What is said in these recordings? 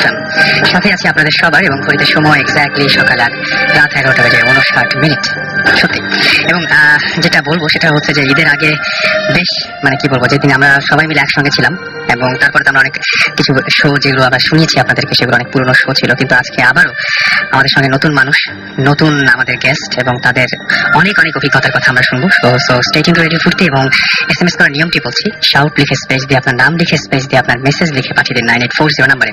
FM সাথে আছে আপনাদের সবার এবং ঘড়িতে সময় এক্স্যাক্টলি সকাল রাত 11:59 সত্যি। এবং যেটা বলবো সেটা হচ্ছে যে ঈদের আগে বেশ মানে কি বলবো, যেদিন আমরা সবাই মিলে একসঙ্গে ছিলাম এবং তারপরে তো আমরা অনেক কিছু শো যেগুলো আমরা শুনিয়েছি আপনাদেরকে, সেগুলো অনেক পুরনো শো ছিল, কিন্তু আজকে আবারও আমাদের সঙ্গে নতুন মানুষ, নতুন আমাদের গেস্ট এবং তাদের অনেক অনেক অভিজ্ঞতার কথা আমরা শুনবো। So stay tuned two radio 50 এবং এসএমএস করার নিয়মটি বলছি, শাউট লিখে স্পেস দিয়ে আপনার নাম লিখে স্পেস দিয়ে আপনার মেসেজ লিখে পাঠিয়ে দিন 9840 নাম্বারে।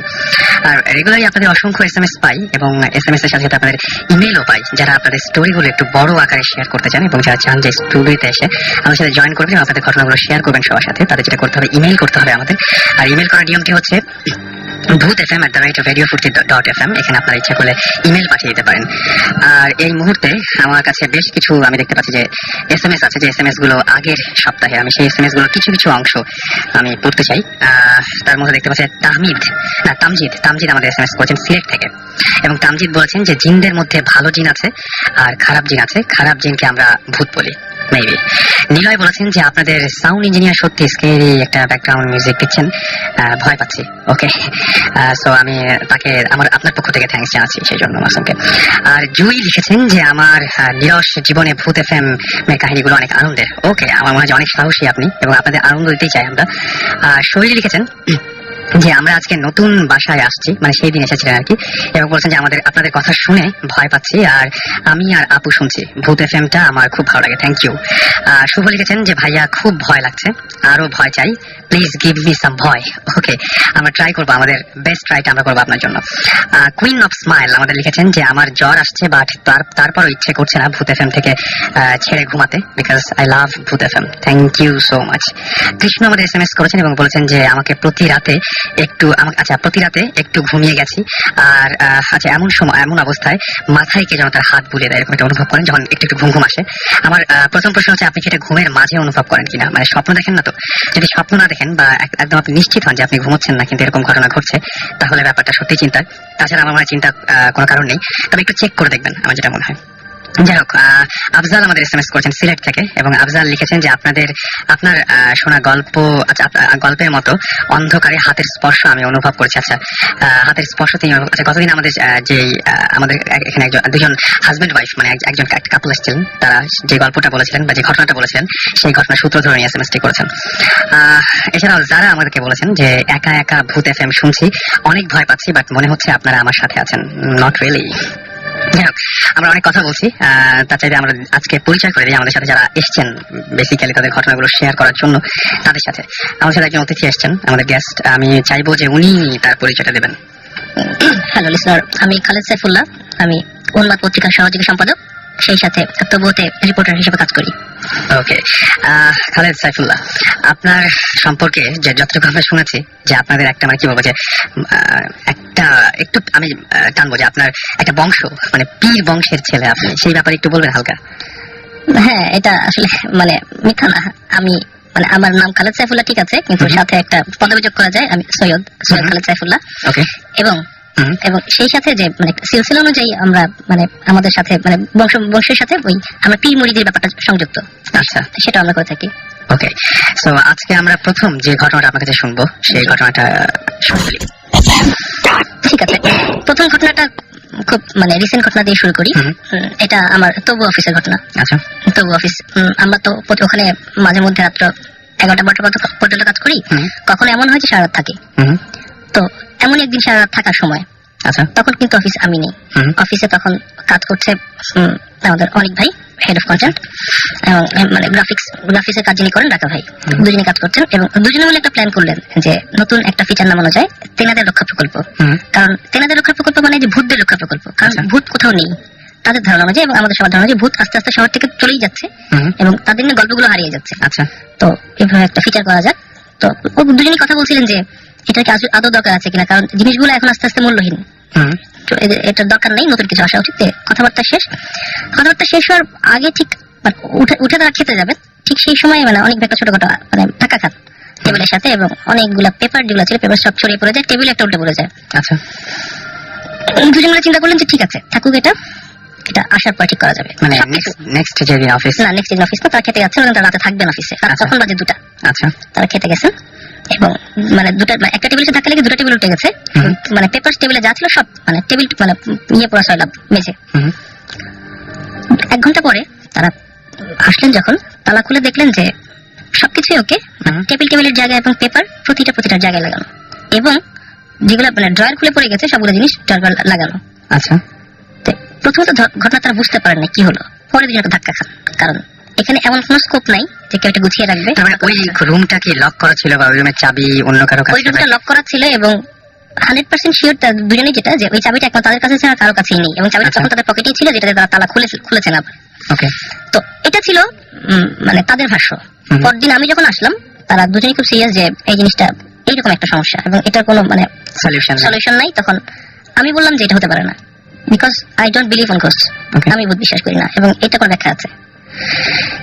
আর রেগুলারই আপনাদের অসংখ্য এসএমএস পাই এবং এসএমএস এর সাথে সাথে আপনাদের ইমেলও পাই, যারা আপনাদের স্টোরিগুলো একটু বড় আকারে শেয়ার করতে চান এবং যারা চান যে স্টুডিওতে এসে আমাদের সাথে জয়েন করবেন এবং আপনাদের ঘটনাগুলো শেয়ার করবেন সবার সাথে, তাদের যেটা করতে হবে ইমেল করতে হবে আমাদের। আর ইমেল করার নিয়মটি হচ্ছে boothfm@radio40.fm। এখানে আপনারা ইচ্ছা করলে ইমেল পাঠিয়ে দিতে পারেন। আর এই মুহূর্তে আমার কাছে বেশ কিছু আমি দেখতে পাচ্ছি যে এসএমএস আছে, যে এসএমএস গুলো আগের সপ্তাহে, আমি সেই এসএমএস গুলো কিছু কিছু অংশ আমি পড়তে চাই। তার মধ্যে দেখতে পাচ্ছি তামজিদ আমাদের এসএমএস করেছেন সিলেট থেকে, এবং তামজিদ বলেছেন যে জিনদের মধ্যে ভালো জিন আছে আর খারাপ জিন আছে, খারাপ জিনকে আমরা ভূত বলি মেবি। নিলয় বলেছেন যে আপনাদের সাউন্ড ইঞ্জিনিয়ার সত্যি স্কেরি একটা ব্যাকগ্রাউন্ড মিউজিক দিচ্ছেন, ভয় পাচ্ছি। ওকে, সো আমি তাকে আপনার পক্ষ থেকে থ্যাঙ্কস জানাচ্ছি সেই জন্য মাসুমকে। আর জুই লিখেছেন যে আমার নিরস জীবনে ভূত এফএম এর কাহিনীগুলো অনেক আনন্দের। ওকে, আমার মনে হয় অনেক সাহসী আপনি এবং আপনাদের আনন্দ দিতেই চাই আমরা। শৈলী লিখেছেন যে আমরা আজকে নতুন বাসায় আসছি, মানে সেই দিন এসেছিলেন আর কি, এবং বলছেন যে আপনাদের কথা শুনে ভয় পাচ্ছি, আর আমি আর আপু শুনছি ভূত এফএমটা আমার খুব ভালো লাগে, থ্যাংক ইউ। শুভ লিখেছেন যে ভাইয়া খুব ভয় লাগছে, আরো ভয় চাই, প্লিজ গিভ মি সাম ভয়। ওকে, আমরা ট্রাই করবো, আমাদের বেস্ট ট্রাইটা আমরা করবো আপনার জন্য। কুইন অফ স্মাইল আমাদের লিখেছেন যে আমার জ্বর আসছে, বাট তারপরও ইচ্ছে করছে না ভূত এফএম থেকে ছেড়ে ঘুমাতে, because I love Bhoot FM, thank you so much. Krishna আমাদের এসএমএস করেছেন এবং বলেছেন যে আমাকে প্রতি রাতে একটু ঘুমিয়ে গেছি, আর এমন অবস্থায় মাথায় কে যেন তার হাত বুলিয়ে দেয়, এরকম একটা অনুভব করেন যখন একটু ঘুম আসে। আমার প্রথম প্রশ্ন হচ্ছে, আপনি কি এটা ঘুমের মাঝে অনুভব করেন কিনা, মানে স্বপ্ন দেখেন না তো? যদি স্বপ্ন না দেখেন বা একদম আপনি নিশ্চিত হন যে আপনি ঘুমোচ্ছেন না কিন্তু এরকম ঘটনা ঘটছে, তাহলে ব্যাপারটা সত্যি চিন্তার। তাছাড়া আমার মনে হয় চিন্তা কোনো কারণ নেই, তবে একটু চেক করে দেখবেন, আমার যেটা মনে হয়। যাই হোক, আফজাল আমাদের এসএমএস করেছেন সিলেট থেকে, এবং আফজাল লিখেছেন যে আপনার শোনা গল্পের মতো অন্ধকারে হাতের স্পর্শ আমি অনুভব করেছি। আচ্ছা, হাতের স্পর্শ তিনি গতদিন আমাদের এখানে দুজন হাজবেন্ড ওয়াইফ, মানে একজন একটা কাপল এসেছিলেন, তারা যে গল্পটা বলেছিলেন বা যে ঘটনাটা বলেছিলেন সেই ঘটনার সূত্র ধরে এসএমএসটি করেছেন। এছাড়াও যারা আমাদেরকে বলেছেন যে একা একা ভূত এফএম শুনছি, অনেক ভয় পাচ্ছি, বাট মনে হচ্ছে আপনারা আমার সাথে আছেন, নট রিয়েলি। যাই হোক, আমরা অনেক কথা বলছি, তার চাইতে আমরা আজকে পরিচয় করে দিই আমাদের সাথে যারা এসছেন বেসিক্যালি তাদের ঘটনাগুলো শেয়ার করার জন্য। তাদের সাথে আমাদের সাথে একজন অতিথি এসছেন, আমাদের গেস্ট, আমি চাইবো যে উনি তার পরিচয়টা দেবেন। হ্যালো লিসনার, আমি খালেদ সাইফুল্লাহ, আমি উন্মাদ পত্রিকার সহযোগী সম্পাদক, সেই সাথে তবুতে রিপোর্টার হিসেবে কাজ করি। ওকে, খালেদ সাইফুল্লাহ, আপনার সম্পর্কে যে যতটুকু আমরা শুনেছি যে আপনাদের একটা মানে কি বলবো যে একটা একটু আমি টানবো যে আপনার একটা বংশ, মানে পীর বংশের ছেলে আপনি, সেই ব্যাপারে একটু বলবেন হালকা? হ্যাঁ, এটা আসলে মানে মিথ্যা না, আমি মানে আমার নাম খালেদ সাইফুল্লাহ ঠিক আছে, কিন্তু সাথে একটা পদবি যোগ করা যায়, আমি সৈয়দ খালেদ সাইফুল্লাহ। ওকে, এবং সেই সাথে যে মানে সিলসিলা অনুযায়ী আমরা মানে আমাদের সাথে মানে বংশের সাথে ওই আমরা পীর মুরিদের ব্যাপারটা সংযুক্ত। আচ্ছা, সেটা আমরা করে থাকি। ওকে, সো আজকে আমরা প্রথম যে ঘটনাটা আপনার কাছে শুনবো সেই ঘটনাটা শুনতে। ঠিক আছে, প্রথম ঘটনাটা খুব মানে রিসেন্ট ঘটনা দিয়ে শুরু করি। এটা আমার তবু অফিসের ঘটনা। আচ্ছা, তবু অফিস, আমরা তো ওখানে মাঝে মধ্যে রাত্র 11টা পর্যন্ত কাজ করি, কখনো এমন হয় যে সারা রাত থাকি। তো এমন একদিন সারা রাত থাকার সময়, আচ্ছা, তখন কিন্তু অফিস আমি নেই, অফিসে তখন কাজ করছে আমাদের অনেক ভাই, হেড অফ কন্টেন্ট এবং মানে গ্রাফিক্সের কাজ যিনি করেন রাকা ভাই, দুজনে কাজ করছেন, এবং দুজনে মিলে একটা প্ল্যান করলেন যে নতুন একটা ফিচার নামানো যায়, তেনাদের রক্ষা প্রকল্প। কারণ তেনাদের রক্ষা প্রকল্প মানে যে ভূতদের রক্ষা প্রকল্প, কারণ ভূত কোথাও নেই তাদের ধারণা অনুযায়ী, এবং আমাদের সবার ধারণা যে ভূত আস্তে আস্তে শহর থেকে চলেই যাচ্ছে এবং তাদের নিয়ে গল্পগুলো হারিয়ে যাচ্ছে। আচ্ছা, তো এভাবে একটা ফিচার করা যাক। তো ও দুজনেই কথা বলছিলেন যে এটা কি আদৌ দরকার আছে কিনা, কারণ জিনিসগুলো এখন আস্তে আস্তে মূল্যহীন, এটা দরকার নেই, নতুন কিছু আসা উচিত। কথাবার্তা শেষ হওয়ার আগে ঠিক উঠে তারা খেতে যাবে, ঠিক সেই সময় মানে অনেক একটা ছোটখাটো মানে টাকা খাত টেবিলের সাথে, এবং অনেকগুলা পেপার যেগুলো ছিল পেপার সব ছড়িয়ে পড়ে যায়, টেবিল একটা উল্টে পড়ে যায়। আচ্ছা, দুজন মিলে চিন্তা করলেন যে ঠিক আছে থাকুক, এটা আসার পর ঠিক করা যাবে। মানে নেক্সট যেদিন অফিস না, নেক্সট দিন অফিস না, তারা খেতে যাচ্ছেন, তারা রাতে থাকবেন অফিসে, তখন বাজে 2টা। আচ্ছা, তারা খেতে গেছেন, এবং মানে দুটো মানে একটা টেবিলে ধাক্কা লেগে দুটো টেবিল উঠে গেছে। মানে পেপার টেবিলে যা ছিল সব মানে টেবিল মানে ইয়ে পড়া সয়লাভ মেঝে। 1 ঘন্টা পরে তারা আসলেন, যখন তালা খুলে দেখলেন যে সবকিছুই ওকে, টেবিলের জায়গায় এবং পেপার প্রতিটার জায়গায় লাগানো, এবং যেগুলো মানে ড্রয়ার খুলে পড়ে গেছে সবগুলো জিনিস ড্রয়ার লাগানো। আচ্ছা, তো প্রথমত ঘটনা তারা বুঝতে পারেন না কি হলো, পরে দুজনকে ধাক্কা খান, কারণ এখানে এমন কোনো স্কোপ নাই যে কেউ এটা গুছিয়ে রাখবে। তার মানে ওই রুমটা কি লক করা ছিল বা ওই রুমের চাবি অন্য কারো কাছে? ওই রুমটা লক করা ছিল এবং 100% শিওর দুজনেই যেটা যে ওই চাবিটা একমাত্র তাদের কাছে ছাড়া কারো কাছেই নেই, এবং চাবিটা তখন তাদের পকেটেই ছিল, যেটা তারা তালা খুলেছেন আবার। ওকে, তো এটা ছিল মানে তাদের ভাষ্য। পরদিন আমি যখন আসলাম, তারা দুজনেই খুব সিরিয়াস যে এই জিনিসটা এইরকম একটা সমস্যা এবং এটার কোনো মানে সলিউশন নাই। তখন আমি বললাম যে এটা হতে পারে না, because I don't believe on ghost, আমি ভূত বিশ্বাস করি না এবং এটা কোনো ব্যাখ্যা আছে।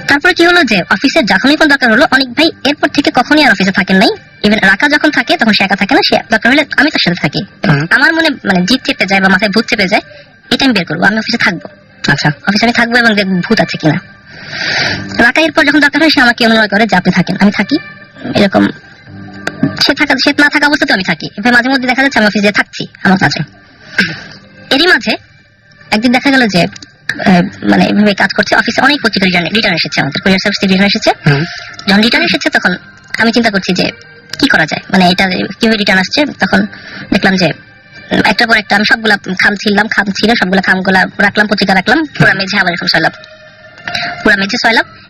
তারপরে কি হলো যে অফিসে যখনই কোন দরকার হলো, অনেক ভাই এরপর থেকে কখনই আর অফিসে থাকেন নাই। ইভেন রাকা যখন থাকে তখন সে একা থাকে না, সে দরকার হলে আমি তার সাথে থাকি। আমার মনে মানে জিদ চেপে যায় বা মাথায় ভূত চেপে যায়, এটা আমি বের করবো, আমি অফিসে থাকবো। আচ্ছা, অফিসে আমি থাকবো এবং দেখবো ভূত আছে কিনা। রাকা এরপর যখন দরকার হয় সে আমাকে অনুরোধ করে যে আপনি থাকেন, আমি থাকি। এরকম সে না থাকা অবস্থাতে আমি থাকি। এবার মাঝে মধ্যে দেখা যাচ্ছে আমি অফিসে থাকছি আমার কাছে। এরই মাঝে একদিন দেখা গেল যে মানে এভাবে কাজ করছে অফিসে, অনেক পত্রিকা রিটার্ন এসেছে, আমাদের কুরিয়ার সার্ভিস থেকে রিটার্ন এসেছে। যখন রিটার্ন এসেছে তখন আমি চিন্তা করছি যে কি করা যায়, মানে এটা কিভাবে রিটার্ন আসছে। তখন দেখলাম যে একটার পর একটা আমি সবগুলা খাম ছিল, সবগুলা খামগুলা রাখলাম, পত্রিকা রাখলাম, পুরা মেঝে আবার এরকম সয়লাভ,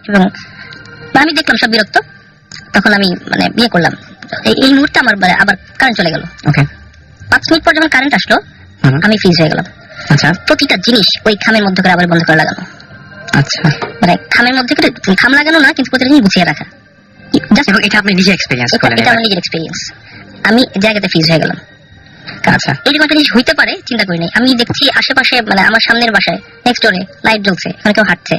এবং আমি দেখলাম সব বিরক্ত। তখন আমি মানে বিয়ে করলাম। এই মুহূর্তে আমার আবার কারেন্ট চলে গেল। 5 মিনিট পর যখন কারেন্ট আসলো আমি ফ্রিজ হয়ে গেলাম। আচ্ছা, প্রতিটা জিনিস ওই খামের মধ্যে করে আবার বন্ধ করে লাগানো। আচ্ছা, মানে খামের মধ্যে করে খাম লাগানো না, কিন্তু প্রতিটা জিনিস গুছিয়ে রাখা। এবং এটা আপনি নিজে এক্সপেরিয়েন্স করলেন? এটা আমার নিজের এক্সপেরিয়েন্স। আমি জায়গাতে ফ্রিজ হয়ে গেলাম। আচ্ছা, এইরকম একটা জিনিস হইতে পারে চিন্তা করি নাই। আমি দেখছি আশেপাশে মানে আমার সামনের বাসায় নেক্সট ডোরে লাইট জ্বলছে, এখানে কেউ হাঁটছে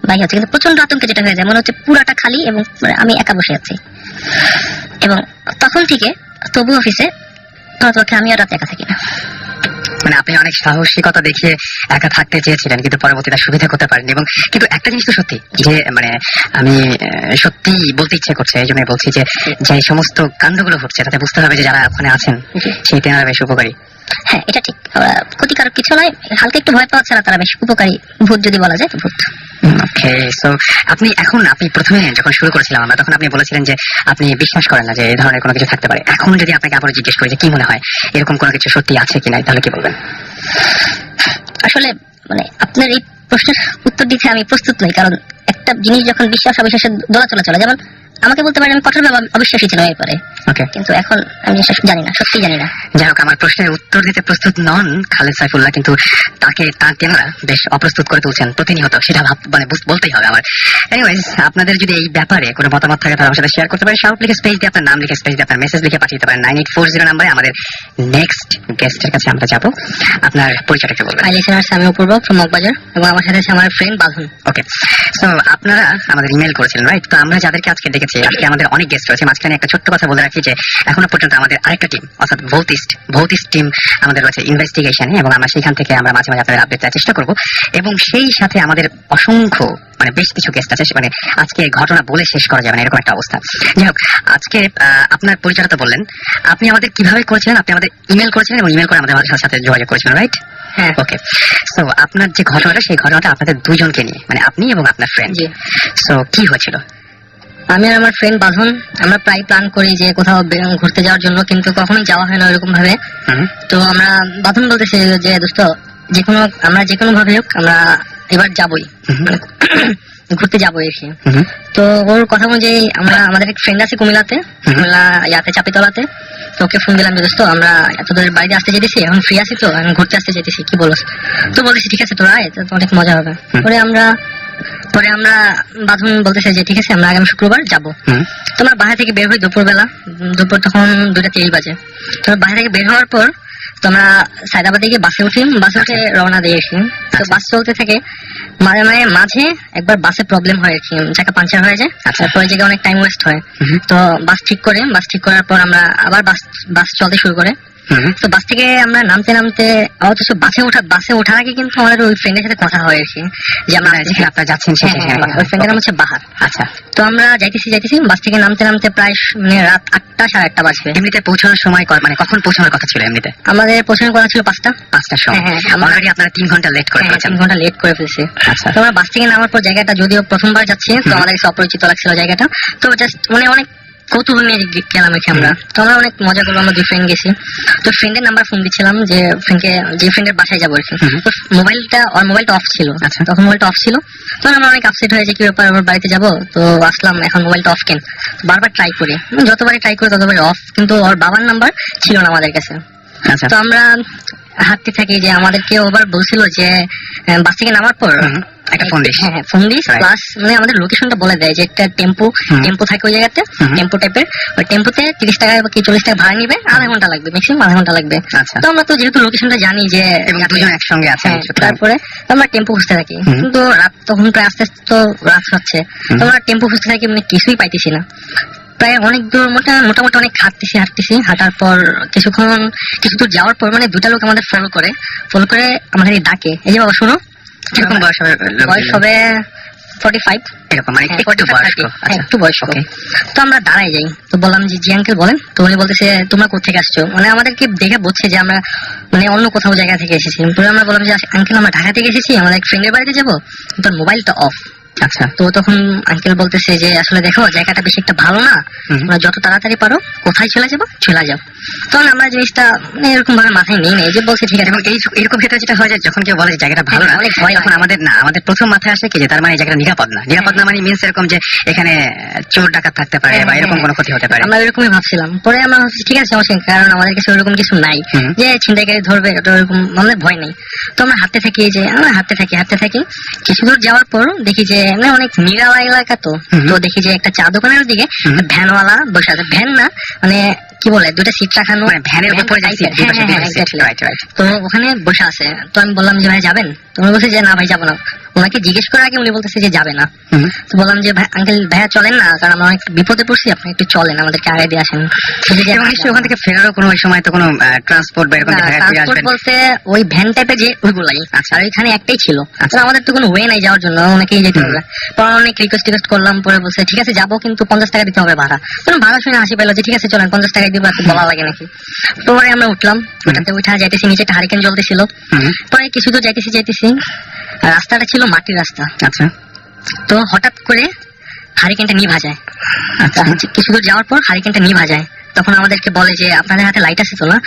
বাইরে হচ্ছে, কিন্তু প্রচন্ড আতঙ্কে যেটা হয়ে যায়, মনে হচ্ছে পুরাটা খালি এবং আমি একা বসে আছি। এবং তখন থেকে তবু অফিসে আমি আর রাতে একা থাকি না। মানে আপনি অনেক সাহসিকতা দেখিয়ে একা থাকতে চেয়েছিলেন, কিন্তু পরবর্তীতে সুবিধা করতে পারেননি। এবং কিন্তু একটা জিনিস তো সত্যি যে মানে আমি সত্যি বলতে ইচ্ছে করছে, এই জন্য বলছি যে যে সমস্ত কাণ্ডগুলো ঘটছে তাতে বুঝতে হবে যে যারা ওখানে আছেন সেই তেনারা বেশ উপকারী। হ্যাঁ, এটা ঠিক, ক্ষতিকারক কিছু নয়, হালকা একটু ভয় পাওয়া ছাড়া তারা বেশ উপকারী ভূত, যদি বলা যায় ভূত। ওকে, সো আপনি প্রথমে যখন শুরু করেছিলাম আমরা, তখন আপনি বলেছিলেন যে আপনি বিশ্বাস করেন না যে এই ধরনের কোনো কিছু থাকতে পারে। এখন যদি আপনাকে আবার জিজ্ঞেস করি যে কি মনে হয় এরকম কোনো কিছু সত্যি আছে কিনা, তাহলে কি বলবেন? আসলে মানে আপনার এই প্রশ্নের উত্তর দিতে আমি প্রস্তুত নই, কারণ একটা জিনিস যখন বিশ্বাস অবিশ্বাসের দোলাচলা চলে, যেমন আমাকে বলতে পারেন আমি কঠোরভাবে অবিশ্বাসী ছিলাম এরপরে, কিন্তু এখন আমি জানি না, সত্যি জানি না। যাই হোক, আমার প্রশ্নের উত্তর দিতে প্রস্তুত নন খালেদ সাইফুল্লাহ, কিন্তু তাকে তার তেনারা বেশ অপ্রস্তুত করে তুলছেন প্রতিনিয়ত, সেটা মানে বলতেই হবে আমার। এনিওয়েজ, আপনাদের যদি এই ব্যাপারে কোনো মতামত থাকে তাহলে আমার সাথে শেয়ার করতে পারেন। শাউট লিখে স্পেস দিয়ে আপনার নাম লিখে স্পেস দিয়ে আপনার মেসেজ লিখে পাঠিয়ে দিতে পারেন 9840 নাম্বারে। আমাদের নেক্সট গেস্টের কাছে আমরা যাব। আপনার পরিচয়টা একটু বলবেন? আমি অপূর্ব ফ্রম মগবাজার, এবং আমার সাথে আছে আমার ফ্রেন্ড বাঁধন। ওকে, সো আপনারা আমাদের ইমেল করেছিলেন, রাইট? তো আমরা যাদেরকে আজকে ডেকেছি, আজকে আমাদের অনেক গেস্ট রয়েছে। মাঝখানে একটা ছোট্ট কথা বলে রাখি যে এখনো পর্যন্ত আমাদের আরেকটা টিম, অর্থাৎ ভৌতিস্ট টিম আমাদের রয়েছে ইনভেস্টিগেশনে, এবং আমরা সেখান থেকে আমরা মাঝে মাঝে আপনাদের আপডেট দেওয়ার চেষ্টা করবো। এবং সেই সাথে আমাদের অসংখ্য মানে বেশ কিছু গেস্ট আছে, মানে আজকে ঘটনা বলে শেষ করা যাবে না এরকম একটা অবস্থা। যাই হোক, আজকে আপনার পরিচয়টা তো বললেন, আপনি আমাদের কিভাবে করেছিলেন? আপনি আমাদের ইমেল করেছিলেন এবং ইমেল করে আমাদের সাথে যোগাযোগ করেছিলেন, রাইট? হ্যাঁ। ওকে, সো আপনার যে ঘটনাটা, সেই ঘটনাটা আপনাদের দুজনকে নিয়ে, মানে আপনি এবং আপনার ফ্রেন্ড। সো কি হয়েছিল? আমি আর আমার ফ্রেন্ড বাঁধন আমরা প্রায় প্ল্যান করি যে কোথাও ঘুরতে যাওয়ার জন্য, কিন্তু কখনোই যাওয়া হয় না ওইরকম ভাবে। তো আমরা বাঁধন বলতেছি যে দোস্ত, আমরা যে কোনো ভাবে হোক আমরা এবার যাবোই, ঘুরতে যাবো এসে। তো ওর কথা অনুযায়ী আমাদের এক ফ্রেন্ড আছে কুমিল্লাতে, চাপিতলাতে। তো ওকে ফোন দিলাম যে দোস্ত, আমরা তোদের বাড়িতে আসতে যেতেছি, এখন ফ্রি আছি, তো এখন ঘুরতে আসতে যেতেছি, কি বলছ? তো বলতেছি ঠিক আছে তোরা আয়, তো অনেক মজা হবে। পরে আমরা বাঁধন বলতেছে যে ঠিক আছে আমরা আগামী শুক্রবার যাবো। তোমার বাসা থেকে বের হই দুপুর তখন 2:30 বাজে। তোমার বাসা থেকে বের হওয়ার পর তোমরা সায়দাবাদে গিয়ে বাসে উঠি, বাসে উঠে রওনা দিয়েছি। তো বাস চলতে থাকে, মাঝে একবার বাসে প্রবলেম হয় আর কি, চাকা পাঞ্চার হয়ে যায়। তারপরে জায়গায় অনেক টাইম ওয়েস্ট হয়। তো বাস ঠিক করার পর আমরা আবার বাস চলতে শুরু করে। তো বাস থেকে আমরা নামতে নামতে অথচ বাসে ওঠার আগে কিন্তু আমাদের ওই ফ্রেন্ডের সাথে কথা হয় আর কি, যে আমরা যেখানে আপনারা যাচ্ছেন ওই ফ্রেন্ডের নাম হচ্ছে বাহার। আচ্ছা, তো আমরা যাইতেছি বাস থেকে নামতে নামতে প্রায় মানে রাত 8টা 8:30 বাজবে। এমনিতে পৌঁছানোর সময় মানে কখন পৌঁছানোর কথা ছিল এমনিতে? আমাদের পৌঁছানোর কথা ছিল 5টার সময়। অলরেডি আপনারা 3 ঘন্টা লেট করে ফেলেছেন। 3 ঘন্টা লেট করে ফেলছি। আচ্ছা, তো আমরা বাস থেকে নামার পর জায়গাটা যদিও প্রথমবার যাচ্ছি, তো আমাদের কাছে অপরিচিত লাগছিল জায়গাটা। তো জাস্ট মানে অনেক কৌতূহল নিয়ে গেলাম এখানে আমরা। তো আমরা অনেক মজা করলাম, আমরা 2 ফ্রেন্ড গেছি। তো ফ্রেন্ডের নাম্বার ফোন দিচ্ছিলাম যে ফ্রেন্ডের বাসায় যাবো আর কি। তো মোবাইলটা অফ ছিল। আচ্ছা, তখন মোবাইলটা অফ ছিল। তখন আমরা অনেক আপসেট হয়ে যে কি ব্যাপার, আবার বাড়িতে যাবো, তো আসলাম এখন মোবাইলটা অফ কেন। বারবার ট্রাই করি, যতবারই ট্রাই করি ততবারই অফ, কিন্তু ওর বাবার নাম্বার ছিল না আমাদের কাছে। আচ্ছা, তো আমরা হাঁটতে থাকি, যে আমাদেরকে ওবার বলছিল যে বাস থেকে নামার পর একটা ফোন দিস। হ্যাঁ, ফোন দিস, প্লাস মানে আমাদের লোকেশনটা বলে দেয় যে একটা টেম্পো থাকে ওই জায়গাতে, টেম্পো টাইপের। ওই টেম্পোতে 30 টাকা বা 40 টাকা ভাড়া নিবে, আধা ঘন্টা লাগবে, ম্যাক্সিমাম আধা ঘন্টা লাগবে। আচ্ছা, তো আমরা তো যেহেতু লোকেশনটা জানি যে দুজন একসঙ্গে আছেন, তারপরে আমরা টেম্পো খুঁজতে থাকি, কিন্তু রাত তখন প্রায় আস্তে আস্তে তো রাত হচ্ছে। তো আমরা টেম্পো খুঁজতে থাকি, মানে কিছুই পাইতেছি না। প্রায় অনেক দূর মোটামুটি অনেক হাঁটতেছি। হাঁটার পর কিছু দূর যাওয়ার পর মানে 2টা লোক আমাদের ফলো করে আমাদের ডাকে, এই যে বাবা শোনো। কিরকম বয়স হবে 45 এরকম, মানে একটু বয়স্ক। একটু বয়স্ক। তো আমরা দাঁড়াই যাই, তো বললাম যে জি আঙ্কেল বলেন। তো উনি বলতেছে তোমরা কোথেকে আসছো, মানে আমাদেরকে দেখে বলছে যে আমরা মানে অন্য কোথাও জায়গা থেকে এসেছি। তো আমরা বললাম যে আঙ্কেল আমরা ঢাকা থেকে এসেছি, আমাদের এক ফ্রেন্ডের বাড়িতে যাবো, তোর মোবাইলটা অফ। আচ্ছা, তো তখন আঙ্কেল বলতেছে যে আসলে দেখো জায়গাটা বেশি একটা ভালো না, তোমরা যত তাড়াতাড়ি পারো কোথায় চলে যাও। তখন আমরা জিনিসটা মানে এরকম ভাবে মাথায় নিয়ে নেই, যে বলছে ঠিক আছে। এবং এরকম ক্ষেত্রে যেটা হয় যে যখন কেউ বলে জায়গাটা ভালো না, অনেক ভয়, তখন আমাদের প্রথম মাথায় আসে কি যে তার মানে জায়গাটা নিরাপদ না মানে মিন্স এরকম যে এখানে চোর ডাকাত থাকতে পারে বা এরকম কোনো ক্ষতি হতে পারে। আমরা এরকমই ভাবছিলাম। পরে আমরা ভাবছি ঠিক আছে সমস্যা নেই, কারণ আমাদের কাছে ওরকম কিছু নাই যে ছিনতাইকারী ধরবে, ওরকম আমাদের ভয় নেই। তো আমরা হাঁটতে থাকি কিছু দূর যাওয়ার পর দেখি যে অনেক নিরালা এলাকা, তো দেখি যে একটা চা দোকানের দিকে ভ্যানওয়ালা বসে আছে। ভ্যান না মানে কি বলে, 2টা সিট রাখানো, ভ্যানের উপরে যাইছে। তো ওখানে বসে আছে। তো আমি বললাম যে ভাই যাবেন? তো উনি বলছে যে না ভাই যাবো না। ওনাকে জিজ্ঞেস করার আগে উনি বলতেছে যে যাবে না। তো বললাম যে আঙ্কেল ভাইয়া চলেন না, কারণ আমরা অনেক বিপদে পড়ছি, আপনি একটু চলেন, আমাদেরকে আগে দিয়ে আসেন। ওখান থেকে ফেরারও কোনো সময় তো কোনো ট্রান্সপোর্ট বা এরকম বলতে ওই ভ্যান টাইপের যে ওইগুলাই, আর ওইখানে একটাই ছিল। আমাদের তো কোনো ওয়ে নাই যাওয়ার জন্য, অনেকেই যেতে হবে। পরে অনেক রিকোয়েস্ট করলাম, পরে বলছে ঠিক আছে যাবো, কিন্তু 50 টাকা দিতে হবে ভাড়া। ভাড়া শুনে হাসি পেলো যে ঠিক আছে চলেন 50 টাকায় দিব, এত বলা লাগে নাকি। পরে আমরা উঠলাম, ওটাতে উঠা যাইতেছি, নিচে একটা হারিকেন জ্বলতেছিল। পরে কিছু দূর যাইতেছি, রাস্তাটা ছিল মাটির রাস্তা। আচ্ছা, তো হঠাৎ করে হারিকেনটা নিভা যায়। আচ্ছা, কিছু দূর যাওয়ার পর হারিকেনটা নিভা যায়। তখন আমাদেরকে বলে যে আপনাদের হাতে লাইট আছে তো না?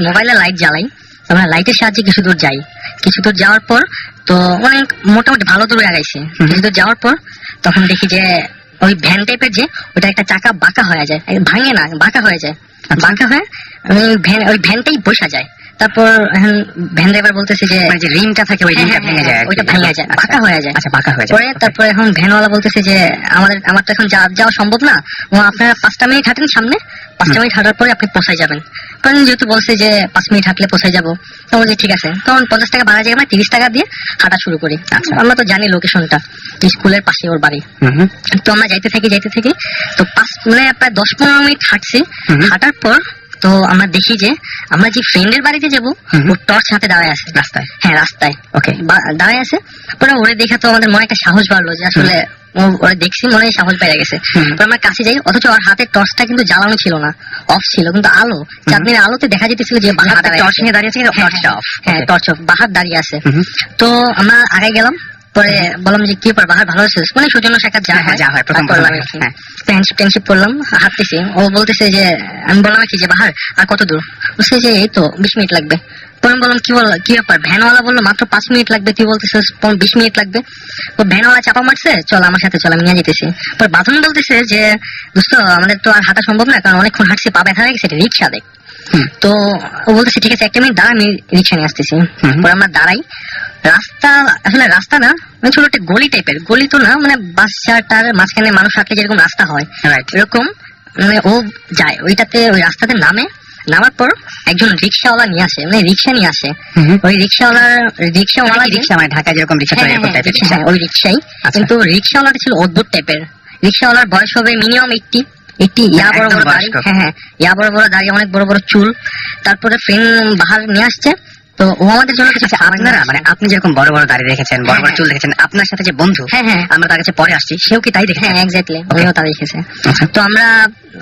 মোবাইলে লাইট জ্বালাই। আমরা লাইটের সাহায্যে কিছু দূর যাই। কিছু দূর যাওয়ার পর তো অনেক মোটামুটি ভালো দূরে আগাইছে। কিছু দূর যাওয়ার পর তখন দেখি যে ওই ভ্যান টাইপের যে ওটা একটা চাকা বাঁকা হয়ে যায়, ভাঙে না, বাঁকা হয়ে যায়। বাঁকা হয়ে ওই ভ্যানটাই বসা যায়। তারপর এখন ভ্যান ড্রাইভার বলতেছে যে রিংটা থাকে, ওই রিংটা ভেঙে যায়, ওইটা ভেঙে যায়, বাঁকা হয়ে যায়। আচ্ছা, বাঁকা হয়ে যায়। পরে তারপর এখন ভ্যানওয়ালা বলতেছে যে আমার তো এখন যাওয়া সম্ভব না, আপনারা 5টা মিনিট হাঁটেন সামনে, 5টা মিনিট হাঁটার পরে আপনি পৌঁছায় যাবেন। কারণ যেহেতু বলছে যে 5 মিনিট হাঁটলে পৌঁছায় যাবো, তো বলছি ঠিক আছে। তখন 50 টাকা ভাড়া জায়গায় 30 টাকা দিয়ে হাঁটা শুরু করি। আমরা তো জানি লোকেশনটা, স্কুলের পাশে ওর বাড়ি। তো আমরা যাইতে থাকি তো মানে প্রায় 10-15 মিনিট হাঁটছি। হাঁটার পর তো আমরা দেখি যে আমরা যে ফ্রেন্ডের বাড়িতে যাবো, ওর টর্চ হাতে দাঁড়ায় আছে রাস্তায়। হ্যাঁ, রাস্তায় ওকে দাঁড়ায় আছে। পরে ওরে দেখে তো আমাদের মনে একটা সাহস বাড়লো যে আসলে ওরা দেখছি মনে হয় সাহস পেয়ে গেছে। আমরা কাছে যাই, অথচ ওর হাতের টর্চটা কিন্তু জ্বালানো ছিল না, অফ ছিল, কিন্তু আলো চাঁদনির আলোতে দেখা যেতেছিল যে বাহার টর্চ নিয়ে দাঁড়িয়ে আছে, টর্চটা অফ। হ্যাঁ, টর্চ অফ, বাহার দাঁড়িয়ে আছে। তো আমরা আগে গেলাম, পরে বললাম যে কি ব্যাপার বাহার, ভালো আছিস? মানে সৌজন্য সাক্ষাৎ যা হয় প্রথম ফ্রেন্ডশিপ করলাম, হাঁটতেছি। ও বলতেছে যে আমি বললাম কি যে বাহার আর কত দূর? বলছে যে এই তো 20 মিনিট লাগবে। পরে বললাম কি ব্যাপার? ভ্যানওয়ালা বললো মাত্র 5 মিনিট লাগবে, তুই বলতেছিস 20 মিনিট লাগবে। তো ভ্যানওয়ালা চাপা মারছে, চল আমার সাথে চল, আমি নিয়ে যেতেছি। পরে বাঁধন বলতেছে যে দোস্ত আমাদের তো আর হাঁটা সম্ভব না, কারণ অনেকক্ষণ হাঁটছি, পা ব্যথা হয়ে গেছে, রিক্সা দেখ। তো ও বলতেছে ঠিক আছে 1 মিনিট দাঁড়া, আমি রিক্সা নিয়ে আসতেছি। পরে আমরা দাঁড়াই। আসলে রাস্তা না, ছোট একটা গলি টাইপের, গলি তো না, মানে বাস চারটার মাঝখানে মানুষ হাঁটলে যেরকম রাস্তা হয় এরকম। মানে ও যায় ওইটাতে, ওই রাস্তাতে নামার পর একজন রিক্সাওয়ালা নিয়ে আসে, মানে রিক্সা নিয়ে আসে। ওই রিক্সা মানে ঢাকা যেরকম রিক্সা, ওই রিক্সাই। কিন্তু রিক্সাওয়ালাটা ছিল অদ্ভুত টাইপের। রিক্সাওয়ালার বয়স হবে মিনিমাম 80, একটি ইয়া বড় একদম বড় দাড়ি, বয়স্ক। হ্যাঁ ইয়া বড় বড় দাড়ি, অনেক বড় বড় চুল। তারপরে ফ্রেন্ড বাহার নিয়ে আসছে, তো ও আমাদের জন্য কিছু আচ্ছা, খাবার নিয়ে আপনারা আসছে। মানে আপনি যেরকম বড় বড় দাড়ি রেখেছেন, বড় বড় হ্যাঁ, চুল রেখেছেন, আপনার সাথে যে বন্ধু, হ্যাঁ আমরা তার কাছে পরে আসছি, সেও কি তাই দেখেছে? হ্যাঁ এক্স্যাক্টলি, Okay. উনিও তা দেখেছে। আচ্ছা। তো আমরা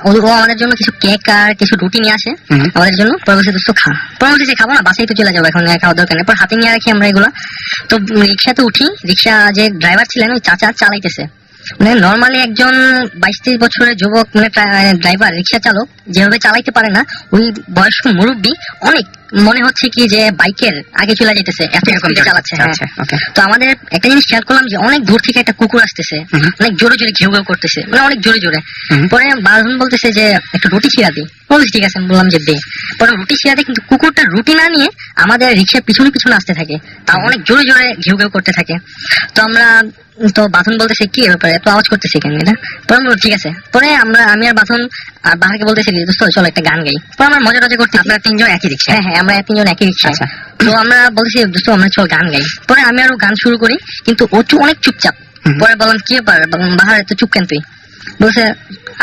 ও আমাদের জন্য কিছু কেক আর কিছু রুটি নিয়ে আসে হুম। আমাদের জন্য। পরে বলছে দোস্ত খা, পরে বলছে যে খাবো না, বাসায় তো চলে যাবো, এখন খাওয়ার দরকার নেই। পর হাতে নিয়ে রাখি আমরা এগুলো। তো রিক্সাতে উঠি, রিক্সা যে ড্রাইভার ছিলেন ওই চাচা চালাইতেছে। মানে নর্মালি একজন 22-23 বছরের যুবক মানে ড্রাইভার রিক্সা চালক যেভাবে চালাইতে পারে না, ওই বয়স্ক মুরব্বী অনেক মনে হচ্ছে কি যে বাইকের আগে চলে যেতেছে, এত এরকম স্পিডে চালাচ্ছে। হ্যাঁ। আচ্ছা, ওকে। তো আমাদের একটা জিনিস খেয়াল করলাম যে অনেক দূর থেকে একটা কুকুর আসতেছে, হুম। অনেক জোরে জোরে ঘেউ ঘেউ করতেছে, মানে অনেক জোরে জোরে। হুম। পরে বাঁধন বলতেছে যে একটু রুটি ছিঁড়া দিই, বলছি ঠিক আছে, আমি বললাম যে দে। পরে রুটি ছিঁড়া দিই, কিন্তু কুকুরটা রুটি না নিয়ে আমাদের রিক্সার পিছনে পিছনে আসতে থাকে, তাও অনেক জোরে জোরে ঘেউ ঘেউ করতে থাকে। তো আমরা তো বাঁধন বলতেছে কি ব্যাপারে এত আওয়াজ করতেছে কেন এটা? পরে আমি বললাম, ঠিক আছে। পরে আমি আর বাঁধন আর বাহারকে বলতেছি দোস্ত চলো একটা গান গাই। পরে আমরা মজা টজা করতে, আপনারা তিনজন একই রিক্সা? হ্যাঁ আমরা তিনজন একই রিক্সায়। আচ্ছা। তো আমরা বলছি দোস্ত আমরা চল গান গাই। পরে আমি আরো গান শুরু করি, কিন্তু ও অনেক চুপচাপ। হুম। পরে বললাম কি ব্যাপার বাহার এত চুপ কেন তুই? বলছে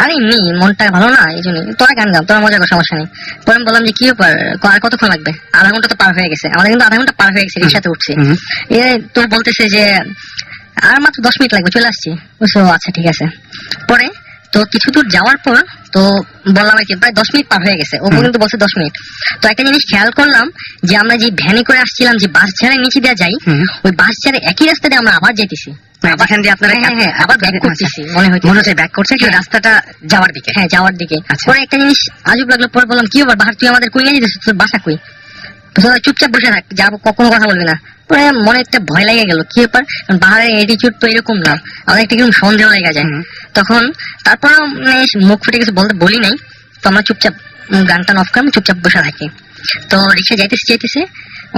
আরে এমনি মনটা ভালো না, এই জন্য। তোরা গান গাও, তোরা মজা কর, সমস্যা নেই। পরে আমি বললাম যে কি ব্যাপার, আর কতক্ষণ লাগবে? আধা ঘন্টা তো পার হয়ে গেছে, আমাদের কিন্তু আধা ঘন্টা পার হয়ে গেছে, রিক্সাতে উঠছি। হুম। এ তো বলতেছে যে আর মাত্র 10 মিনিট লাগবে, চলে আসছি। বলছে ও আচ্ছা ঠিক আছে। পরে তো কিছু দূর যাওয়ার পর তো বললাম আর কি প্রায় 10 মিনিট পার হয়ে গেছে, ও পর্যন্ত বলছে 10 মিনিট। তো একটা জিনিস খেয়াল করলাম যে আমরা যে ভ্যানে করে আসছিলাম, যে বাস ঝাড়ের নিচে দিয়ে যাই, হুম। ওই বাস ঝাড়ে একই রাস্তা দিয়ে আমরা আবার যাইতেছি। মানে যেখান দিয়ে আপনারা হ্যাঁ, আবার ব্যাক করতেছি, মনে হচ্ছে ব্যাক করছে কি হ্যাঁ। রাস্তাটা যাওয়ার দিকে? হ্যাঁ যাওয়ার দিকে। আচ্ছা। পরে একটা জিনিস আজব লাগলো, পরে বললাম কি ব্যাপার বাহার, তুই আমাদের কই নিয়ে যেতেছিস, তোর বাসা কই? বলছে, চুপচাপ বসে থাক, যাবো, কখনো কথা বলবি না। পরে মনে একটা ভয় লেগে গেল, কি ব্যাপার, কারণ বাহারের অ্যাটিটিউড তো এরকম না, আমাদের একটা কিরকম সন্দেহ লেগে যায়। হুম। তখন তারপর মুখ ফুটে কিছু বলি নাই। তো আমরা চুপচাপ গানটা অফ করে আমি চুপচাপ বসে থাকি। তো রিক্সা যাইতেছে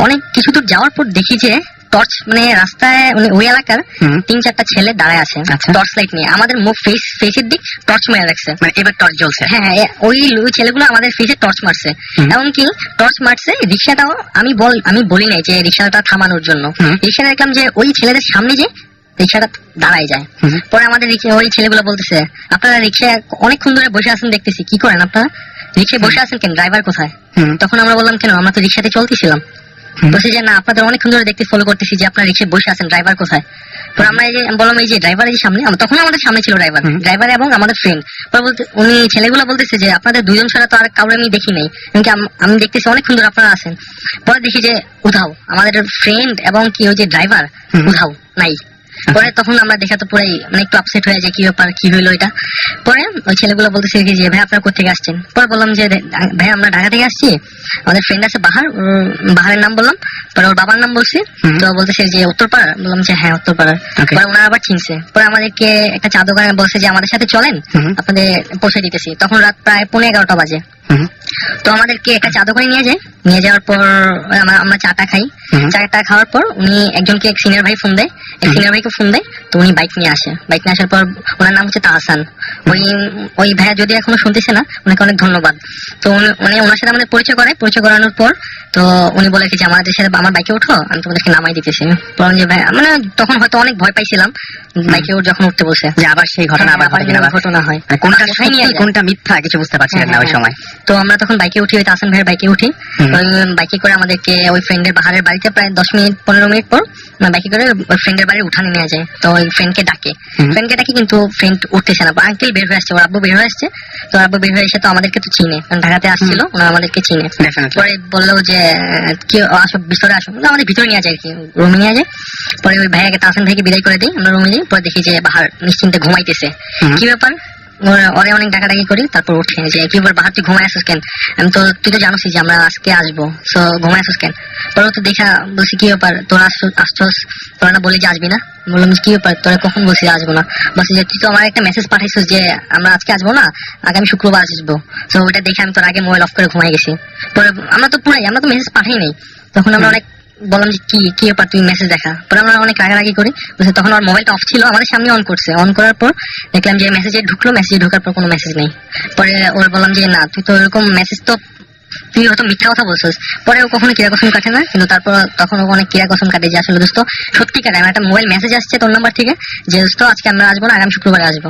অনেক কিছু দূর যাওয়ার পর দেখি যে টর্চ মানে রাস্তায় মানে ওই এলাকার হুম। 3-4টা ছেলে দাঁড়ায় আছে আচ্ছা। টর্চ লাইট নিয়ে, আমাদের মুখ ফেসের দিক টর্চ মেরে রাখছে। মানে এবার টর্চ জ্বলছে? হ্যাঁ ওই ছেলেগুলো আমাদের ফেসে টর্চ মারছে। হুম। এমনকি টর্চ মারছে রিক্সাটাও, আমি বলি নাই যে রিক্সাটা থামানোর জন্য। হুম। রিক্সাটা দেখলাম যে ওই ছেলেদের সামনে যে রিক্সাটা দাঁড়ায় যায়। হুম। পরে আমাদের ওই ছেলেগুলো বলতেছে আপনারা রিক্সায় অনেকক্ষণ ধরে বসে আছেন, দেখতেছি কি করেন আপনারা, রিক্সায় বসে আছেন কেন, ড্রাইভার কোথায়? হুম। তখন আমরা বললাম কেন, আমরা তো রিক্সাতে চলতেছিলাম। হুম। বলছে যে না, আপনাদের অনেকক্ষণ ধরে দেখতে ফলো করতেছি যে আপনারা রিক্সায় বসে আছেন, ড্রাইভার কোথায়? তো আমরা এই যে বললাম এই যে ড্রাইভার এই যে সামনে, তখন আমাদের সামনে ছিল হুম। ড্রাইভার এবং আমাদের ফ্রেন্ড। পরে বলতে উনি ছেলেগুলো বলতেছে যে আপনাদের দুইজন ছাড়া তো আর কাউরে আমি দেখি নাই, এমনকি আমি দেখতেছি অনেকক্ষণ ধরে আপনারা আছেন। পরে দেখি যে উধাও আমাদের ফ্রেন্ড এবং কি ওই যে ড্রাইভার, হুম। উধাও নাই। পরে তখন আমরা দেখা তো পুরাই মানে একটু আপসেট হয়ে যায়, কি ব্যাপার, কি হইলো এটা। পরে ওই ছেলেগুলো বলতেছে কি যে ভাই আপনারা কোথেকে আসছেন? পরে বললাম যে ভাই আমরা ঢাকা থেকে আসছি, আমাদের ফ্রেন্ড আছে বাহার, বাহারের নাম বললাম, পরে ওর বাবার নাম বলছি। হুম। তো বলতেছে যে উত্তরপাড়া, বললাম যে হ্যাঁ উত্তরপাড়ার। Okay. পরে ওনারা আবার চিনছে, পরে আমাদেরকে একটা চা দোকানে বলছে যে আমাদের সাথে চলেন, হুম। আপনাদের পৌঁছে দিতেছি। তখন রাত প্রায় 11:30 বাজে। হুম। তো আমাদেরকে একটা চা দোকানে নিয়ে যায়, নিয়ে যাওয়ার পর আমরা চাটা খাই। হুম। চাটা খাওয়ার পর উনি একজনকে এক সিনিয়র ভাই ফোন দেয়, সিনিয়র ভাইকে ফোন দেয়। তো উনি বাইক নিয়ে আসে, বাইক নিয়ে আসার পর ওনার নাম হচ্ছে তাহসান। ওই ভাইয়া যদি এখনো শুনতেছে না, ওনাকে অনেক ধন্যবাদ। তো উনি ওনার সাথে আমাদের পরিচয় করানোর পর তো উনি বলে কি যে আমাদের সাথে আমার বাইকে ওঠো, আমি তোমাদেরকে নামাই দিতেছি। বললাম যে ভাই, মানে তখন হয়তো অনেক ভয় পাইছিলাম বাইকে যখন উঠতে বলছে, যে আবার সেই ঘটনা আবার ঘটে কিনা বা ঘটনা হয়, মানে কোনটা কোথায় নিয়ে সত্যি যায়? কোনটা মিথ্যা কিছু বুঝতে পারছিলেন না ওই হ্যাঁ, সময়? তো আমরা তখন বাইকে উঠি, ওই তাহসান ভাইয়ের বাইকে উঠি। হুম। ওই বাইকে করে আমাদেরকে ওই ফ্রেন্ডের বাহারের বাড়িতে প্রায় 10-15 মিনিট পর বাইকে করে ওই ফ্রেন্ডের বাড়ির উঠানে নিয়ে যায়। তো ওই ফ্রেন্ডকে ডাকে, হুম। কিন্তু ফ্রেন্ড উঠতেছে না। আঙ্কেল বের হয়ে আসছে, ওর আব্বু বের হয়ে আসছে। তো ওর আব্বু বের হয়ে এসে তো আমাদেরকে তো চিনে, কারণ ঢাকাতে আসছিল, ওনারা আমাদেরকে চিনে। Definitely. পরে বললো যে কি আসো ভিতরে আসো, আমাদের ভিতরে নিয়ে যায়, কি রুমে নিয়ে যায়। পরে ওই ভাইয়াকে তাহসান ভাইকে বিদায় করে দিই, আমরা রুমে যাই। পরে দেখি যে বাহার নিশ্চিন্তে ঘুমাইতেছে। হুম। কি ব্যাপার, ওরে অনেক ডাকাডাকি করি, তারপর উঠে যে কি ব্যাপার বাহার, তুই ঘুমাই আসিস কেন? তুই তো জানোস যে আমরা আজকে আসবো, তো ঘুমাই আসিস কেন? পরে তো দেখা বলছি কি ব্যাপার তোরা আসছস, তোরা না বলি যে আসবি না? বললাম কি ব্যাপার, তোরা কখন বলছি আসবো না? বলছি যে তুই তো আমার একটা মেসেজ পাঠাইছিস যে আমরা আজকে আসবো না, আগামী শুক্রবার আসবো। তো ওইটা দেখে আমি তোর আগে মোবাইল অফ করে ঘুমাই গেছি। পরে আমরা তো তো মেসেজ পাঠাই নাই। তখন আমরা অনেক বললাম যে কি ব্যাপার, তুই মেসেজ দেখা। পরে আমরা অনেক রাগারাগি করি, বলছে তখন আমার মোবাইলটা অফ ছিল, আমাদের সামনে অন করছে। অন করার পর দেখলাম যে মেসেজে ঢুকলো, মেসেজে ঢোকার পর কোনো মেসেজ নেই। পরে ওর বললাম যে না, তুই তো এরকম মেসেজ তো তুই হয়তো মিথ্যা কথা বলছিস। পরে ও কখনো কিরা কসম কাটে না, কিন্তু তারপর তখন ও অনেক কিরা কসম কাটে যে আসলে দোস্ত সত্যিকার আমার একটা মোবাইল মেসেজ আসছে তোর নাম্বার থেকে যে দোস্ত আজকে আমরা আসবো না, আগামী শুক্রবারে আসবো।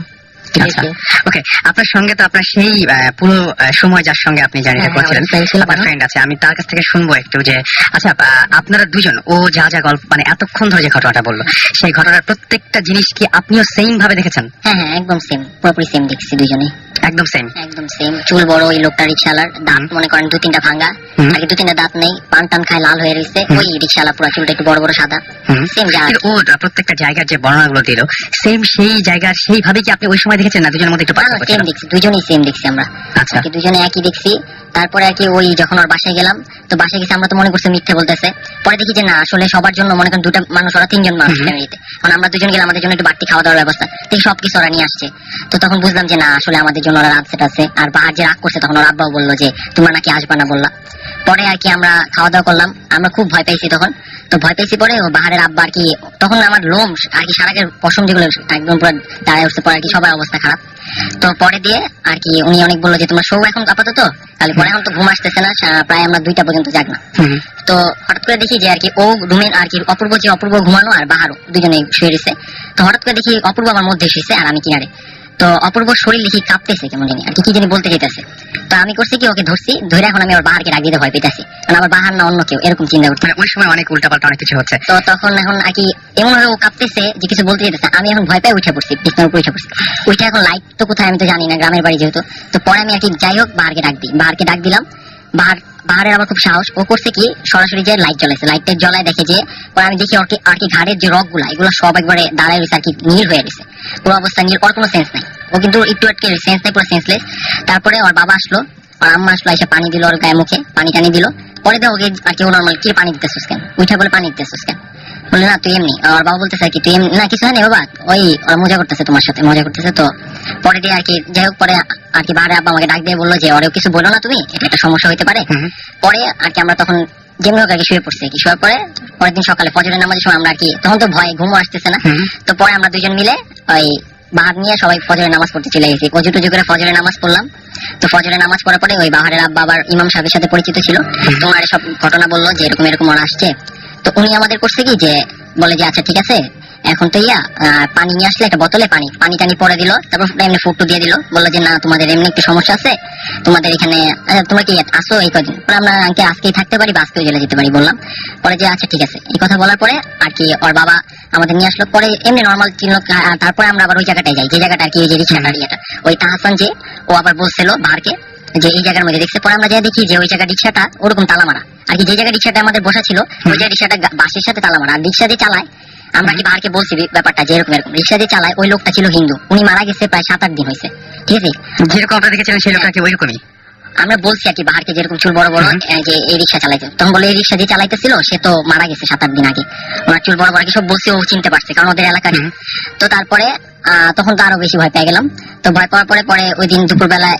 আচ্ছা, ওকে। আপনার সঙ্গে তো আপনার সেই পুরো সময় যার সঙ্গে আপনি জার্নিটা হ্যাঁ, করছিলেন, আমার friend ছিল, আপনার ফ্রেন্ড আছে, আমি তার কাছ থেকে শুনবো একটু যে আচ্ছা আপনারা দুজন ও যা যা গল্প মানে এতক্ষণ ধরে যে ঘটনাটা বললো, সেই ঘটনার প্রত্যেকটা জিনিস কি আপনিও সেম ভাবে দেখেছেন? হ্যাঁ হ্যাঁ, একদম সেম, পুরোপুরি সেম দেখছি দুজনে, একদম সেম। একদম সেম। চুল বড়, ওই লোকটা রিক্সাওয়ালার, দাঁত মনে করেন 2-3টা ভাঙা, হুম। আর কি 2-3টা দাঁত নেই, পান টান খায় লাল হয়ে রয়েছে। হুম। ওই রিক্সাওয়ালা পুরো চুলটা একটু বড় বড় সাদা, সেম যা। কিন্তু ও প্রত্যেকটা জায়গার যে বর্ণনাগুলো দিল, সেম সেই জায়গার সেইভাবে কি আপনি ওই সময় দেখেছেন, না দুজনের মধ্যে একটু পার্থক্য সেম ছিল? দেখছি, দুজনেই সেম দেখছি আমরা, আচ্ছা। আর কি দুজনে একই দেখছি। তারপরে আর কি ওই যখন ওর বাসায় গেলাম, তো বাসায় গেছি আমরা তো মনে করছি মিথ্যে বলতেছে, পরে দেখি যে না, আসলে সবার জন্য মনে করেন 2টা মানুষ, ওরা 3জন মানুষ ফ্যামিলিতে, মানে আমরা দুজন গেলে আমাদের জন্য একটু বাড়তি খাওয়া দাওয়ার ব্যবস্থা, দেখি সবকিছু ওরা নিয়ে আসছে। তো তখন বুঝলাম যে না, আসলে আমাদের জন্য ওরা আপসেট আছে। আর বাহার যে রাগ করছে, তখন ওর আব্বাও বললো যে তোমরা নাকি আসবা না বললা। পরে আর কি আমরা খাওয়া দাওয়া করলাম, আমরা খুব ভয় পাইছি তখন। তো ভয় পেয়েছি পরে ও বাহারের আব্বা আর কি, তখন আমার লোম আর কি সারাকের পশম যেগুলো একদম পুরো দাঁড়ায় উঠছে, পরে আর কি সবার অবস্থা খারাপ। তো পরে দিয়ে আর কি উনি অনেক বললো যে তোমরা শো এখন আপাতত, তাহলে পরে এখন তো ঘুম আসতেছে না, প্রায় আমরা 2টা পর্যন্ত জাগনা। তো হঠাৎ করে দেখি যে আর কি ও রুমে আর কি অপূর্ব ঘুমানো, আর বাহারও দুজনে শুয়ে রয়েছে। তো হঠাৎ করে দেখি অপূর্ব আমার মধ্যে শুয়েছে আর আমি কিনারে। তো অপূর্ব শরীর দেখি কাঁপতেছে কেমন জানি, আর কি জানি বলতে যেতেছে। তো আমি করছি কি, ওকে ধরছি, ধরে এখন আমি ওর বাহারকে ডাক দিতে ভয় পেতেছি, কারণ আমার বাহার না অন্য কেউ, এরকম চিন্তা করছি। মানে ওই সময় অনেক উল্টাপাল্টা অনেক কিছু হচ্ছে। তো তখন এখন আর কি এমন ভাবে ও কাঁপতেছে যে কিছু বলতে যেতেছে, আমি এখন ভয় পাই উঠে পড়ছি, বিছানার উপর উঠে পড়ছি। ওইটা এখন লাইট তো কোথায় আমি তো জানি না, গ্রামের বাড়ি যেহেতু। তো পরে আমি আর কি যাই হোক বাহারকে ডাক দিই, বাহারকে ডাক দিলাম। বাহারের আমার খুব সাহস, ও করছে কি সরাসরি যে লাইট জ্বলাইছে, লাইটটা জ্বলায় দেখে যে, পরে আমি দেখি আর কি ঘাড়ের যে রক গুলা, এগুলো সব একবারে দাঁড়ায় রয়েছে আর কি, নীল হয়ে গেছে পুরো অবস্থা, নীল, ওর কোনো সেন্স নাই। ও কিন্তু একটু আটকে সেন্স নাই, পুরো সেন্সলেস। তারপরে ওর বাবা আসলো, আর আম্মা আসলো, এসে পানি দিল ওর গায়ে মুখে, পানি টানি দিল। পরে দিয়ে ওকে আর কি ও নর্মাল, কি পানি দিতেছিস কেন, উঠে বলে পানি দিতেছিস কেন, বলে না তুই এমনি। আর বাবা বলতেছে কি তুই এমনি না, কিছু হয় না বাবা, ওই ওরা মজা করতেছে, তোমার সাথে মজা করতেছে। তো পরে দিয়ে আর কি যাই হোক, পরে আর কি বাহারে আব্বা আমাকে ডাক দিয়ে বললো যে ওরেও কিছু বলো না তুমি, এটা একটা সমস্যা হতে পারে। পরে আর কি আমরা তখন যেমনি হোক আর কি শুয়ে পড়ছি, শুয়ে পরে পরের দিন সকালে ফজরের নামাজের সময় আমরা আর কি, তখন তো ভয় ঘুমও আসতেছে না। তো পরে আমরা দুজন মিলে ওই বাহার নিয়ে সবাই ফজরের নামাজ পড়তে চলে গেছি, অজু টুজু করে ফজরের নামাজ পড়লাম। তো ফজরের নামাজ পড়ার পরে ওই বাহারের আব্বা আবার ইমাম সাহেবের সাথে পরিচিত ছিল, তোমার সব ঘটনা বললো যে এরকম এরকম ওরা আসছে। তো উনি আমাদের করছে কি যে বলে যে আচ্ছা ঠিক আছে, এখন তো পানি নিয়ে আসলে একটা বোতলে পানি টানি পরে দিল। তারপর এমনি ফুটু দিয়ে দিল, বললো যে না তোমাদের এমনি একটু সমস্যা আছে, তোমাদের এখানে তোমরা কি আসো এই কদিন, আমরা আঙ্কে আজকেই থাকতে পারি বা আজকেও চলে যেতে পারি বললাম। পরে যে আচ্ছা ঠিক আছে, এই কথা বলার পরে আর কি ওর বাবা আমাদের নিয়ে আসলো। পরে এমনি নর্মাল চিনল। তারপরে আমরা আবার ওই জায়গাটায় যাই, যে জায়গাটা আর কি ওই যে রিক্সাটার ইয়েটা, ওই তাহাসান যে ও আবার বলছিল বাহারকে যে এই জায়গার মধ্যে দেখছে। পরে আমরা যাই দেখি যে ওই জায়গা রিক্সাটা ওরকম তালা মারা, আর কি যে জায়গায় রিক্সাটা আমাদের বসা ছিল ওই জায়গায় রিক্সাটা বাসের সাথে তালা মারা। আর রিক্সা দিয়ে চালায়, আমরা কি বাহারকে বলছি ব্যাপারটা যে এরকম এরকম, রিক্সা দিয়ে চালায় ওই লোকটা ছিল হিন্দু, উনি মারা গেছে প্রায় 7-8 দিন হয়েছে, ঠিক আছে। যেরকম আপনারা দেখেছিলেন সেই লোকটা কি ওইরকমই? আমরা বলছি আর কি বাহারকে যেরকম চুল বড় বড়, যে এই রিক্সা চালাইতে, তখন বলে এই রিক্সা দিয়ে চালাইতেছিল সে তো মারা গেছে 7-8 দিন আগে, ওনার চুল বড় বড় কি সব বলছে, ও চিনতে পারছে কারণ ওদের এলাকারই। তো তারপরে তখন তো আরো বেশি ভয় পেয়ে গেলাম। তো ভয় পাওয়ার পরে ওই দিন দুপুর বেলায়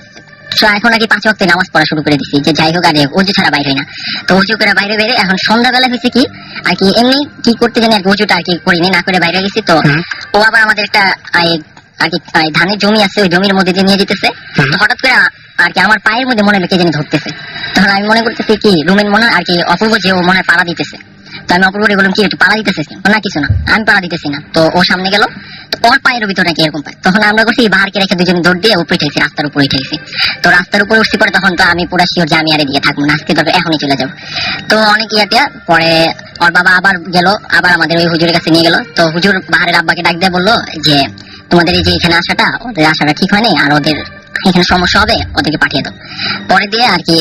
এখন আর কি 5 ওয়াক্তে নামাজ পড়া শুরু করে দিছি, যে যাই হোক আর অজু ছাড়া বাইরে হয় না। তো অজু করে বাইরে বেরে এখন সন্ধ্যাবেলা হয়েছে কি আর কি এমনি কি করতে জানি আর কি, অজুটা আর কি করিনি, না করে বাইরে গেছি। তো ও আবার আমাদের একটা আর কি ধানের জমি আছে, ওই জমির মধ্যে দিয়ে নিয়ে যেতেছে। তো হঠাৎ করে আর কি আমার পায়ের মধ্যে মনে হয় কে জানি ধরতেছে, তখন আমি মনে করতেছি কি রুমের মনে আর কি অপূর্ব যে ও মনে হয় পাড়া দিতেছে। তো আমি অপূর্বরে বললাম কি একটু পাড়া দিতেছিস না, কিছু না আমি পাড়া দিতেছি না। তো ও সামনে গেল, তো ওর পায়ের ভিতরে নাকি এরকম পায়। তখন আমরা করছি বাহারকে রেখে দুজন দৌড় দিয়ে উপরে উঠেছি, রাস্তার উপরে উঠেছি। তো রাস্তার উপরে উঠছি পরে তখন তো আমি পুরা শিওর যে আমি আরে দিয়ে থাকবো না, আজকে তবে এখনই চলে যাবো। তো অনেক পরে ওর বাবা আবার গেল, আবার আমাদের ওই হুজুরের কাছে নিয়ে গেল। তো হুজুর বাহারের আব্বাকে ডাক দিয়ে বললো যে তোমাদের এই যে এখানে আসাটা, ওদের আসাটা ঠিক হয়নি, আর ওদের এখানে সমস্যা হবে, ওদেরকে পাঠিয়ে দাও। পরে দিয়ে আর কি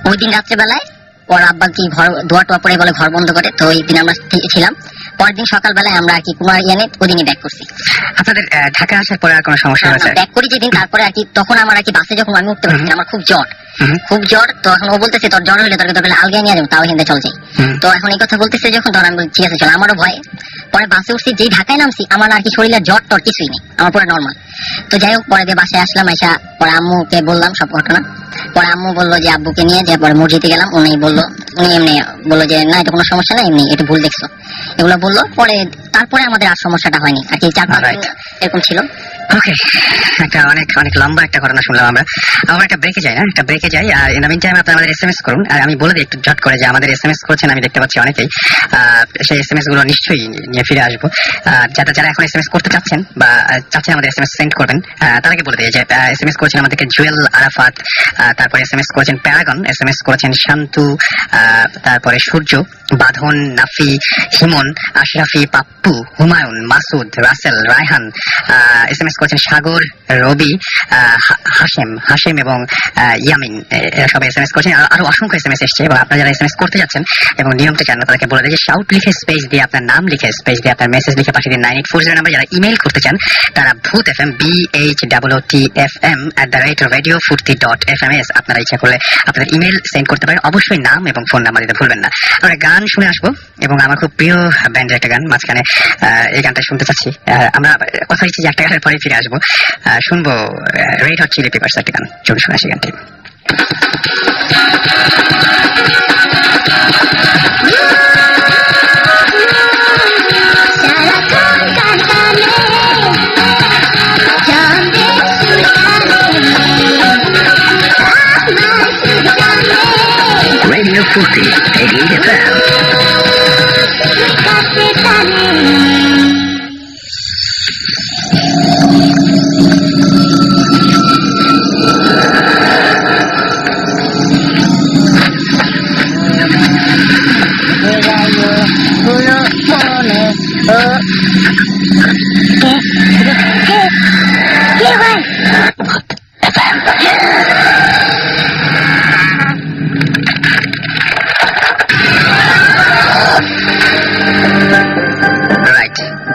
ওই দিন রাত্রেবেলায় ওর আব্বা কি ঘর দোয়া টোয়া পরে বলে ঘর বন্ধ করে, তো ওই দিন আমরা ছিলাম। পরের দিন সকালবেলায় আমরা আর কি কুমার ইয়ানে ওই দিনই ব্যাক করছি। আপনাদের ঢাকা আসার পরে আর কোনো সমস্যা হয়েছে? ব্যাক করি যেদিন, তারপরে আর কি তখন আমার আর কি বাসে যখন আমি উঠতে পারছি আমার খুব জ্বর, খুব জ্বর। তো এখন ও বলতেছে তোর জ্বর হলে তোর আলগায় নিয়ে যাবো, তাও এখানে চল যাই। তো এখন এই কথা বলতেছে যখন, তখন আমি ঠিক আছে চল, আমারও ভয়। পরে বাসে উঠছি, যেই ঢাকায় নামছি আমার আর কি শরীরে জ্বর টর কিছুই নেই, আমার পুরো নর্মাল। তো যাই হোক পরে দিয়ে বাসায় আসলাম, আইসা পরে আম্মুকে বললাম সব ঘটনা। পরে আম্মু বললো যে আব্বুকে নিয়ে যে পরে মসজিদে গেলাম, উনি এমনি বললো যে না এটা কোনো সমস্যা না, এমনি একটু ভুল দেখছো, এগুলো বললো। পরে তারপরে আমাদের আর সমস্যাটা হয়নি আর কি, 4-5 দিন এরকম ছিল। ওকে, একটা অনেক অনেক লম্বা একটা ঘটনা শুনলাম আমরা। আমরা একটা ব্রেকে যাই না, একটা ব্রেকে যাই। আর ইন দ্য মিন টাইম আপনি আমাদের এসএমএস করুন। আর আমি বলে দিই একটু ঝট করে যে আমাদের এসএমএস করছেন আমি দেখতে পাচ্ছি অনেকেই। সেই এসএমএস গুলো নিশ্চয়ই নিয়ে ফিরে আসবো। যারা এখন এসএমএস করতে চাচ্ছেন বা চাচ্ছেন আমাদের এসএমএস সেন্ড করবেন, তার আগে বলে দিই যে এসএমএস করেছেন আমাদেরকে জুয়েল আরাফাত, তারপরে এসএমএস করেছেন প্যারাগন, এসএমএস করেছেন শান্তু, তারপরে সূর্য, বাঁধন, নাফি, হিমন, আশরাফি, পাপ্পু, হুমায়ুন, মাসুদ, রাসেল, রায়হান, এসএমএস করেছেন সাগর, রবি, হাশেম এবং ইয়ামিন। এরা সবাই এসএমএস করেছেন। আরো অসংখ্য এসএমএস এসছে এবং আপনারা যারা এসএমএস করতে যাচ্ছেন এবং নিয়মটা জানেন তাদেরকে বলে দেয় যে শাউট লিখে স্পেস দিয়ে আপনার নাম লিখে স্পেস দিয়ে আপনার মেসেজ লিখে পাঠিয়ে দিন 9840 নাম্বার। যারা ইমেল করতে চান তারা ভূত FM BHOOTFM@radiofurti.fms আপনারা ইচ্ছা করলে আপনাদের ইমেল সেন্ড করতে পারেন। অবশ্যই নাম এবং ফোন নাম্বার দিতে ভুলবেন না। আমরা গান শুনে আসবো এবং আমার খুব প্রিয় ব্যান্ডের একটা গান মাঝখানে এই গানটা শুনতে চাচ্ছি। আমরা কথা দিচ্ছি যে একটা গানের পরে ফিরে আসবো। শুনবো রেড হট চিলি পেপারস একটা গান। চলুন শুনে আসি গানটি। Radio Furti, 88 FM.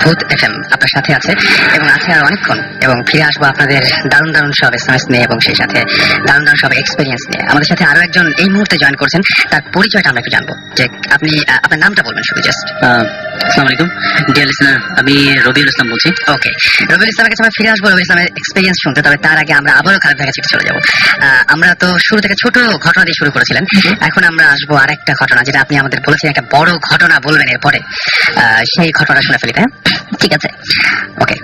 ভূত FM আপনার সাথে আছে এবং আছে আর অনেকক্ষণ, এবং ফিরে আসবো আপনাদের দারুণ দারুণ সব এসএমএস নিয়ে এবং সেই সাথে দারুণ দারুণ সব এক্সপিরিয়েন্স নিয়ে। আমাদের সাথে আরো একজন এই মুহূর্তে জয়েন করছেন, তার পরিচয়টা আমরা একটু জানবো। যে আপনি আপনার নামটা বলবেন শুধু জাস্ট। আসসালামু আলাইকুম ডিয়ার লিসনার, আমি রবিউল ইসলাম বলছি। ওকে, রবিউল ইসলামের কাছে আমরা ফিরে আসবো রবিউল ইসলামের এক্সপিরিয়েন্স শুনতে। তবে তার আগে আমরা আবারও খারাপ ভাইয়ের কাছে চলে যাবো। আমরা তো শুরু থেকে ছোট ঘটনা দিয়ে শুরু করেছিলেন, এখন আমরা আসবো আরেকটা ঘটনা যেটা আপনি আমাদের বলেছেন একটা বড় ঘটনা বলবেন এরপরে। সেই ঘটনা শুনে ফেলি, তাই ঠিক আছে। ওকে,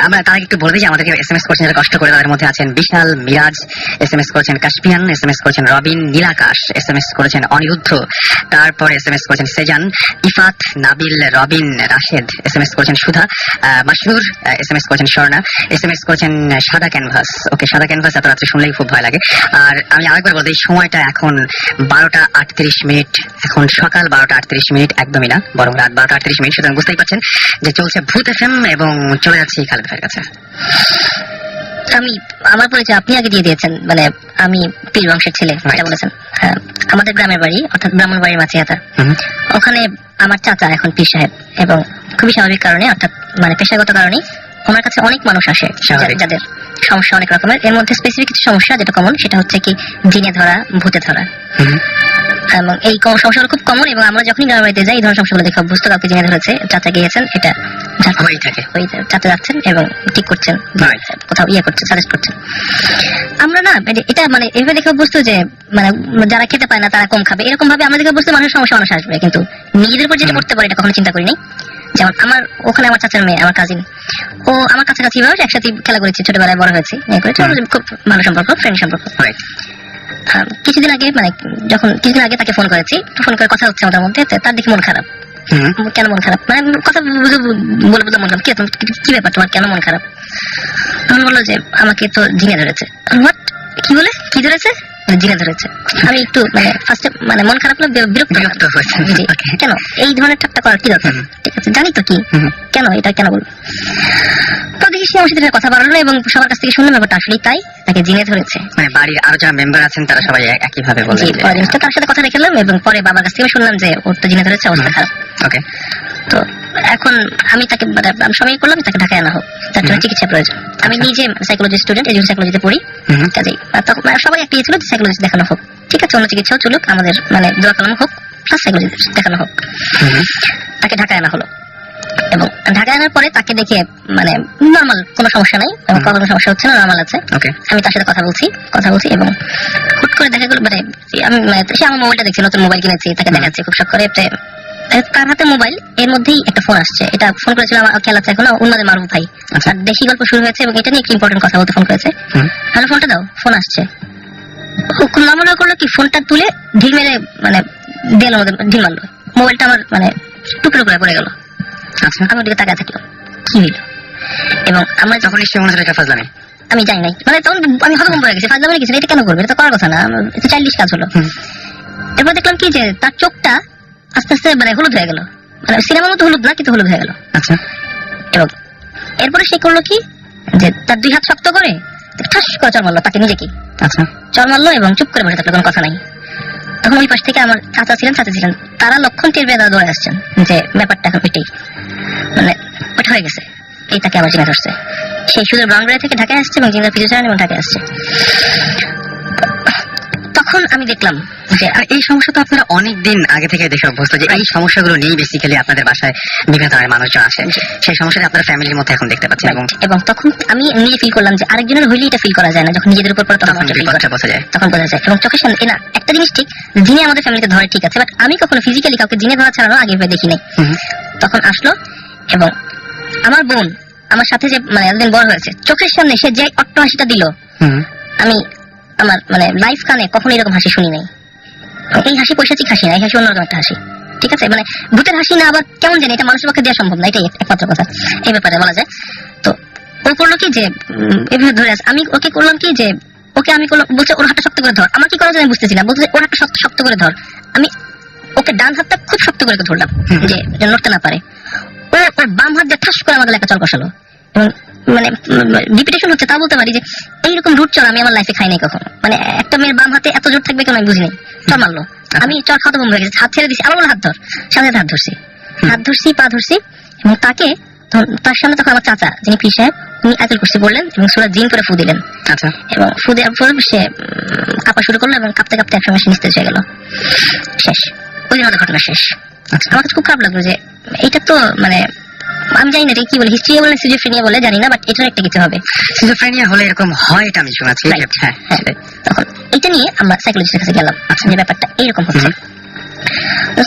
আমরা তার আগে একটু বলে দিই যে আমাদেরকে এসএমএস করছেন যারা কষ্ট করে। তাদের মধ্যে আছেন বিশাল, মিরাজ, এসএমএস করেছেন কাশপিয়ান, এসএমএস করেছেন রবিন, নীলাকাশ, এসএমএস করেছেন অনিরুদ্ধ, তারপরে এসএমএস করেছেন সেজান, ইফাত, নাবিল, রবিন, রাশেদ, এসএমএস করেছেন সুধা, মাসরুর, এসএমএস করেছেন স্বর্ণা, এসএমএস করেছেন সাদা ক্যানভাস। ওকে, সাদা ক্যানভাস এত রাত্রে শুনলেই খুব ভয় লাগে। আর আমি আরেকবার বলতে, এই সময়টা এখন 12:38, এখন সকাল 12:38, একদমই না, বরং রাত 12:38। সুতরাং বুঝতেই পারছেন যে চলছে ভূত FM এবং চলে যাচ্ছি খালেদ ভাইয়ের কাছে। আমি আমার পরিচয় আপনি আগে দিয়ে দিয়েছেন, মানে আমি পীর বংশের ছেলে যেটা বলেছেন। হ্যাঁ, আমাদের গ্রামের বাড়ি অর্থাৎ ব্রাহ্মণবাড়ির মাছিয়াতা, ওখানে আমার চাচা এখন পীর সাহেব, এবং খুবই স্বাভাবিক কারণে অর্থাৎ মানে পেশাগত কারণেই ওনার কাছে অনেক মানুষ আসে যাদের সমস্যা অনেক রকমের। এর মধ্যে স্পেসিফিক কিছু সমস্যা যেটা কমন সেটা হচ্ছে কি জিনে ধরা, ভূতে ধরা। এবং এই সমস্যাগুলো খুব কমন, এবং আমরা যখনই গ্রামের বাড়িতে যাই এই ধরনের সমস্যাগুলো দেখে অভ্যস্ত। কাউকে জিনে ধরেছে, চাচা গিয়েছেন, এটা হয়ে থাকে, চাচা যাচ্ছেন এবং ঠিক করছেন, কোথাও করছেন, সাজেস্ট করছেন। আমরা না এটা মানে এভাবে দেখে অভ্যস্ত যে মানে যারা খেতে পায় না তারা কম খাবে, এরকম ভাবে আমরা দেখে অভ্যস্ত মানুষের সমস্যা মানুষ আসবে, কিন্তু নিজেদের উপর যেটা করতে পারে এটা কখনো চিন্তা করিনি। যেমন আমার ওখানে আমার চাচার মেয়ে, আমার কাজিন, ও আমার কাছাকাছি ভাবে একসাথে খেলা করেছি, ছোটবেলায় বড় হয়েছি, খুব ভালো সম্পর্ক, ফ্রেন্ড সম্পর্ক। কিছুদিন আগে মানে কিছুদিন আগে তাকে ফোন করেছি, ফোন করে কথা হচ্ছে আমাদের মধ্যে, তার দেখে মন খারাপ। কেন মন খারাপ, মানে কথা বলে মন খারাপ, কি ব্যাপার তোমার, কেন মন খারাপ? তখন বললো যে আমাকে তো ঝিঙে ধরেছে। কি বলে, কি ধরেছে? জিনে ধরেছে। আমি একটু মানে ফার্স্টে মানে মন খারাপ লাগবে, বিরক্ত হয়েছে। কেন এই ধরনের ঠাট্টা করার কি দরকার? ঠিক আছে, জানি তো কি, কেন এটা কেন বলবো? তো দেখি সে আমার সাথে কথা বাড়ালো এবং সবার কাছ থেকে শুনলাম ব্যাপারটা আসলেই তাই, তাকে জিনে ধরেছে। মানে বাড়ির আরো যারা মেম্বার আছেন তারা সবাই একইভাবে বললেন। জিনিসটা তার সাথে কথা রেখেলাম এবং পরে বাবার কাছ থেকে শুনলাম যে ওর তো জিনে ধরেছে, অবস্থা খারাপ। ওকে, তো এখন আমি তাকে আমি সময় করলাম তাকে ঢাকায় আনা হোক, তার জন্য চিকিৎসা প্রয়োজন। আমি নিজে সাইকোলজি স্টুডেন্ট, এজন্য সাইকোলজিতে পড়ি, কাজেই তখন সবাই একটা ছিল যে সাইকোলজিস্ট দেখানো হোক। ঠিক আছে, অন্য চিকিৎসাও চলুক, আমাদের মানে দোয়া করানো হোক, প্লাস সাইকোলজিস্ট দেখানো হোক। তাকে ঢাকায় আনা হলো এবং ঢাকায় আনার পরে তাকে দেখে মানে নর্মাল, কোনো সমস্যা নাই, কোনো সমস্যা হচ্ছে না, নর্মাল আছে। আমি তার সাথে কথা বলছি এবং হুট করে দেখা গেল মানে আমি সে আমার মোবাইলটা দেখছি, নতুন মোবাইল কিনেছি, তাকে দেখাচ্ছি খুব শখ করে। তার হাতে মোবাইল, এর মধ্যেই একটা ফোন আসছে। এটা ফোন করেছিল আমার খেয়াল আছে এখনো, উন্নদের মারুফ ভাই। আর দেশি গল্প শুরু হয়েছে এবং এটা নিয়ে একটা ইম্পর্টেন্ট কথা বলতে ফোন করেছে। হ্যালো, ফোনটা দাও, ফোন আসছে। নমনা করলো কি, ফোনটা তুলে ঢিল মেরে মানে ঢিল মারলো। মোবাইলটা আমার মানে টুকরো করে পড়ে গেল। আচ্ছা, আমি ওদিকে তাকায় থাকলাম, কি হইল? এবং আমরা তখন নিশ্চয়ই মনে হলো এটা ফাজলামি। আমি জানি নাই, মানে তখন আমি হতভম্ব হয়ে গেছি, ফাজলামি কিছু এটা কেন করবে, এটা তো করার কথা না, এটা চাইল্ডিশ কাজ হলো। এরপর দেখলাম কি যে তার চোখটা আস্তে আস্তে মানে হলুদ হয়ে গেল, মানে সিনেমার মতো হলুদ না কিন্তু হলুদ হয়ে গেল। আচ্ছা, এবং এরপরে সে করলো কি যে তার দুই হাত শক্ত করে ঠাস করে চড় মারলো তাকে নিজেকে, আচ্ছা, চড় মারলো এবং চুপ করে বসে থাকলো, কোনো কথা নাই। তখন ওই পাশ থেকে আমার চাচা ছিলেন, তারা লক্ষণ টের পেয়ে দৌড়ে আসছেন যে ব্যাপারটা এখন ওইটাই, মানে ওটা হয়ে গেছে, এই তাকে আবার জিজ্ঞাসা করছে। সেই সুদের ব্রাউনবাড়ি থেকে ঢাকায় আসছে এবং জিনার পিছু ছাড়েন এবং ঢাকায় আসছে। তখন আমি দেখলাম যে আর এই সমস্যা তো আপনারা অনেক দিন আগে থেকে দেখে অভ্যস্ত যে এই সমস্যাগুলো নিয়ে বেসিক্যালি আপনাদের বাসায় বিভিন্ন ধরনের মানুষজন আসে, সেই সমস্যাটা আপনারা ফ্যামিলির মধ্যে এখন দেখতে পাচ্ছেন। এবং এবং তখন আমি নিজে ফিল করলাম যে আরেকজনের হইলে এটা ফিল করা যায় না, যখন নিজেদের উপর পড়ে তখন তখন বিপদটা বোঝা যায়। তখন বোঝা যায়। এবং চোখের সামনে না একটা জিনিস ঠিক, যিনি আমাদের ফ্যামিলিতে ধরে ঠিক আছে, বাট আমি কখনো ফিজিক্যালি কাউকে জিনে ধরা ছাড়ানো আগে ভেবে দেখি নাই। তখন আসলো এবং আমার বোন আমার সাথে যে মানে এতদিন বড় হয়েছে, চোখের সামনে সে যে অট্ট হাসিটা দিল, আমি আমার মানে লাইফ কানে কখনো এরকম হাসি শুনি নাই। এই হাসি পৈশাচিক হাসি না, এই হাসি অন্যরকম একটা হাসি, ঠিক আছে, মানে ভূতের হাসি না, আবার কেমন জানি এটা মানুষের পক্ষে দেওয়া সম্ভব না, এটাই একমাত্র কথা এই ব্যাপারে বলা যায়। তো ও করলো কি যে এভাবে ধরে আছে, আমি ওকে করলাম কি যে ওকে আমি করলাম, বলছে ওর হাতটা শক্ত করে ধর, আমার কি করা যায় আমি বুঝতেছি না, বলছে ওর হাতটা শক্ত করে ধর। আমি ওকে ডান হাতটা খুব শক্ত করে ধরলাম যে নড়তে না পারে। ও ওর বাম হাত দিয়ে ঠাস করে আমাদের একটা চল কষালো এবং মানে রিপিটেশন হচ্ছে, তা বলতে পারি যে এইরকম রুট চড় আমি আমার লাইফে খাই নাই কখনো। মানে একটা মেয়ের বাম হাতে এত জোর থাকবে কেন আমি বুঝিনি, চড় মারলো, আমি চড় খাওয়াতে বন্ধ হয়ে গেছে, হাত ছেড়ে দিচ্ছি, আমার বলে হাত ধর, সাথে হাত ধরছি, পা ধরছি এবং তাকে তার সামনে তখন আমার চাচা যিনি পীর সাহেব উনি আয়াতুল কুরসি বললেন এবং সূরা জিন করে ফু দিলেন। আচ্ছা, এবং ফু দেওয়ার পর সে কাঁপা শুরু করলো এবং কাঁপতে কাঁপতে একসঙ্গে সে নিস্তেজ হয়ে গেল, শেষ। ওই দিন আমাদের ঘটনা শেষ। আমার কাছে খুব খারাপ লাগলো যে এটা তো মানে আমি জানি না এটা কি বলে, হিস্ট্রি বলে সিজোফ্রেনিয়া বলে জানি না, বাট এটার একটা কিছু হবে। সিজোফ্রেনিয়া হলে এরকম হয় এটা আমি শুনেছি। হ্যাঁ, তখন এটা নিয়ে আমরা সাইকোলজিস্টের কাছে গেলাম, যে ব্যাপারটা এইরকম হচ্ছে।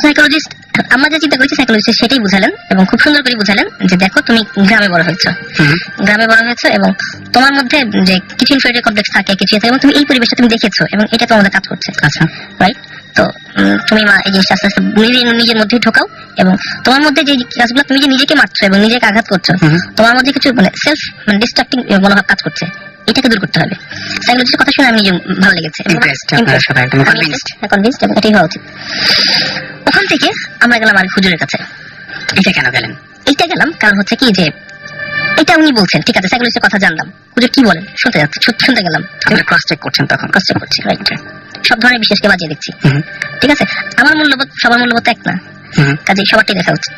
সাইকোলজিস্ট আমরা যা চিন্তা করেছি সাইকোলজিস্ট সেটাই বুঝালেন এবং খুব সুন্দর করে বুঝালেন যে দেখো তুমি গ্রামে বড় হয়েছো, এবং তোমার মধ্যে যে কিছু ইনফেরিয়র কমপ্লেক্স থাকে, কিছু থাকে, এবং তুমি এই পরিবেশটা তুমি দেখেছো এবং এটা তোমাদের কাজ করছে। আচ্ছা, রাইট। তো তুমি মা এই জিনিসটা আস্তে আস্তে নিজের মধ্যেই ঢোকাও এবং তোমার মধ্যে যে কাজগুলো তুমি যে নিজেকে মারছো এবং নিজেকে আঘাত করছো, তোমার মধ্যে কিছু মানে সেলফ মানে ডিস্ট্রাক্টিং মনোভাব কাজ করছে, এটাকে দূর করতে হবে। সাইকোলজিস্টের কথা শুনে আমি নিজে ভালো লেগেছে, কনভিন্সড এবং এটাই হওয়া উচিত। ওখান থেকে আমরা গেলাম আর হুজুরের কাছে। এটা কেন গেলেন? এইটা গেলাম কারণ হচ্ছে কি যে এটা উনি বলছেন, ঠিক আছে, সাইকোলজিস্টের কথা জানলাম, হুজুর কি বলেন শুনতে যাচ্ছি, শুনতে গেলাম। আপনারা ক্রস চেক করছেন? তখন ক্রস চেক করছি, রাইট, সব ধরনের বিশ্বাসকে বাজিয়ে দেখছি, ঠিক আছে। আমার মূল্যবোধ সবার মূল্যবোধ এক না, কাজেই সবারটাই দেখা উচিত।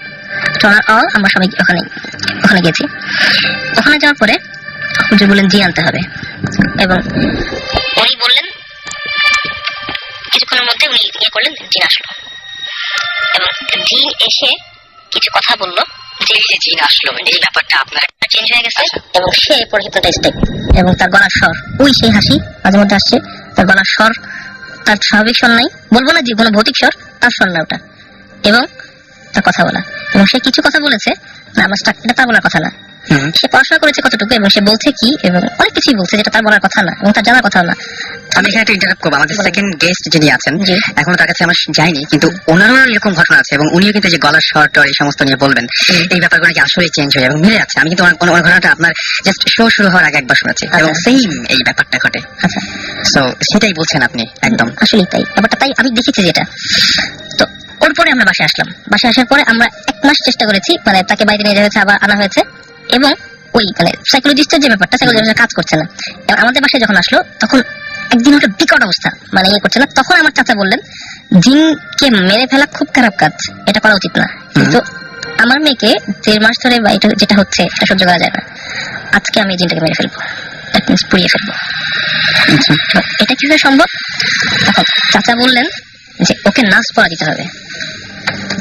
আমরা সবাই ওখানে গেছি। ওখানে যাওয়ার পরে হুজুর বললেন জিন আনতে হবে এবং উনি বললেন কিছুক্ষণের মধ্যে উনি ইয়ে করলেন, জিন আসলো এবং জিন এসে কিছু কথা বললো, যে জিন আসলো এই ব্যাপারটা আপনার চেঞ্জ হয়ে গেছে এবং সে পরে হিপনোটাইজড এবং তার গলার স্বর ওই সেই হাসি মাঝে মধ্যে আসছে, তার গলার স্বর তার স্বাভাবিক স্বর নাই, বলবো না যে কোনো ভৌতিক স্বর, তার স্বর না ওটা, এবং তার কথা বলা, এবং সে কিছু কথা বলেছে না আমার এটা তার বলার কথা না, সে পড়াশোনা করেছে কতটুকু এবং সে বলছে কি এবং অনেক কিছুই বলছে যেটা তার বলার কথা না এবং তার জানার কথা না। আমি এখানে একটা ইন্টারাপ্ট করবো, আমাদের সেকেন্ড গেস্ট যিনি আছেন এখনো তার কাছে আমার যায়নি, কিন্তু ওনারও এরকম ঘটনা আছে এবং উনিও কিন্তু যে গলার স্বর টর এই সমস্ত নিয়ে বলবেন, এই ব্যাপারগুলো কি আসলে চেঞ্জ হয়ে এবং মিলে যাচ্ছে। আমি কিন্তু ওনার ঘটনাটা আপনার জাস্ট শুরু হওয়ার আগে একবার শুনেছি এবং সেম এই ব্যাপারটা ঘটে। আচ্ছা, সো সেটাই বলছেন আপনি একদম আসলে তাই ব্যাপারটা, তাই আমি দেখেছি যেটা। তো ওর পরে আমরা বাসায় আসলাম, বাসায় আসার পরে আমরা 1 মাস চেষ্টা করেছি, মানে তাকে বাইরে নিয়ে যাওয়া হয়েছে, আবার আনা হয়েছে, এবং ওই মানে সাইকোলজিস্টের যে ব্যাপারটা সাইকোলজিস্টের কাজ করছে না। এবং আমাদের বাসায় যখন আসলো তখন একদিন ওটা বিকট অবস্থা, মানে ইয়ে করছে না, তখন আমার চাচা বললেন জিনকে মেরে ফেলা খুব খারাপ কাজ, এটা করা উচিত না, কিন্তু আমার মেয়েকে 1.5 মাস ধরে যেটা হচ্ছে এটা সহ্য করা যায় না, আজকে আমি জিনটাকে মেরে ফেলবো, পুড়িয়ে ফেলবো। এটা কিভাবে সম্ভব? তখন চাচা বললেন যে ওকে নাচ পড়া দিতে হবে।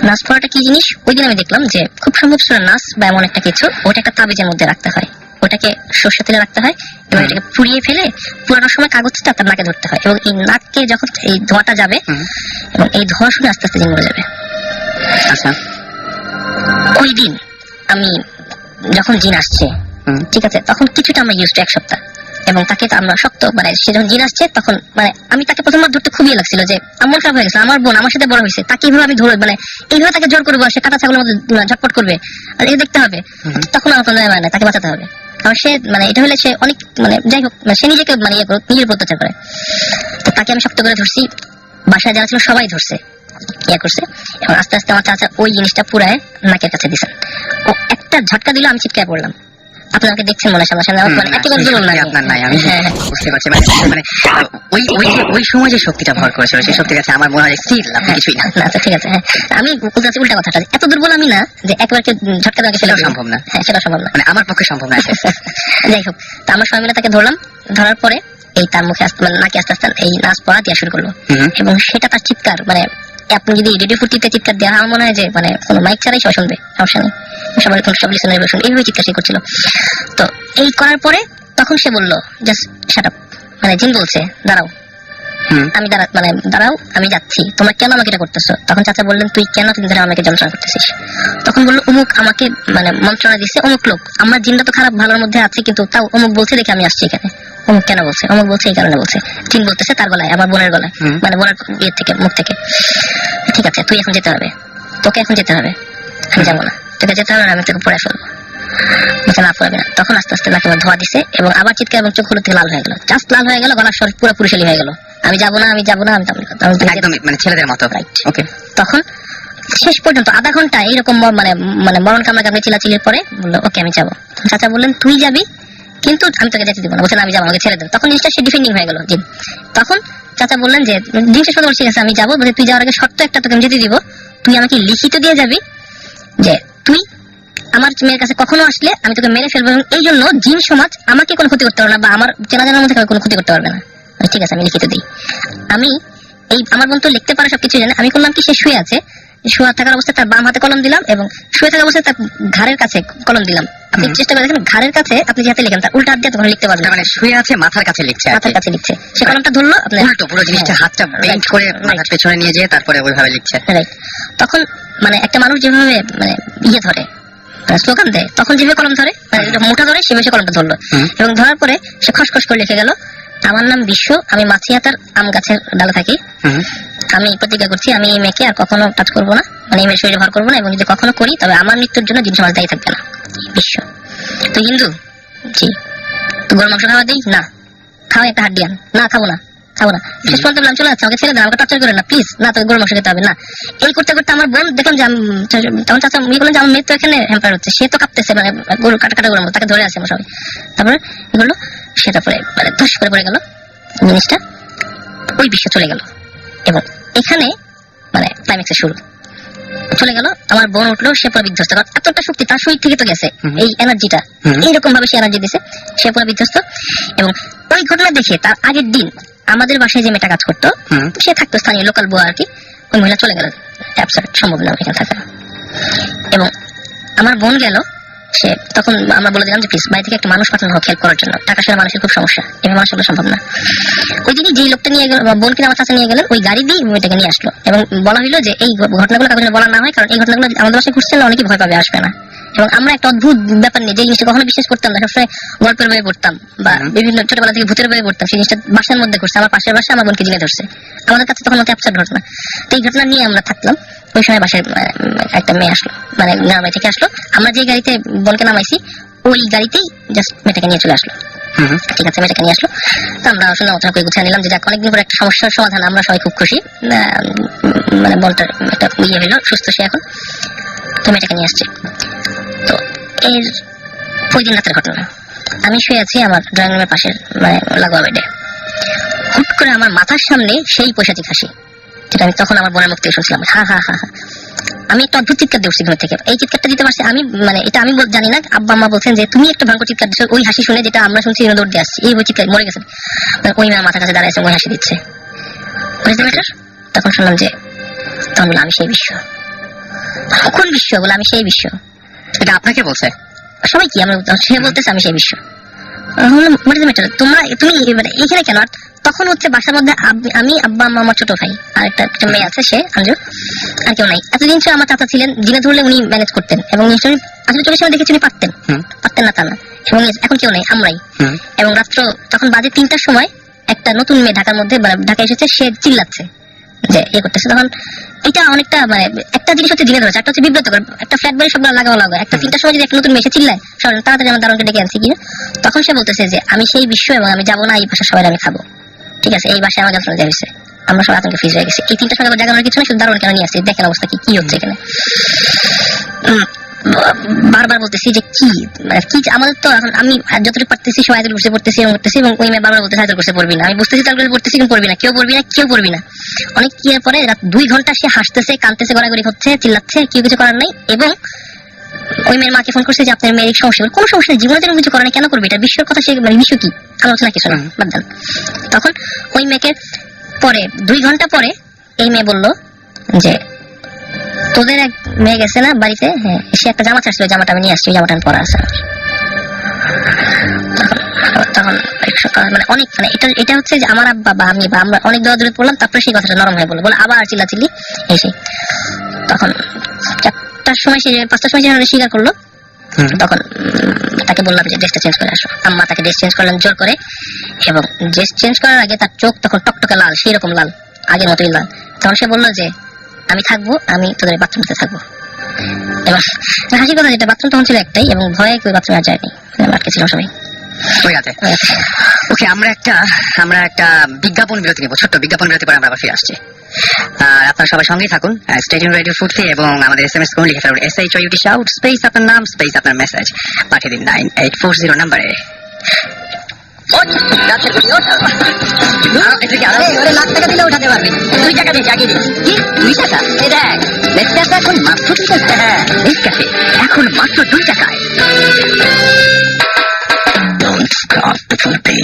নাচ পড়াটা কি জিনিস ওই দিন আমি দেখলাম যে খুব সম্ভব ছিল নাচ বা এমন একটা কিছু, ওটা একটা তাবিজের মধ্যে রাখতে হয়, ওটাকে সর্ষে তেলে রাখতে হয় এবং এটাকে পুড়িয়ে ফেলে পুরানোর সময় কাগজটা তার নাকে ধরতে হয় এবং এই নাককে যখন এই ধোঁয়াটা যাবে এবং এই ধোঁয়া শুনে আস্তে আস্তে জিন মরে যাবে। আচ্ছা, ওই দিন আমি যখন জিন আসছে, ঠিক আছে, তখন কিছুটা আমরা ইউজ টু 1 সপ্তাহ, এবং তাকে তো আমরা শক্ত মানে সে যখন জিন আসছে তখন মানে আমি তাকে প্রথমবার ধরতে খুবই লাগছিল যে আমার খারাপ হয়ে গেছে, আমার বোন আমার সাথে বড় হয়েছে, তাকে এইভাবে আমি ধরে মানে এইভাবে তাকে জোর করবো, সে কাটা ছাগলের মধ্যে ঝটপট করবে, আর এই দেখতে হবে। তখন আমার কোনো মানে তাকে বাঁচাতে হবে, কারণ সে মানে এটা হলে সে অনেক মানে যাই হোক মানে সে নিজেকে মানে নিজের উপর অত্যাচার করে। তো তাকে আমি শক্ত করে ধরছি, বাসায় যারা ছিল সবাই ধরছে, ইয়া করছে, এবং আস্তে আস্তে আমার চাচা ওই জিনিসটা পুরায় নাকের কাছে দিছেন। ও একটা ঝটকা দিল, আমি চিৎকার পড়লাম। আপনাকে দেখছেন মনে হয় সামনাসামনি, আমার মানে একেবারে জোর না আপনার নাই, আমি হ্যাঁ, হ্যাঁ। বুঝতে পারছি। মানে ওই সময় যে শক্তিটা ভর করেছিল সেই শক্তির কাছে আমার মনে হয় স্টিল আপনি কিছুই না। না, আচ্ছা ঠিক আছে, হ্যাঁ আমি বলতে চাচ্ছি উল্টা কথাটা, এত দুর্বল আমি না যে একবারকে ঝটকা দেওয়াকে ফেলে সেটাও দিই। সম্ভব না। হ্যাঁ সেটা সম্ভব না। মানে আমার পক্ষে সম্ভব না। যাই হোক, তো আমরা সবাই মিলে তাকে ধরলাম, ধরার পরে এই তার মুখে আস্তে মানে নাকি আস্তে আস্তে এই নাচ পড়া দেওয়া শুরু করলো, এবং সেটা তার চিৎকার মানে আপনি যদি রেডিও ফুর্তিতে চিৎকার দেওয়া, আমার মনে হয় যে মানে কোনো মাইক ছাড়াই সবাই শুনবে, সমস্যা নেই, সবাই সব লিসেনার শুনবে, এইভাবে চিৎকার সে করছিল। তো এই করার পরে তখন সে বললো জাস্ট শাট আপ, মানে জিন বলছে দাঁড়াও, আমি মানে দাঁড়াও, আমি যাচ্ছি, তোমরা কেন আমাকে এটা করতেছো? তখন চাচা বললেন তুই কেন তুমি ধরে আমাকে যন্ত্রণা করতেছিস? তখন বললো অমুক আমাকে মানে মন্ত্রণা দিচ্ছে, অমুক লোক, আমার জিনটা তো খারাপ ভালোর মধ্যে আছে, কিন্তু তাও অমুক বলছে দেখে আমি আসছি এখানে। অমুক কেন বলছে? অমুক বলছে এই কারণে বলছে, জিন বলতেছে তার গলায়, আমার বোনের গলায়, মানে বোনের ইয়ে থেকে, মুখ থেকে। ঠিক আছে তুই এখন যেতে হবে, তোকে এখন যেতে হবে। আমি যাবো না, তোকে যেতে হবে, আমি তোকে পড়ে ফেলবো, বলছে না পড়াবে না। তখন আস্তে আস্তে নাকে ধোয়া দিছে এবং আবার চিৎকার এবং চোখ হলুদ থেকে লাল হয়ে গেল, জাস্ট লাল হয়ে গেল, গলার স্বর পুরো পুরুষালী হয়ে গেল, আমি যাবো না, আমি যাবো না, আমি একদম মানে ছেলেদের মতো। ওকে। তখন শেষ পর্যন্ত আধা ঘন্টা এইরকম মানে মানে মরণ কামড়া চিল্লাচিল্লির পরে বললো ওকে আমি যাবো। চাচা বললেন তুই যাবি, কিন্তু আমি তোকে যেতে দিব না। বলছেন আমি যাবো, আমাকে ছেড়ে দেন। তখন জিনিসটা সে ডিফেন্ডিং হয়ে গেল জি। তখন চাচা বললেন যে জিনিসটা শুধু ঠিক আছে আমি যাবো, বলছে তুই যাওয়ার আগে শর্ত একটা তোকে আমি যেতে দিব, তুই আমাকে লিখিত দিয়ে যাবি যে তুই আমার মেয়ের কাছে কখনো আসলে আমি তোকে মেরে ফেলবো, এবং এই জন্য জিন সমাজ আমাকে কোনো ক্ষতি করতে পারবে না বা আমার চেনা জানার মধ্যে কোনো ক্ষতি করতে পারবে না। ঠিক আছে আমি লিখিত দিই। আমি এই আমার বোন তো লিখতে পারে সবকিছু জানে, আমি করলাম কি সে শুয়ে আছে, শুয়ে থাকার অবস্থায় তার বাম হাতে কলম দিলাম এবং শুয়ে থাকা অবস্থায় তার ঘাড়ের কাছে কলম দিলাম। আপনি চেষ্টা করে দেখেন ঘাড়ের কাছে আপনি যে হাতে লিখেন তার উল্টা হাত দিয়ে তখন লিখতে পারবেন। মানে শুয়ে আছে মাথার কাছে লিখছে, মাথার কাছে লিখছে, সে কলমটা ধরলো আপনার উল্টো পুরো জিনিসটা হাতটা বেন্ড করে মাথার পেছনে নিয়ে যেয়ে তারপরে ওইভাবে লিখছে। রাইট। তখন মানে একটা মানুষ যেভাবে মানে ইয়ে ধরে স্লোগান দেয়, তখন যেভাবে কলম ধরে মানে মোটা ধরে সেভাবে সে কলমটা ধরলো এবং ধরার পরে সে খসখস করে লিখে গেল, আমার নাম বিশ্ব, আমি মাছিয়াতার আম গাছের ডালে থাকি, আমি প্রতিজ্ঞা করছি আমি এই মেয়েকে আর কখনো টাচ করবো না, মানে এই মেয়ের শরীরে ভর করবো না, এবং যদি কখনো করি তবে আমার মৃত্যুর জন্য জিন সমাজ দায়ী থাকবে না। বিশ্ব তুই হিন্দু? জি। তো গরু মাংস খাওয়া দিই না, খাওয়া একটা হাড্ডি আন না, খাবো না খাবো না। শেষ পর্যন্ত বললাম চলে যাচ্ছে, আমাকে ছেড়ে দেন, আমাকে টর্চার করে না প্লিজ, না তোকে গরু মাংস খেতে হবে না। এই করতে করতে আমার বোন দেখলাম যে তখন চাচা উনি বললেন যে আমার মেয়ে তো এখানে হ্যাম্পার হচ্ছে, সে তো কাঁপতেছে মানে গরু কাটা কাটা গরু, তাকে ধরে আছে আমরা সবাই। তারপরে কি করলো, সেটা পরে মানে ধস করে পড়ে গেল জিনিসটা, ওই বিশ্ব চলে গেল এবং এখানে মানে ক্লাইম্যাক্সের শুরু চলে গেল। আমার বোন উঠলো, সে পুরো বিধ্বস্ত, কারণ এতটা শক্তি তার শরীর থেকে তো গেছে, এই এনার্জিটা এইরকম ভাবে সে এনার্জি দিছে, সে পুরো বিধ্বস্ত। এবং ওই ঘটনা দেখে তার আগের দিন আমাদের বাসায় যে মেয়েটা কাজ করতো, সে থাকতো স্থানীয় লোকাল বুয়া আর কি, ওই মহিলা চলে গেল, সম্ভব না এখানে থাকা। এবং আমার বোন গেল, সে তখন আমরা বলে দিলাম যে প্লিজ বাড়ি থেকে একটা মানুষ পাঠানো হোক হেল্প করার জন্য, টাকা ছাড়া মানুষের খুব সমস্যা, এভাবে মানুষ সম্ভব না। ওই দিনই যে লোকটা নিয়ে গেল বোনকে আমার চাচা নিয়ে গেলেন, ওই গাড়ি দিয়ে মেয়েটাকে নিয়ে আসলো এবং বলা হইলো যে এই ঘটনাগুলো কাউকে বলা না হয়, কারণ এই ঘটনাগুলো আমাদের বাসায় ঘুরছে না, অনেকে ভয় পাবে, আসবে না। এবং আমরা একটা অদ্ভুত ব্যাপার নিয়ে যে জিনিসটা কখনো বিশ্বাস করতাম না, সবসময় গল্পের বইয়ে পড়তাম বা বিভিন্ন ছোটবেলা থেকে ভূতের বইয়ে পড়তাম, সেই জিনিসটা বাসার মধ্যে ঘুরছে, আমার পাশের বাসা আমার বোনকে জিনে ধরছে, আমাদের কাছে তখন অ্যাবসার্ড ঘটনা। তো এই ঘটনা নিয়ে আমরা থাকলাম। ওই সময় বাসায় একটা মেয়ে আসলো, মানে গ্রামে থেকে আসলো, আমরা যে গাড়িতে বোনকে নামাইছি ওই গাড়িতেই জাস্ট মেয়েটাকে নিয়ে চলে আসলো। ঠিক আছে মেয়েটাকে নিয়ে আসলো, তো আমরা শুনে মতো করে গুছিয়ে নিলাম যে যাক অনেকদিন পর একটা সমস্যার সমাধান, আমরা সবাই খুব খুশি, মানে বোনটার একটা ইয়ে হইলো, সুস্থ সে এখন। তো মেয়েটাকে নিয়ে আসছে। তো এর ওই দিন রাতের ঘটনা, আমি শুয়ে আছি আমার ড্রয়িং রুমের পাশের মানে লাগোয়া বেডে, হুট করে আমার মাথার সামনে সেই পৈশাচিক হাসি, যেটা আমি তখন আমার বোনের মুখ থেকে শুনছিলাম, হা হা হা হা। আমি একটা অদ্ভুত চিৎকার দিয়ে উঠছি ঘুমের থেকে। এই চিৎকারটা দিতে পারছি আমি, মানে এটা আমি জানি না, আব্বা আম্মা বলছেন যে তুমি একটা ভয়ঙ্কর চিৎকার দিচ্ছ, ওই হাসি শুনে যেটা আমরা শুনছি দৌড় দিয়ে আসছি, এই ওই চিৎকার মরে গেছে, ওই মেয়ের মাথার কাছে দাঁড়াইছে, ওই হাসি দিচ্ছে। তখন শুনলাম যে তখন বলে আমি সেই বিশ্ব। কোন বিশ্ব? বলে আমি সেই বিশ্ব। এটা আপনাকে বলছে? সবাই কি? আমরা সে বলতেছে আমি সেই বিশ্ব। তোমরা তুমি মানে এখানে কেন? তখন হচ্ছে বাসার মধ্যে আমি আব্বা আম্মা আমার ছোট ভাই আর একটা মেয়ে আছে, সে আঞ্জু, আর কেউ নাই। এতদিন আমার চাচা ছিলেন, দিনে ধরলে উনি ম্যানেজ করতেন এবং আসলে চোখের সামনে দেখেছি উনি পারতেন না তা না, এবং এখন কেউ নেই, আমরাই। এবং রাত্র তখন বাজে 3টার সময় একটা নতুন মেয়ে ঢাকার মধ্যে ঢাকা এসেছে, সে চিল্লাচ্ছে যে ইয়ে করতেছে। তখন এটা অনেকটা মানে একটা জিনিস হচ্ছে দিনে ধরেছে, একটা হচ্ছে বিব্রতকর, একটা ফ্ল্যাট বাড়ি সবগুলো লাগাও লাগা, একটা 3টার সময় যদি একটা নতুন মেয়ে এসে চিল্লায়, শোনেন তাড়াতাড়ি আমার দারুণকে ডেকে আনছি কিনা। তখন সে বলতেছে যে আমি সেই বিশ্ব এবং আমি যাবো না, এই বাসার সবাই আমি খাবো। ঠিক আছে, এই বাসায় আমার গার্লফ্রেন্ড যাইছে, আমরা সবাই আতঙ্কে ফ্রিজ হয়ে গেছি। এই 3টার সময় জায়গানোর কিছু না, শুধু দারুণ কেন নিয়ে আসছি, দেখেন অবস্থা কি হচ্ছে এখানে। বারবার বলতেছি যে কি মানে কি আমাদের তো এখন আমি যতটুকু পারতেছি সবাই আয়াতুল কুরসি পড়তেছি এবং করতেছি, এবং ওই মেয়ে বারবার বলতেছে আয়াতুল কুরসি পড়বি না। আমি বুঝতেছি তার কাছে পড়তেছি কিন্তু পড়বি না, কেউ পড়বি না, কেউ পড়বি না। অনেক কি এর পরে রাত 2 ঘন্টা সে হাসতেছে, কাঁদতেছে, গড়াগড়ি হচ্ছে, চিল্লাচ্ছে, কেউ কিছু করার নাই। এবং ওই মেয়ের মাকে ফোন করছে যে আপনার মেয়ের সমস্যা, কোনো সমস্যা নেই, জীবনে যেন কিছু করে না, কেন করবে এটা বিশ্বের কথা, সে মানে বিশ্ব কি আলোচনা কিছু না, বাদ দেন। তখন ওই মেয়েকে পরে 2 ঘন্টা পরে এই মেয়ে বলল যে তোদের এক মেয়ে গেছে না বাড়িতে, হ্যাঁ সে একটা জামা ছাড়ছিল, জামাটা আমি নিয়ে আসছি, জামাটা আমি পরা আছে। তখন মানে অনেক মানে এটা হচ্ছে যে আমার আব্বা বা আমি বা আমরা অনেক দৌড়াদৌড়ি পড়লাম, তারপরে সেই কথাটা নরম হয়ে বলে আবার চিল্লাচিল্লি এসে। তখন 4টার সময় সে 5টার সময় সে স্বীকার করলো। তখন তাকে বললাম যে ড্রেসটা চেঞ্জ করে আসো। আম্মা তাকে ড্রেস চেঞ্জ করলেন জোর করে, এবং ড্রেস চেঞ্জ করার আগে তার চোখ তখন টকটকে লাল, সেই রকম লাল, আগের মতোই লাল। তখন সে বললো যে আমি থাকবো, আমি তোদের বাথরুমতে থাকবো। এবার হাসির কথা যেটা, বাথরুম তখন ছিল একটাই এবং ভয়ে কেউ বাথরুমে আর যায়নি, আটকে ছিলাম সবাই। ওকে, আমরা একটা বিজ্ঞাপন বিরতি নেব, ছোট্ট বিজ্ঞাপন বিরতি পরে আমরা আবার ফিরে আসছি। আপনারা সবাই সঙ্গেই থাকুন স্টেডিয়াম রেডিও ফুডতে, এবং আমাদের SMS করুন, লিখে ফেলুন SHOUT শাউট স্পেস আপনার নাম স্পেস আপনার মেসেজ, পাঠিয়ে দিন 9840 নম্বরে। লাখ টাকা দিলে উঠাতে পারবি, 2 টাকা দিয়ে জাগিয়ে দিচ্ছি। কি 2 টাকা? এই দেখ নেসক্যাফে এখন মাত্র 2 টাকা। হ্যাঁ নেসক্যাফে এখন মাত্র 2 টাকায়। Don't stop the fruity.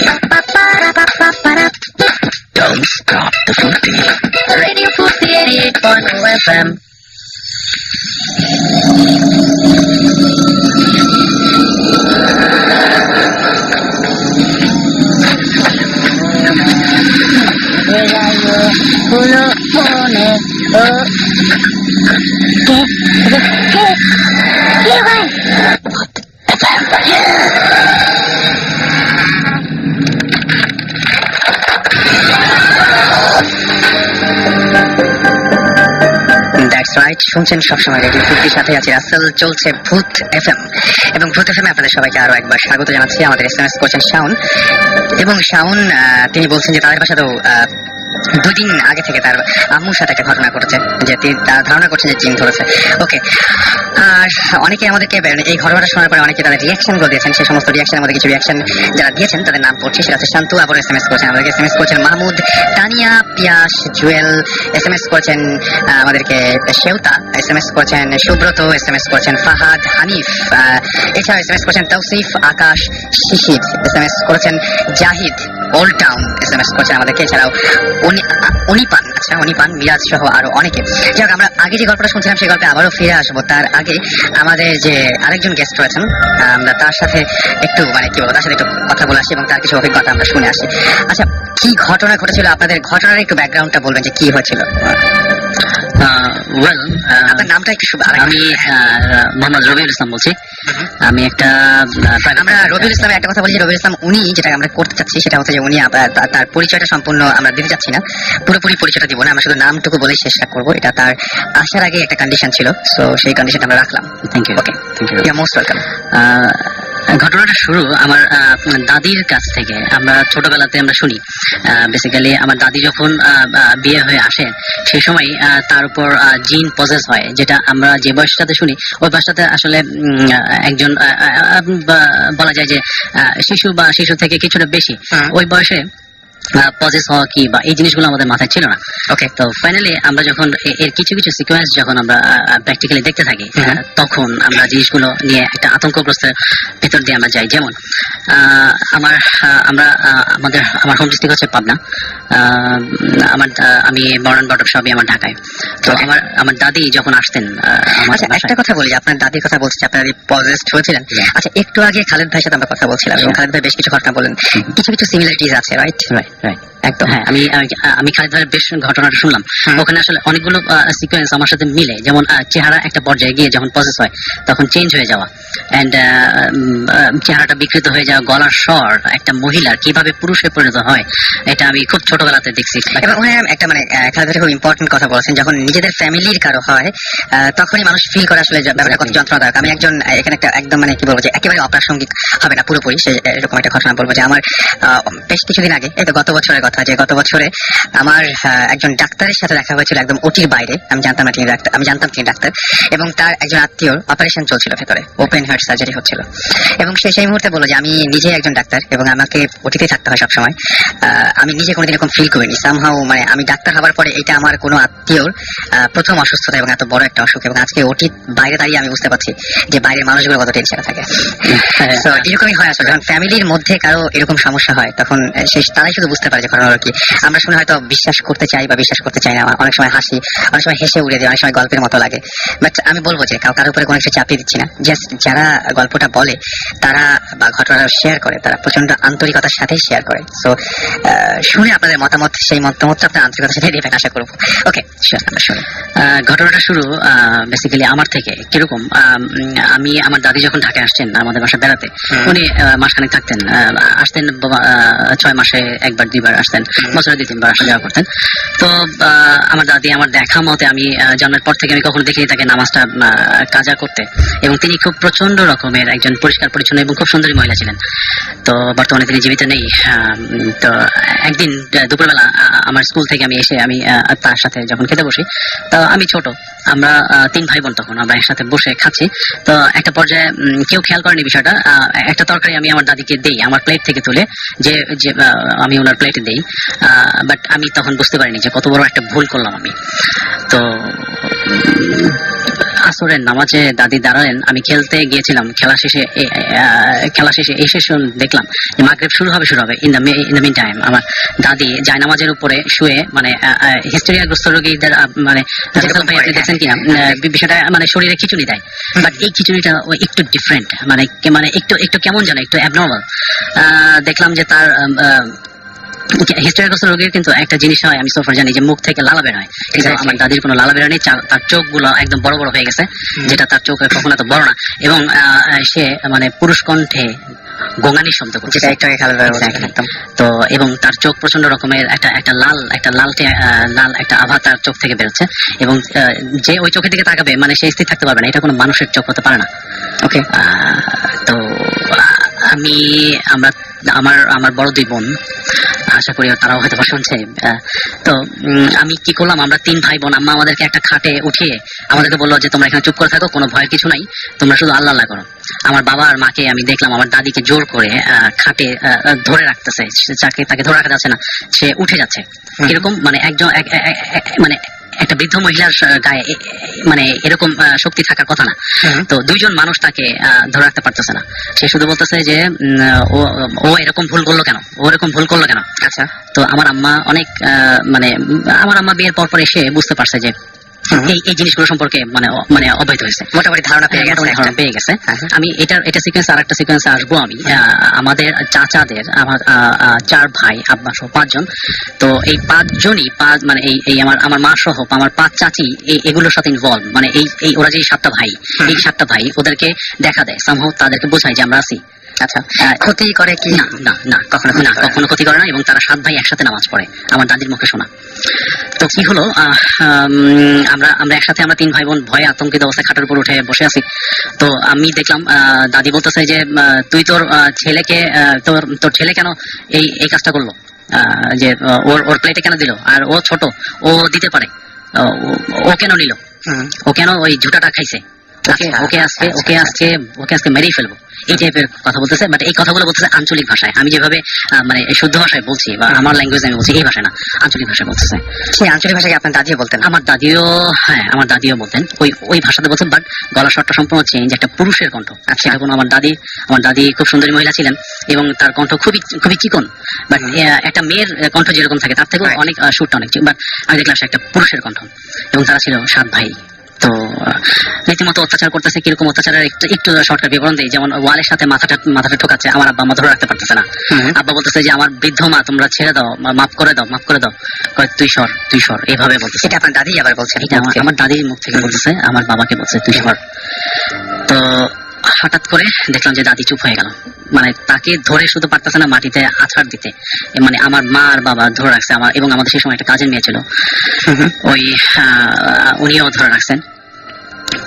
Don't stop the fruity. Radio Fruity 88.0 FM. Pulo pone oh ¿Qué va? That's right, শুনছেন সবসময় রেডিও ফুটির সাথে আছি রাসেল, চলছে ভূত FM, এবং ভূত FM আপনাদের সবাইকে আরো একবার স্বাগত জানাচ্ছি। আমাদের SMS করছেন শাওন, এবং শাওন তিনি বলছেন যে তাদের বাসাতেও 2 দিন আগে থেকে তার আম্মুর সাথে একটা ঘটনা ঘটেছে, যে তিনি ধারণা করছেন যে জিন ধরেছে। ওকে, আর অনেকে আমাদেরকে এই ঘটনাটা শোনার পরে অনেকে তাদের রিয়াকশন গুলো দিয়েছেন। সেই সমস্ত রিয়াকশনের মধ্যে কিছু রিয়াকশন যারা দিয়েছেন তাদের নাম পড়ছি, সেটা হচ্ছে শান্তু আবার SMS করছেন আমাদেরকে, SMS করছেন মাহমুদ, তানিয়া, পিয়াস, জুয়েল, SMS করছেন আমাদেরকে শেউতা, SMS করছেন সুব্রত, SMS করছেন ফাহাদ, হানিফ, এছাড়াও SMS করছেন তৌসিফ, আকাশ, শিশির, SMS করেছেন জাহিদ, ওল্ড টাউন, SMS করছেন আমাদেরকে, এছাড়াও অনিপান, আচ্ছা অনিপান, মিরাজ সহ আরো অনেকে। যাক, আমরা আগে যে গল্পটা শুনছিলাম সেই গল্পে আবারও ফিরে আসবো। তার আগে আমাদের যে আরেকজন গেস্ট রয়েছেন, আমরা তার সাথে একটু মানে কি বলবো, তার সাথে একটু কথা বলে আসি এবং তার কিছু অভিজ্ঞতা আমরা শুনে আসি। আচ্ছা, কি ঘটনা ঘটেছিল, আপনাদের ঘটনার একটু ব্যাকগ্রাউন্ডটা বলবেন যে কি হয়েছিল? আপনার নামটা একটু আমি মোহাম্মদ রবিউল ইসলাম বলছি। আমি একটা আমরা রবিউল ইসলামের একটা কথা বলি যে রবিউল ইসলাম উনি যেটা আমরা করতে চাচ্ছি সেটা হচ্ছে যে উনি তার পরিচয়টা সম্পূর্ণ আমরা দিতে চাচ্ছি না, পুরোপুরি পরিচয়টা দিব না, আমরা শুধু নামটুকু বলেই চেষ্টা করবো। এটা তার আসার আগে একটা কন্ডিশন ছিল, সো সেই কন্ডিশনটা আমরা রাখলাম। Thank you. Okay, thank you, you most welcome. ঘটনাটা শুরু আমার দাদির কাছ থেকে। আমরা ছোটবেলাতে আমরা শুনি, বেসিক্যালি আমার দাদি যখন বিয়ে হয়ে আসে সেই সময় তার উপর জিন পজেস হয়, যেটা আমরা যে বয়সটাতে শুনি ওই বয়সটাতে আসলে একজন বলা যায় যে শিশু বা শিশু থেকে কিছুটা বেশি ওই বয়সে পজেস হওয়া কি বা এই জিনিসগুলো আমাদের মাথায় ছিল না। ওকে, তো ফাইনালি আমরা যখন এর কিছু কিছু সিকোয়েন্স যখন আমরা প্র্যাকটিক্যালি দেখতে থাকি, তখন আমরা জিনিসগুলো নিয়ে একটা আতঙ্কগ্রস্তের ভেতর দিয়ে আমরা যাই। যেমন আমার হোম ডিস্ট্রিক্ট হচ্ছে পাবনা, আমি বর্ণন বটক সবই আমার ঢাকায়। তো আমার দাদি যখন আসতেন, একটা কথা বলি, আপনার দাদির কথা বলছি, আপনার পজেসড হয়েছিলেন। আচ্ছা, একটু আগে খালেদ ভাইয়ের সাথে আমরা কথা বলছিলাম এবং খালেদ ভাই বেশ কিছু ঘটনা বলেন, কিছু কিছু সিমিলারিটিজ আছে, রাইট? একদম। হ্যাঁ, আমি খালিদ ভাইয়ের বেশ ঘটনাটা শুনলাম। ওখানে আসলে অনেকগুলো সিকোয়েন্স আমার সাথে মিলে, যেমন চেহারা একটা পর্যায়ে গিয়ে যখন প্রসেস হয় তখন চেঞ্জ হয়ে যাওয়া, এন্ড চেহারাটা বিকৃত হয়ে যাওয়া, গলার স্বর একটা মহিলার কিভাবে পুরুষে পরিণত হয়, এটা আমি খুব ছোটবেলাতে দেখছি। এবং ওখানে একটা মানে খালেদ ভাই খুব ইম্পর্টেন্ট কথা বলেছেন, যখন নিজেদের ফ্যামিলির কারো হয় তখনই মানুষ ফিল করে আসলে ব্যাপারটা কত যন্ত্রণাদায়ক। আমি একজন এখানে একটা একদম মানে কি বলবো যে একেবারে অপ্রাসঙ্গিক হবে না পুরোপুরি সে এরকম একটা ঘটনা বলবো যে আমার বেশ কিছুদিন আগে, এই তো গত বছরের কথা, যে গত বছরে আমার একজন ডাক্তারের সাথে দেখা হয়েছিল একদম ওটির বাইরে। আমি জানতাম তিনি ডাক্তার, এবং তার একজন আত্মীয়র অপারেশন চলছিল ভেতরে, ওপেন হার্ট সার্জারি হচ্ছিল, এবং সে সেই মুহূর্তে বললো যে আমি নিজে একজন ডাক্তার এবং আমাকে ওটিতে থাকতে হয় সবসময়। আমি নিজে কোনোদিন এরকম ফিল করিনি সামহাও, মানে আমি ডাক্তার হওয়ার পরে এটা আমার কোনো আত্মীয়র প্রথম অসুস্থতা এবং এত বড় একটা অসুখ, এবং আজকে ওটির বাইরে দাঁড়িয়ে আমি বুঝতে পারছি যে বাইরের মানুষগুলো কত টেনশনে থাকে। তো এরকমই হয় আসলে, যখন ফ্যামিলির মধ্যে কারো এরকম সমস্যা হয় তখন তারাই শুধু বুঝতে পারে যে ঘটনা কি। আমরা শুনে হয়তো বিশ্বাস করতে চাই বা বিশ্বাস করতে চাই না, অনেক সময় হাসি, অনেক সময় হেসে উড়ে যায়, অনেক সময় গল্পের মতো লাগে। বাট আমি বলবো যে কারোর উপরে কোনো কিছু চাপিয়ে দিচ্ছি না, জাস্ট যারা গল্পটা বলে তারা বা ঘটনাটা শেয়ার করে তারা প্রচন্ড আন্তরিকতার সাথেই শেয়ার করে। সো শুনে আপনাদের মতামত, সেই মতামতটা আপনার আন্তরিকতার সাথে দেবেন আশা করবো। ওকে, আমরা শুনি। ঘটনাটা শুরু বেসিক্যালি আমার থেকে। কিরকম, আমি আমার দাদি যখন ঢাকায় আসছেন আমাদের বাসায় বেড়াতে, উনি মাসখানেক থাকতেন, আসতেন 6 মাসে একবার দুইবার আসতেন, বছরে 2-3 বার আসা যাওয়া করতেন। তো আমার দাদি আমার দেখা মতে, আমি জন্মের পর থেকে আমি কখনো দেখিনি তাকে নামাজটা কাজা করতে, এবং তিনি খুব প্রচন্ড রকমের একজন পরিষ্কার পরিচ্ছন্ন এবং খুব সুন্দরী মহিলা ছিলেন। তো বর্তমানে তিনি জীবিত নেই। তো একদিন দুপুরবেলা আমার স্কুল থেকে আমি এসে আমি তার সাথে যখন খেতে বসি, তো আমি ছোট, আমরা 3 ভাই বোন, তখন আমরা একসাথে বসে খাচ্ছি। তো একটা পর্যায়ে কেউ খেয়াল করেনি বিষয়টা, একটা তরকারি আমি আমার দাদিকে দেই আমার প্লেট থেকে তুলে, যে আমি ওনার প্লেটে দেই, বাট আমি তখন বুঝতে পারিনি যে কত বড় একটা ভুল করলাম আমি। তো আসরের নামাজে দাদি দাঁড়ালেন, আমি খেলতে গিয়েছিলাম, খেলা শেষে এসে দেখলাম যে মাগরিব শুরু হবে। ইন দ্য মিন টাইম আমার দাদি জায়নামাজের উপরে শুয়ে, মানে হিস্টেরিয়াগ্রস্ত রোগীদের, মানে ভাই আপনি দেখছেন কিনা বিষয়টা, মানে শরীরে খিচুনি দেয়, বাট এই খিচুনিটা একটু ডিফারেন্ট, মানে একটু কেমন যেন একটু অ্যাবনর্মাল। দেখলাম যে তার হিস্টেরিয়াগ্রস্ত রোগীর কিন্তু একটা জিনিস হয়, আমি সোফার জানি, যে মুখ থেকে লালা বের হয়, কিন্তু আমার দাদির কোনো লালা বের হয়নি। তার চোখগুলো একদম বড় বড় হয়ে গেছে, যেটা তার চোখ কখনো এত বড় না, এবং সে মানে পুরুষ কণ্ঠে গোঙানি শব্দ করছে, তো এবং তার চোখ প্রচন্ড রকমের একটা লাল একটা আভা তার চোখ থেকে বেরোচ্ছে, এবং যে ওই চোখের দিকে তাকাবে মানে সে স্থির থাকতে পারবে না, এটা কোনো মানুষের চোখ হতে পারে না। ওকে, তো আমার বড় 2 বোন, আশা করি তারাও হয়তো শুনছে। তো আমি কি করলাম, আমরা 3 ভাই বোন, আম্মা আমাদেরকে একটা খাটে উঠিয়ে আমাদেরকে বললো যে তোমরা এখানে চুপ করে থাকো, কোনো ভয়ের কিছু নাই, তোমরা শুধু আল্লাহ আল্লাহ করো। আমার বাবা আর মাকে আমি দেখলাম আমার দাদিকে জোর করে খাটে ধরে রাখতেছে, তাকে ধরে রাখা যাচ্ছে না, সে উঠে যাচ্ছে। এরকম মানে মানে একটা বৃদ্ধ মহিলার গায়ে মানে এরকম শক্তি থাকার কথা না। তো 2 জন মানুষ তাকে ধরে রাখতে পারতেছে না। সে শুধু বলতেছে যে ও এরকম ভুল করলো কেন। আচ্ছা, তো আমার আম্মা অনেক আমার আম্মা বিয়ের পর এসে বুঝতে পারছে যে এই জিনিসগুলো সম্পর্কে মানে অবহিত হয়েছে, মোটামুটি ধারণা পেয়ে গেছে। আমি এটা সিকোয়েন্স, আর একটা সিকোয়েন্সে আসবো আমি। আমাদের চাচাদের, আমার 4 ভাই, আব্বা সহ 5 জন। তো এই 5 জনই মানে এই আমার মা সহ আমার 5 চাচি এগুলোর সাথে ইনভলভ, মানে এই ওরা যে 7টা ভাই, এই 7টা ভাই ওদেরকে দেখা দেয়, সামহাও তাদেরকে বোঝায় যে আমরা আছি। আচ্ছা, ক্ষতি করে কি? না, কখনো ক্ষতি করে না, এবং তারা 7 ভাই একসাথে নামাজ পড়ে, আমার দাদির মুখে শোনা। তো কি হলো, আমরা একসাথে, আমরা 3 ভাই বোন ভয়ে আতঙ্কিত অবস্থায় খাটের উপর উঠে বসে আছি। তো আমি দেখলাম দাদি বলতেছে যে তুই তোর ছেলেকে, তোর ছেলে কেন এই কাজটা করলো, যে ওর প্লেটে কেন দিল, আর ও ছোট, ও দিতে পারে, ও কেন নিল, ও কেন ওই ঝুটাটা খাইছে, ওকে আজকে মেরেই ফেলবো, এই টাইপের কথা বলতেছে। বাট এই কথাগুলো বলতেছে আঞ্চলিক ভাষায়, আমি যেভাবে মানে শুদ্ধ ভাষায় বলছি বা আমার ল্যাঙ্গুয়েজ আমি বলছি, এই ভাষায় না, আঞ্চলিক ভাষায় বলতেছে। সেই আঞ্চলিক ভাষাকে আপনার দাদিও বলতেন? আমার দাদিও বলতেন ওই ভাষাতে বলতেন, বাট গলা স্বরটা সম্পূর্ণ চেঞ্জ, একটা পুরুষের কণ্ঠ। আচ্ছা, এখন আমার দাদি খুব সুন্দরী মহিলা ছিলেন, এবং তার কণ্ঠ খুবই চিকন, বাট একটা মেয়ের কণ্ঠ যেরকম থাকে তার থেকেও অনেক সুরটা অনেক, বাট আমি দেখলাম সে একটা পুরুষের কণ্ঠ, এবং তারা ছিল 7 ভাই। তো রীতিমতো অত্যাচার করতেছে। কিরকম অত্যাচারের একটু একটু শর্টকাট বিবরণ দেই। যেমন ওয়ালের সাথে মাথাটা ঠোকাচ্ছে, আমার আব্বা মা ধরে রাখতে পারতেছে না। আব্বা বলতেছে যে আমার বৃদ্ধ মা তোমরা ছেড়ে দাও, মাফ করে দাও। কয় তুই সর এইভাবে বলতেছে। এটা আপনার দাদি আবার বলছেন? এটা আমার দাদির মুখ থেকে বলতেছে, আমার বাবাকে বলছে তুই সর। তো হঠাৎ করে দেখলাম যে দাদি চুপ হয়ে গেল। মানে তাকে ধরে শুধু পারতেছে না মাটিতে আছাড় দিতে, মানে আমার মা আর বাবা ধরে রাখছে। আমার এবং আমাদের সেই সময় একটা কাজের মেয়ে ছিল, ওই উনিও ধরে রাখছেন।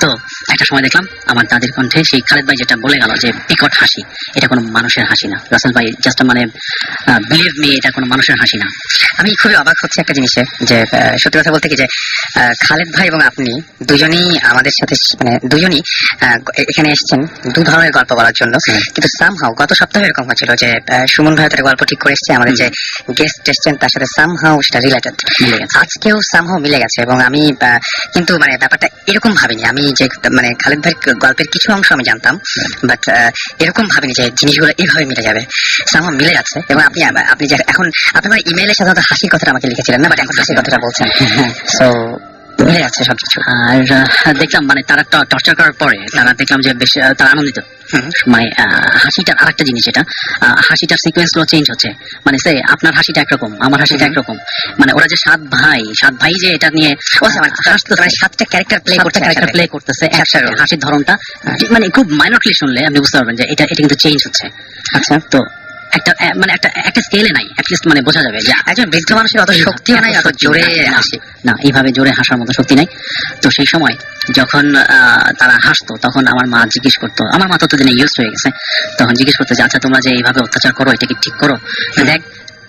তো একটা সময় দেখলাম আমার দাদির কণ্ঠে সেই খালেদ ভাই যেটা বলে গেল যে বিকট হাসি, এটা কোনো মানুষের হাসি না রাসেল ভাই, জাস্ট মানে বিলিভ মি, এটা কোনো মানুষের হাসি না। আমি খুবই অবাক হচ্ছে একটা জিনিসে, যে সত্যি কথা বলতে কি যে খালেদ ভাই এবং আপনি দুজনেই আমাদের সাথে, মানে দুজনই এখানে এসেছেন দু ধরনের গল্প বলার জন্য, কিন্তু সামহাও গত সপ্তাহে এরকম হচ্ছিল যে সুমন ভাই তার গল্প ঠিক করে এসছে, আমাদের যে গেস্ট এসছেন তার সাথে সামহাও সেটা রিলেটেড মিলে গেছে। আজকেও সামহাও মিলে গেছে। এবং আমি কিন্তু মানে ব্যাপারটা এরকম ভাবিনি, আমি যে মানে খালেদ ভাইয়ের গল্পের কিছু অংশ আমি জানতাম, বাট এরকম ভাবিনি যে জিনিসগুলো এইভাবে মিলে যাবে। সামহাও মিলে যাচ্ছে। এবং আপনি যে এখন আপনার ইমেইলে সাধারণত হাসির কথাটা আমাকে লিখেছিলেন না, বাট এখন হাসির কথাটা বলছেন, সো মিলে যাচ্ছে সবকিছু। আর দেখলাম মানে তারা টর্চার করার পরে তারা দেখলাম যে বেশ তারা আনন্দিত। মানে হাসিটার আরেকটা জিনিস, এটা হাসিটার সিকোয়েন্স গুলো চেঞ্জ হচ্ছে। মানে সে আপনার হাসিটা একরকম, আমার হাসিটা একরকম। মানে ওরা যে সাত ভাই যে এটা নিয়ে সাতটা ক্যারেক্টার প্লে করতেছে একসাথে, হাসির ধরনটা মানে খুব মাইনরলি শুনলে আপনি বুঝতে পারবেন যে এটা কিন্তু চেঞ্জ হচ্ছে। আচ্ছা, তো একটা স্কেলে নাই, অ্যাটলিস্ট মানে বোঝা যাবে যে একজন বৃদ্ধ মানুষের অত শক্তিও নাই, অত জোরে হাসি না, এইভাবে জোরে হাসার মতো শক্তি নাই। তো সেই সময় যখন তারা হাসতো তখন আমার মা জিজ্ঞেস করতো, আমার মা ততদিনে ইউজ হয়ে গেছে, তখন জিজ্ঞেস করতো যে আচ্ছা তোমরা যে এইভাবে অত্যাচার করো এটা কি ঠিক করো? দেখ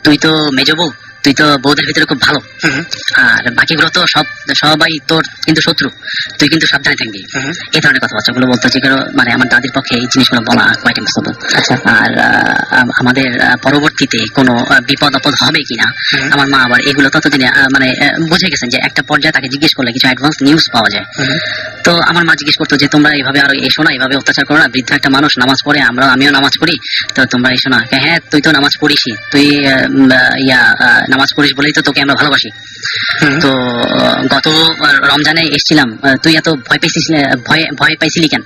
তুই তো মেজ বউ, তুই তো বউদের ভিতরে খুব ভালো, আর বাকিগুলো তো সবাই তোর কিন্তু শত্রু, তুই কিন্তু সাবধানে থাকবি। এই ধরনের কথাবার্তাগুলো বলতো, যেগুলো মানে আমার দাদির পক্ষে এই জিনিসগুলো বলা কোয়াইট ইম্পসিবল। আর আমাদের পরবর্তীতে কোনো বিপদ আপদ হবে কিনা আমার মা আবার এগুলো ততদিনে মানে বুঝে গেছেন যে একটা পর্যায়ে তাকে জিজ্ঞেস করলে কিছু অ্যাডভান্স নিউজ পাওয়া যায়। তো আমার মা জিজ্ঞেস করতো যে তোমরা এইভাবে আরো এসো না, এইভাবে অত্যাচার করো না, বৃদ্ধ একটা মানুষ নামাজ পড়ে, আমিও নামাজ পড়ি, তো তোমরা এসো না। হ্যাঁ তুই তো নামাজ পড়িসই, তুই নামাজ পড়িস বলেই তো তোকে আমরা ভালোবাসি। তো গত রমজানে এসেছিলাম, তুই এত ভয় পাইছিলি কেন?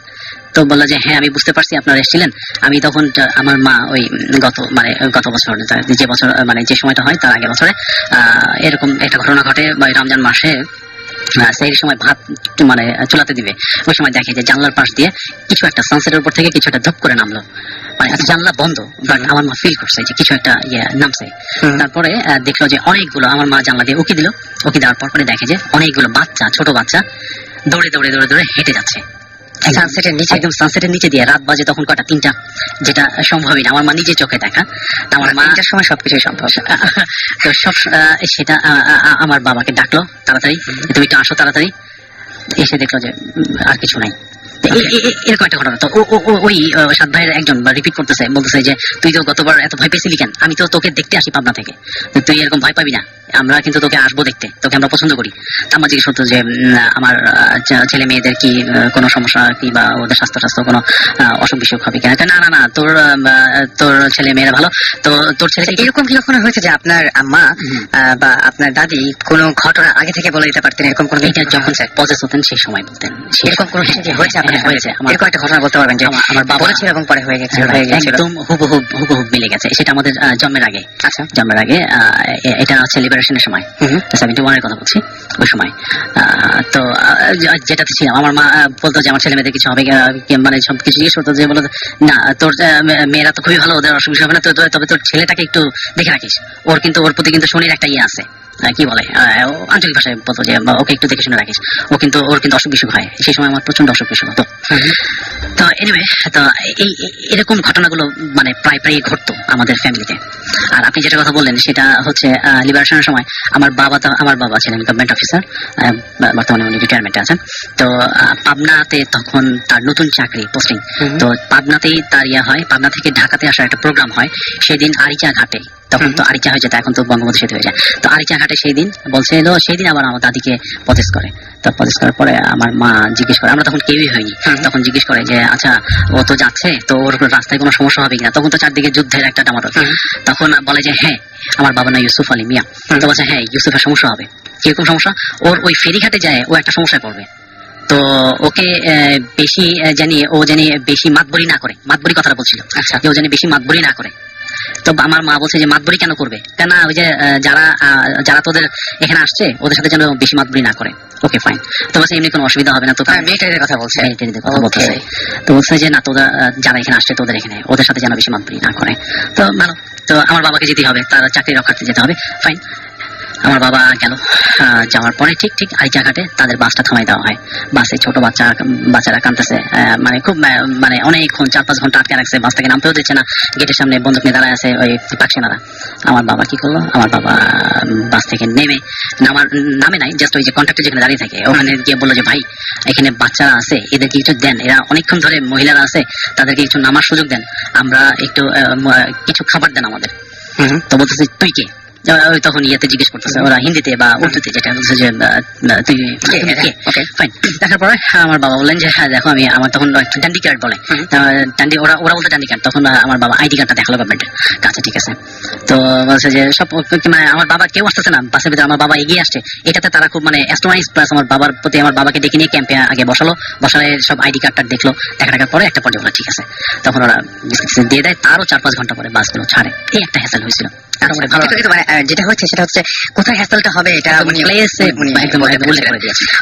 তো বললো যে হ্যাঁ আমি বুঝতে পারছি আপনারা এসেছিলেন। আমি তখন আমার মা ওই গত বছর যে বছর মানে যে সময়টা হয় তার আগের বছরে এরকম একটা ঘটনা ঘটে, রমজান মাসে সেই সময় ভাত মানে চুলাতে দিবে, ওই সময় দেখে যে জানলার পাশ দিয়ে কিছু একটা সানসেটের উপর থেকে কিছু একটা ধপ করে নামলো। মানে জানলা বন্ধ, বাট আমার মা ফিল করছে যে কিছু একটা নামছে। তারপরে দেখলো যে অনেকগুলো, আমার মা জানলা দিয়ে উকি দিল, উকি দেওয়ার পর দেখে যে অনেকগুলো ছোট বাচ্চা দৌড়ে হেঁটে যাচ্ছে সানসেটের নিচে, একদম সানসেটের নিচে দিয়ে। রাত বাজে তখন কটা? 3টা, যেটা সম্ভবই না আমার মা নিজে চোখে দেখা। আমার মা 3টার সময় সবকিছুই সম্ভব। তো সেটা আমার বাবাকে ডাকলো, তাড়াতাড়ি তুমি একটু আসো তাড়াতাড়ি। এসে দেখলো যে আর কিছু নাই। এরকম একটা ঘটনা। তো ওই সাত ভাইয়ের একজন রিপিট করতেছে, বলতেছে যে তুই তো গতবার এত ভয় পেয়েছিলি কেন? আমি তো তোকে দেখতে আসি পাবনা থেকে, তুই এরকম ভয় পাবি না, আমরা কিন্তু তোকে আসবো দেখতে, তোকে আমরা পছন্দ করি। আমার জিজ্ঞেস করতো যে আমার ছেলে মেয়েদের কি কোনো সমস্যা কি, বা ওদের স্বাস্থ্য কোনো অসুখ বিসুখ হবে কিনা? না তোর ছেলে মেয়েরা ভালো। তো তোর ছেলে এরকম কি কখনো হয়েছে যে আপনার আম্মা বা আপনার দাদি কোনো ঘটনা আগে থেকে বলে দিতে পারতেন? এরকম কোনো, এটা যখন পজেস হতেন সেই সময় বলতেন, এরকম কোনো হয়েছে? হয়েছে। এরকম একটা ঘটনা বলতে পারবেন যে আমার বাবা বলেছিল এবং পরে হয়ে গেছে? একদম হুবহুব মিলে গেছে। সেটা আমাদের জন্মের আগে। আচ্ছা, জন্মের আগে এটা হচ্ছে লিবারেশনের সময়, 71 এর কথা বলছি, ওই সময়। তো যেটাতে ছিলাম আমার মা বলতো যে আমার ছেলে মেয়েদের কিছু হবে, মানে সব কিছু জিজ্ঞেস করতো, যে বলতো না তোর মেয়েরা তো খুবই ভালো, ওদের অসুখ হবে না, তবে তোর ছেলেটাকে একটু দেখে রাখিস, ওর প্রতি কিন্তু শনির একটা আছে, কি বলে আঞ্চলিক ভাষায় বলতো যে ওকে একটু দেখে শুনে রাখিস, ওর কিন্তু অসুখ বিসুখ হয়। সেই সময় আমার প্রচন্ড অসুখ বিসুখ হতো। তো এনিওয়ে, তো এরকম ঘটনাগুলো মানে প্রায় ঘটতো আমাদের ফ্যামিলিতে। আর আপনি যেটা কথা বললেন সেটা হচ্ছে লিবারেশনের সময় আমার বাবা ছিলেন গভর্নমেন্ট অফিসার, বর্তমানে উনি রিটায়ারমেন্টে আছেন। তো পাবনাতে তখন তার নতুন চাকরি পোস্টিং, তো পাবনাতেই তার হয়, পাবনা থেকে ঢাকাতে আসার একটা প্রোগ্রাম হয়। সেদিন আরিচা ঘাটে, তখন তো আরিচা হয়ে যেত, এখন তো বঙ্গবন্ধু সেতু হয়ে যায়। তো আরিচা ঘাটে সেই দিন বলছে, সেই দিন আবার আমার দাদিকে প্রসেস করে। তো প্রসেস করার পরে আমার মা জিজ্ঞেস করে, আমরা তখন কেউই হয়নি, তখন জিজ্ঞেস করে যে আচ্ছা ও তো যাচ্ছে, তো ওর রাস্তায় কোনো সমস্যা হবে কিনা? তখন তো চারদিকে যুদ্ধের একটা ডামাডোল। তখন বলে যে হ্যাঁ আমার বাবা না ইউসুফ আলী মিয়া। তো বলছে হ্যাঁ ইউসুফের সমস্যা হবে। কিরকম সমস্যা? ওর ওই ফেরিঘাটে যায় ও একটা সমস্যায় পড়বে। তো ওকে বেশি ও জানি বেশি মাতবরি না করে, মাতবরি কথাটা বলছিল, আচ্ছা। যে ও জানি বেশি মাতবরি না করে। তো আমার মা বলছে যে মাতবরি কেন করবে, কেন ওই যে যারা তোদের এখানে আসছে ওদের সাথে যেন বেশি মাতবরি না করে। Okay fine. তো বলছে এমনি কোনো অসুবিধা হবে না। তো মিলিটারির কথা বলছে। মিলিটারিদের কথা বলতেছে। তো বলছে যে না, তোরা যারা এখানে আসছে তোদের এখানে ওদের সাথে যেন বেশি মাতবরি না করে। তো ভালো। তো আমার বাবাকে যেতে হবে, তার চাকরি রক্ষার্থে যেতে হবে। ফাইন। আমার বাবা গেল। যাওয়ার পরে ঠিক আইচাঘাটে তাদের বাসটা থামাই দেওয়া হয়। বাসে ছোট বাচ্চারা কাঁদতেছে, মানে খুব মানে অনেকক্ষণ 4-5 ঘন্টা আটকে রাখছে, বাস থেকে নামতেও দিচ্ছে না। গেটের সামনে বন্দুক নিয়ে দাঁড়ায় আছে ওই পাকসেনারা। আমার বাবা কি করলো, আমার বাবা বাস থেকে নামে নাই, জাস্ট ওই যে কন্ট্রাক্টর যেখানে দাঁড়িয়ে থাকে ওখানে গিয়ে বললো যে ভাই এখানে বাচ্চারা আছে, এদেরকে কিছু দেন, এরা অনেকক্ষণ ধরে মহিলারা আছে, তাদেরকে কিছু নামার সুযোগ দেন, আমরা একটু কিছু খাবার দেন আমাদের। তো বলতেছে তুই কে? ওই তখন ইয়েতে জিজ্ঞেস করতেছে ওরা হিন্দিতে বা উর্দুতে, যেটা বলছে যে তুই কে? ফাইন। দেখার পরে আমার বাবা বললেন যে হ্যাঁ দেখো আমি, আমার তখন ডান্ডি কার্ড বলে, ওরা বলতে ডান্ডি কার্ড, তখন আমার বাবা আইডি কার্ডটা দেখালো গভর্নমেন্টের কাছে। ঠিক আছে। তো বলছে যে সব মানে আমার বাবা কেউ আসতেছে না বাসের ভিতরে, আমার বাবা এগিয়ে আসছে, এটাতে তারা খুব মানে অ্যাস্ট্রোনাইজ প্লাস আমার বাবার প্রতি। আমার বাবাকে ডেকে নিয়ে ক্যাম্পে আগে বসালে সব আইডি কার্ডটা দেখলো, দেখার পরে একটা পর্যায়ে বলে ঠিক আছে। তখন ওরা দিয়ে দেয়। তারও 4-5 ঘন্টা পরে বাসগুলো ছাড়ে। এই একটা হ্যাসেল হয়েছিল। আরো মানে ভালো যেটা হচ্ছে সেটা হচ্ছে কোথায় হ্যাসেলটা হবে এটা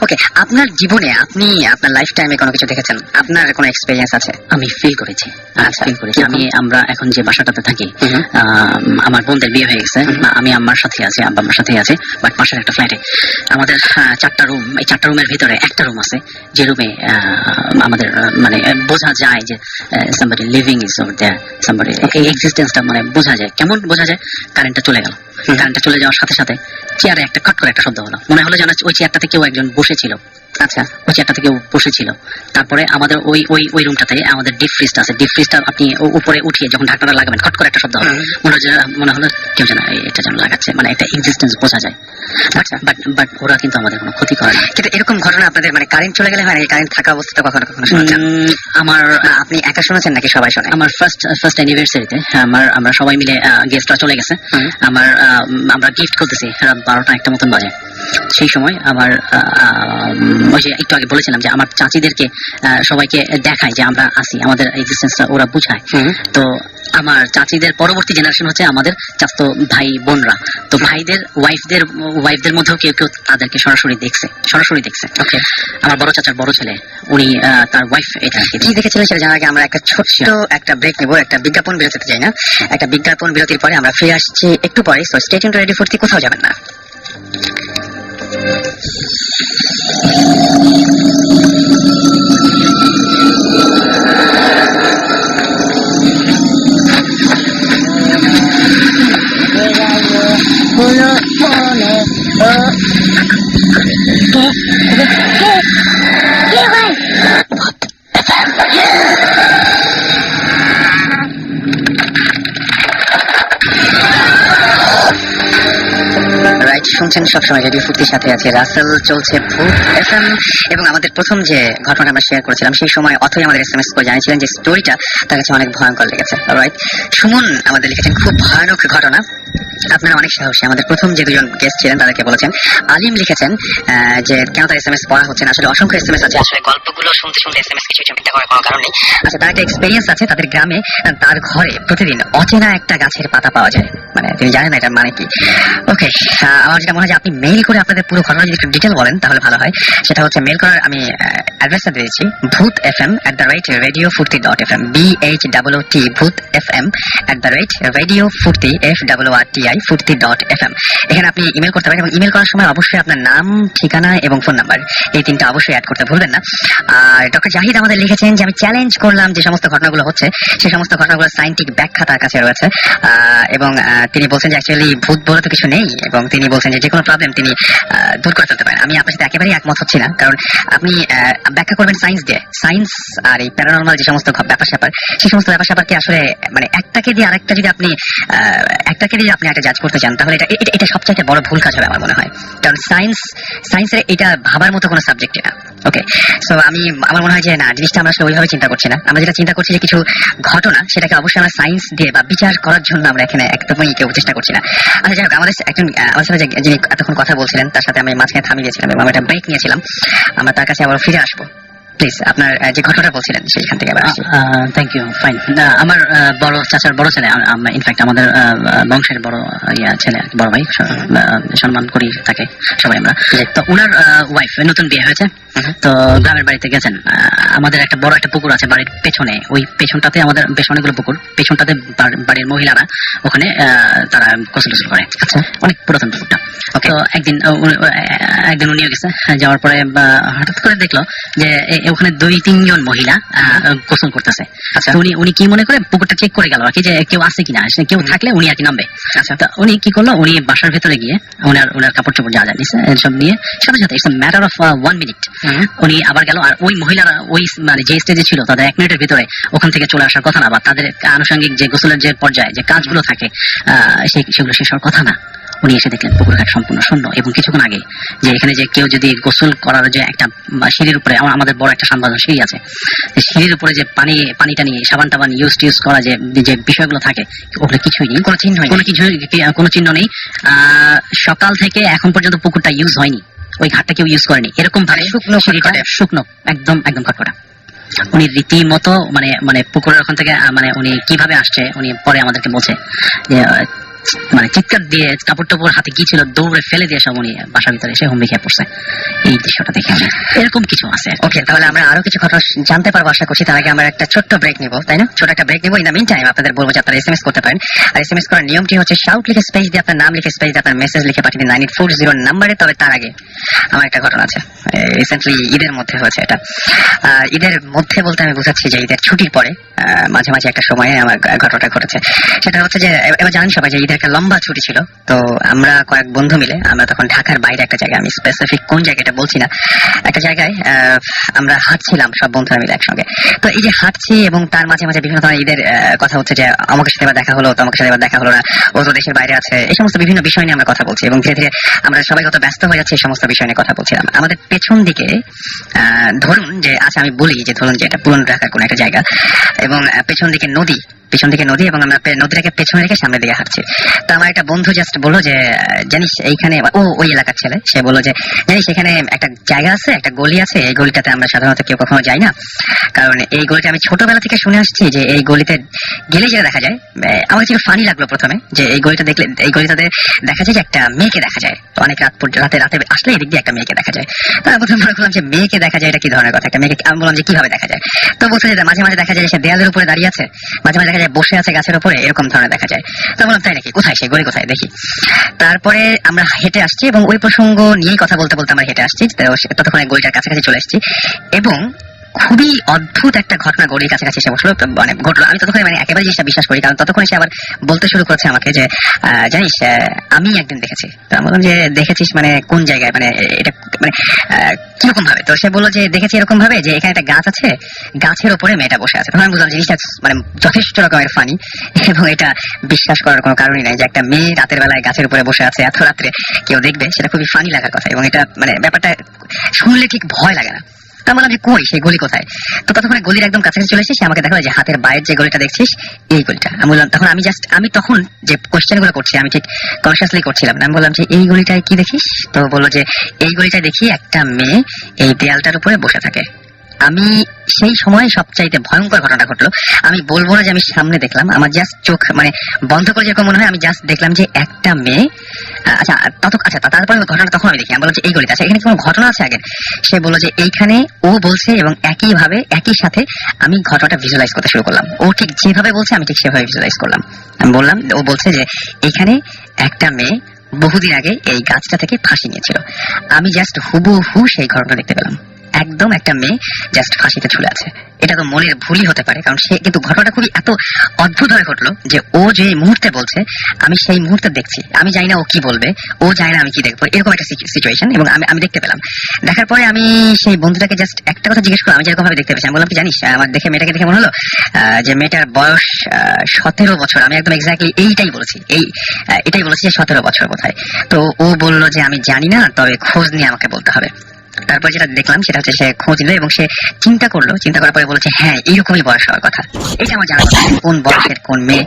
ওকে। আপনার জীবনে আপনি আপনার লাইফ টাইমে কোনো কিছু দেখেছেন, আপনার কোনো এক্সপেরিয়েন্স আছে? আমি ফিল করেছি। আমরা এখন যে বাসাটাতে থাকি, আমার বোনদের বিয়ে হয়ে গেছে, আমি আম্মার সাথে আছি, আব্বা আম্মার সাথে আছে, বাট পাশের একটা ফ্ল্যাটে আমাদের 4টা রুম। এই 4টা রুমের ভিতরে একটা রুম আছে যে রুমে আমাদের মানে বোঝা যায় যে somebody living is over there, somebody এক্সিস্টেন্সটা মানে বোঝা যায়। কেমন বোঝা যায়? কারেন্টটা চলে গেল, কারেন্টটা চলে যাওয়ার সাথে সাথে চেয়ারে একটা খট করে একটা শব্দ হলো, মনে হলো যেন ওই চেয়ারটাতে কেউ একজন বসেছিল। আচ্ছা, ওই চেয়ারটাতে কেউ বসেছিল। তারপরে আমাদের ওই রুমটাতে আমাদের ডিপ ফ্রিজটা আছে, ডিপ ফ্রিজটা আপনি উপরে উঠিয়ে যখন ঢাকনাটা লাগাবেন খট করে একটা শব্দ হলো, মনে হলো কেউ যেন এটা যেন লাগাচ্ছে, মানে একটা এক্সিস্টেন্স বোঝা যায়। আচ্ছা, বাট ওরা কিন্তু আমাদের কোনো ক্ষতি করে না। কিন্তু এরকম ঘটনা আপনাদের মানে কারেন্ট চলে গেলে হয় না? কারেন্ট থাকা অবস্থাটা কখনো শুনেছেন? আপনি একা শুনেছেন নাকি সবাই শোনে? আমার ফার্স্ট অ্যানিভার্সারিতে আমরা সবাই মিলে গেস্টরা চলে গেছে, আমরা গিফট করতেছি, রাত 12টা-1টা মতন বাজে। সেই সময় আমার ওই যে একটু আগে বলেছিলাম যে আমার চাচিদেরকে সবাইকে দেখায় যে আমরা আসি, আমাদের এক্সিস্টেন্সটা ওরা বুঝায়। তো আমার চাচিদের পরবর্তী জেনারেশন হচ্ছে আমাদের চাচাতো ভাই বোনরা। তো ভাইদের ওয়াইফদের মধ্যেও কেউ তাদেরকে সরাসরি দেখছে। ওকে। আমার বড় চাচার বড় ছেলে, উনি তার ওয়াইফ এটা কি দেখেছিলেন সেটা জানার আগে আমরা একটা ছোট্ট একটা ব্রেক নেব, একটা বিজ্ঞাপন বিরতিতে যাই না? একটা বিজ্ঞাপন বিরতির পরে আমরা ফিরে আসছি একটু পরে। So stay tuned, ready forty, কোথাও যাবেন না। শুনছেন সবসময় রেডিও ফুর্তির সাথে আছে রাসেল, চলছে ভূত এফএম। এবং আমাদের প্রথম যে ঘটনা আমরা শেয়ার করেছিলাম সেই সময় অথই আমাদের SMS করে জানিয়েছিলেন যে স্টোরিটা তার কাছে অনেক ভয়ঙ্কর লেগেছে। অলরাইট, সুমন আমাদের লিখেছেন খুব ভয়ানক ঘটনা, আপনারা অনেক সাহসী। আমাদের প্রথম যে দুজন গেস্ট ছিলেন তাদেরকে বলেছেন। আলিম লিখেছেন যে কেন তার SMS পড়া হচ্ছে না, আসলে অসংখ্য SMS আছে, আসলে গল্পগুলো শুনতে SMS কিছু চিন্তা করার কোনো কারণ নেই। আচ্ছা, তার একটা এক্সপেরিয়েন্স আছে, তাদের গ্রামে তার ঘরে প্রতিদিন অচেনা একটা গাছের পাতা পাওয়া যায়, মানে তিনি জানেন এটা মানে কি। ওকে, আমার যেটা মনে হয় যে আপনি মেইল করে আপনাদের পুরো ঘটনা যদি একটু ডিটেল বলেন তাহলে ভালো হয়। সেটা হচ্ছে মেইল করার আমি অ্যাড্রেসটা দিয়েছি, bhutfm@radiofurti.fm, BHOOT bhutfm@radiofurti FWRTI.fm। এখানে আপনি ইমেল করতে পারেন এবং ইমেল করার সময় অবশ্যই আপনার নাম, ঠিকানা এবং ফোন নাম্বার, এই তিনটা অবশ্যই অ্যাড করতে ভুলবেন না। আর ডক্টর জাহিদ আমাদের লিখেছেন যে আমি চ্যালেঞ্জ করলাম যে সমস্ত ঘটনাগুলো হচ্ছে সেই সমস্ত ঘটনাগুলোর সায়েন্টিফিক ব্যাখ্যা তার কাছে রয়েছে, এবং তিনি বলছেন যে অ্যাকচুয়ালি ভূত বলে তো কিছু নেই, এবং তিনি বলছেন যে কোনো প্রবলেম তিনি দূর করে ফেলতে পারেন। আমি আপনার সাথে একেবারেই একমত হচ্ছি না, কারণ আপনি ব্যাখ্যা করবেন সায়েন্স দিয়ে। সায়েন্স আর এই প্যারানর্মাল যে সমস্ত ব্যাপার স্যাপার, সেই সমস্ত ব্যাপার স্যাপারকে আসলে মানে একটাকে দিয়ে আরেকটা যদি আপনি একটাকে দিয়ে আপনি একটা জাজ করতে চান তাহলে এটা সবচেয়ে বড় ভুল কাজ হবে আমার মনে হয়, কারণ সায়েন্সের এটা ভাবার মতো কোনো সাবজেক্ট না। ওকে, সো আমার মনে হয় যে না, জিনিসটা আমরা আসলে ওইভাবে চিন্তা করছি না। আমরা যেটা চিন্তা করছি যে কিছু ঘটনা, সেটাকে অবশ্যই আমরা সায়েন্স দিয়ে বা বিচার করার জন্য আমরা এখানে একদমই কেউ চেষ্টা করছি না। আচ্ছা যাই হোক, আমাদের সাথে যিনি এতক্ষণ কথা বলছিলেন তার সাথে আমি মাঝখানে থামিয়ে দিয়েছিলাম এবং আমরা একটা ব্রেক নিয়েছিলাম। আমরা তার কাছে আবার ফিরে আসবো। প্লিজ আপনার যে ঘটনাটা বলছিলেন সেইখান থেকে আবার আসছি। Thank you, fine. আমার বড় চাচার বড় ছেলে, ইনফ্যাক্ট আমাদের বংশের বড় ছেলে, বড় ভাই, সম্মান করি তাকে সবাই আমরা। তো ওনার ওয়াইফ নতুন বিয়ে হয়েছে, তো গ্রামের বাড়িতে গেছেন। আমাদের একটা বড় একটা পুকুর আছে বাড়ির পেছনে, ওই পেছনটাতে আমাদের বেশ অনেকগুলো পুকুর, পেছনটাতে বাড়ির মহিলারা ওখানে তারা গোসল করে। আচ্ছা, অনেক পুরাতন পুকুরটা। তো একদিন উনিও গেছে, যাওয়ার পরে হঠাৎ করে দেখলো যে ওখানে 2-3 জন মহিলা গোসল করতেছে। আচ্ছা, উনি কি মনে করে পুকুরটা চেক করে গেল আর কি, যে কেউ আছে কিনা, কেউ থাকলে উনি আর কি নামবে। আচ্ছা, তো উনি কি করলো, উনি বাসার ভেতরে গিয়ে ওনার কাপড় চোপড় যা নিছে সব নিয়ে সাথে সাথে ইটস ম্যাটার অফ 1 মিনিট উনি আবার গেল। আর ওই মহিলারা ওই মানে যে স্টেজে ছিল তাদের 1 মিনিটের ভিতরে ওখান থেকে চলে আসার কথা না, বা তাদের আনুষঙ্গিক যে গোসলের যে পর্যায়ে যে কাজগুলো থাকে সেগুলো শেষ হওয়ার কথা না। উনি এসে দেখলেন পুকুর ঘাট সম্পূর্ণ শূন্য, এবং কিছুক্ষণ আগে যে এখানে যে কেউ যদি গোসল করার যে একটা সিঁড়ির উপরে, আমাদের বড় একটা সানবাঁধানো সিঁড়ি আছে, সিঁড়ির উপরে যে পানিটা নিয়ে সাবান টাবান ইউজ করা যে বিষয়গুলো থাকে, ওগুলো কিছুই নেই, কোনো চিহ্ন নেই। সকাল থেকে এখন পর্যন্ত পুকুরটা ইউজ হয়নি, ওই ঘাটটা কেউ ইউজ করেনি, এরকম ভাবে শুকনো একদম খটখটা। উনি রীতিমতো মানে পুকুরের ওখান থেকে উনি কিভাবে আসছে, উনি পরে আমাদেরকে বলছে যে চিৎকার দিয়ে কাপড় টাপড় হাতে কি ছিল দৌড়ে ফেলে দিয়ে সব উনি বাসার ভিতরে এসে হুমড়ি খেয়ে পড়ছে। এই দৃশ্যটা দেখে আমি এরকম কিছু আছে। ওকে, তাহলে আমরা আরো কিছু ঘটনা জানতে পারবো আশা করছি। তার আগে আমরা একটা ছোট্ট ব্রেক নিব, তাই না? ছোট একটা ব্রেক নিব। ইন দ্য মিন টাইম আপনাদের বলবো যে আপনারা SMS করতে পারেন। আর SMS করার নিয়মটি হচ্ছে শাউট লিখে স্পেস দিয়ে আপনার নাম লিখে স্পেস দিয়ে আপনার মেসেজ লিখে পাঠিয়ে দিন 9840 নাম্বারে। তবে তার আগে আমার একটা ঘটনা আছে, রিসেন্টলি ঈদের মধ্যে হয়েছে এটা। ঈদের মধ্যে বলতে আমি বুঝাচ্ছি যে ঈদের ছুটির পরে মাঝে মাঝে একটা সময়ে আমার ঘটনাটা ঘটেছে। সেটা হচ্ছে যে এবার জানেন সবাই যে ঈদের একটা লম্বা ছুটি ছিল, তো আমরা কয়েক বন্ধু মিলে আমরা তখন ঢাকার বাইরে একটা জায়গায়, আমি স্পেসিফিক কোন জায়গাটা বলছি না, একটা জায়গায় আমরা হাঁটছিলাম সব বন্ধুরা মিলে একসঙ্গে। তো এই যে হাঁটছি এবং তার মাঝে মাঝে বিভিন্ন ধরনের ঈদের কথা হচ্ছে যে আমাকে সাথে এবার দেখা হলো, তো আমাকে সাথে এবার দেখা হলো না, ও তো দেশের বাইরে আছে, এই সমস্ত বিভিন্ন বিষয় নিয়ে আমরা কথা বলছি এবং ধীরে ধীরে আমরা সবাই কত ব্যস্ত হয়ে যাচ্ছি এই সমস্ত বিষয় নিয়ে কথা বলছিলাম। আমাদের পেছন দিকে ধরুন যে আচ্ছা আমি বলি যে ধরুন যে এটা পুরনো ঢাকার কোন একটা জায়গা এবং পেছন দিকে নদী এবং আমরা নদীটাকে পেছনে রেখে সামনে দিকে হাঁটছি। তো আমার একটা বন্ধু জাস্ট বললো যে জানিস এইখানে, ওই এলাকার ছেলে, সে বললো যে জানিস এখানে একটা জায়গা আছে, একটা গলি আছে, এই গলিটাতে আমরা সাধারণত কেউ কখনো যাই না, কারণ এই গলিটা আমি ছোটবেলা থেকে শুনে আসছি যে এই গলিতে গেলে যেটা দেখা যায়। আমার কাছে ফানি লাগলো প্রথমে যে এই গলিটাতে দেখা যায় যে একটা মেয়েকে দেখা যায়, তো অনেক রাতে আসলে এদিক দিয়ে একটা মেয়েকে দেখা যায়। তো আমি প্রথমে মনে করলাম যে মেয়েকে দেখা যায় এটা কি ধরনের কথা, একটা মেয়েকে। আমি বললাম যে কিভাবে দেখা যায়, তো বলছে যে মাঝে মাঝে দেখা যায় সে দেয়ালের উপরে দাঁড়িয়ে আছে, মাঝে মাঝে দেখা যায় বসে আছে গাছের উপরে, এরকম ধরনের দেখা যায়। তো বললাম তাই নাকি, কোথায় সেই গলি, কোথায় দেখি। তারপরে আমরা হেঁটে আসছি এবং ওই প্রসঙ্গ নিয়েই কথা বলতে বলতে আমরা হেঁটে আসছি, ততক্ষণে গলিটার কাছাকাছি চলে আসছি এবং খুবই অদ্ভুত একটা ঘটনা গলির কাছাকাছি এসে বসলো, ঘটলো। আমি ততক্ষণে একেবারে জিনিসটা বিশ্বাস করি, কারণ ততক্ষণে সে আবার বলতে শুরু করেছে আমাকে যে জানিস আমি একদিন দেখেছি। তো আমি বললাম যে দেখেছিস কোন জায়গায়, এটা কিরকম ভাবে? তো সে বললো যে দেখেছি এরকম ভাবে যে এখানে একটা গাছ আছে, গাছের উপরে মেয়েটা বসে আছে। তখন আমি বুঝলাম জিনিসটা যথেষ্ট রকমের ফানি এবং এটা বিশ্বাস করার কোনো কারণই নাই যে একটা মেয়ে রাতের বেলায় গাছের উপরে বসে আছে, এত রাত্রে কেউ দেখবে, সেটা খুবই ফানি লাগার কথা এবং এটা ব্যাপারটা শুনলে ঠিক ভয় লাগে না। তা বললাম যে কই সেই গলি কোথায়? তো ততক্ষণে গলির একদম কাছাকাছি চলে এসেছি, সে আমাকে দেখালো যে হাতের বাইরের যে গলিটা দেখছিস এই গলিটা। আমি বললাম, তখন আমি তখন যে কোয়েশ্চেন গুলো করছি আমি ঠিক কনসিয়াসলি করছিলাম না। আমি বললাম যে এই গলিটায় কি দেখিস? তো বললো যে এই গলিটায় দেখি একটা মেয়ে এই দেয়ালটার উপরে বসে থাকে। আমি সেই সময় সবচাইতে ভয়ঙ্কর ঘটনা ঘটলো। আমি বলবো না যে আমি সামনে দেখলাম, আমার জাস্ট চোখ বন্ধ করে যেরকম মনে হয়, আমি জাস্ট দেখলাম যে একটা মেয়ে। তারপরে ঘটনা তখন আমি দেখি, আমি বললাম যে এই গলিতে আছে, এখানে কোনো ঘটনা আছে আগে? সে বললো যে এইখানে, ও বলছে এবং একই সাথে আমি ঘটনাটা ভিজুয়ালাইজ করতে শুরু করলাম। ও ঠিক যেভাবে বলছে আমি ঠিক সেভাবে ভিজুয়ালাইজ করলাম। আমি বললাম, ও বলছে যে এইখানে একটা মেয়ে বহুদিন আগে এই গাছটা থেকে ফাঁসি নিয়েছিল। আমি জাস্ট হুবহু সেই ঘটনা দেখতে পেলাম, একদম একটা মেয়ে জাস্ট ফাঁসিতে ঝুলে আছে। এটা তো মনের ভুলই হতে পারে, কারণ সে কিন্তু ঘটনাটা খুবই এত অদ্ভুত হয়ে ঘটলো যে ও যে মুহূর্তে বলছে আমি সেই মুহূর্তে দেখছি, আমি জানি না ও কি বলবে, ও জানি না আমি কি দেখবো, এরকম একটা সিচুয়েশন। এবং আমি দেখতে পেলাম। দেখার পরে আমি সেই বন্ধুটাকে জাস্ট একটা কথা জিজ্ঞেস করলাম, আমি যেরকম ভাবে দেখতে পেয়েছি। আমি বললাম কি জানিস, আমার দেখে মেয়েটাকে দেখে মনে হলো যে মেয়েটার বয়স 17 বছর। আমি একদম এক্স্যাক্টলি এটাই বলেছি, এটাই বলেছি যে 17 বছর বোধহয়। তো ও বললো যে আমি জানি না, তবে খোঁজ নিয়ে আমাকে বলতে হবে। তারপর যেটা দেখলাম সেটা হচ্ছে সে খোঁজ নিল এবং সে চিন্তা করলো, চিন্তা করার পরে বলেছে হ্যাঁ এইরকমই বয়স হওয়ার কথা। এটা আমার জানা কথা, কোন বয়সের কোন মেয়ে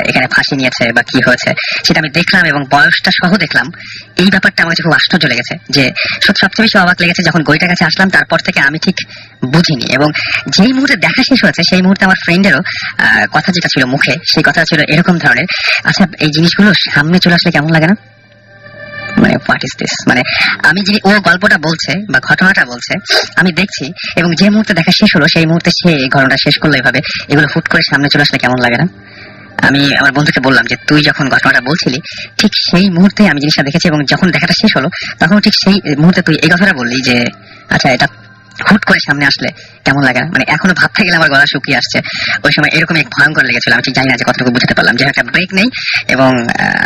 এখানে ফাঁসি নিয়েছে বা কি হয়েছে সেটা আমি দেখলাম এবং বয়সটা সহ দেখলাম। এই ব্যাপারটা আমার কাছে খুব আশ্চর্য লেগেছে, যে সবচেয়ে বেশি অবাক লেগেছে যখন গইটার কাছে আসলাম, তারপর থেকে আমি ঠিক বুঝিনি। এবং যেই মুহূর্তে দেখা শেষ হয়েছে সেই মুহূর্তে আমার ফ্রেন্ডেরও কথা যেটা ছিল মুখে, সেই কথা ছিল এরকম ধরনের, আচ্ছা এই জিনিসগুলো সামনে চলে আসলে কেমন লাগে না, মানে হোয়াট ইজ দিস, মানে আমি যিনি ও গল্পটা বলছে বা ঘটনাটা বলছে আমি দেখছি, এবং যে মুহূর্তে দেখা শেষ হলো সেই মুহূর্তে সে এই ঘটনাটা শেষ করলো এইভাবে, এগুলো হুট করে সামনে চলে আসলে কেমন লাগে না। আমি আমার বন্ধুকে বললাম যে তুই যখন ঘটনাটা বলছিলি ঠিক সেই মুহূর্তে আমি জিনিসটা দেখেছি, এবং যখন দেখাটা শেষ হলো তখন ঠিক সেই মুহূর্তে তুই এই কথাটা বললি যে আচ্ছা এটা হুট করে সামনে আসলে কেমন লাগে, মানে এখনো ভাবতে গেলে আমার গলা শুকিয়ে আসছে। ওই সময় এরকম এক ভয়ঙ্কর লেগেছিল, আমি ঠিক জানি না যে কতটুকু বুঝতে পারলাম যে একটা ব্রেক নেই। এবং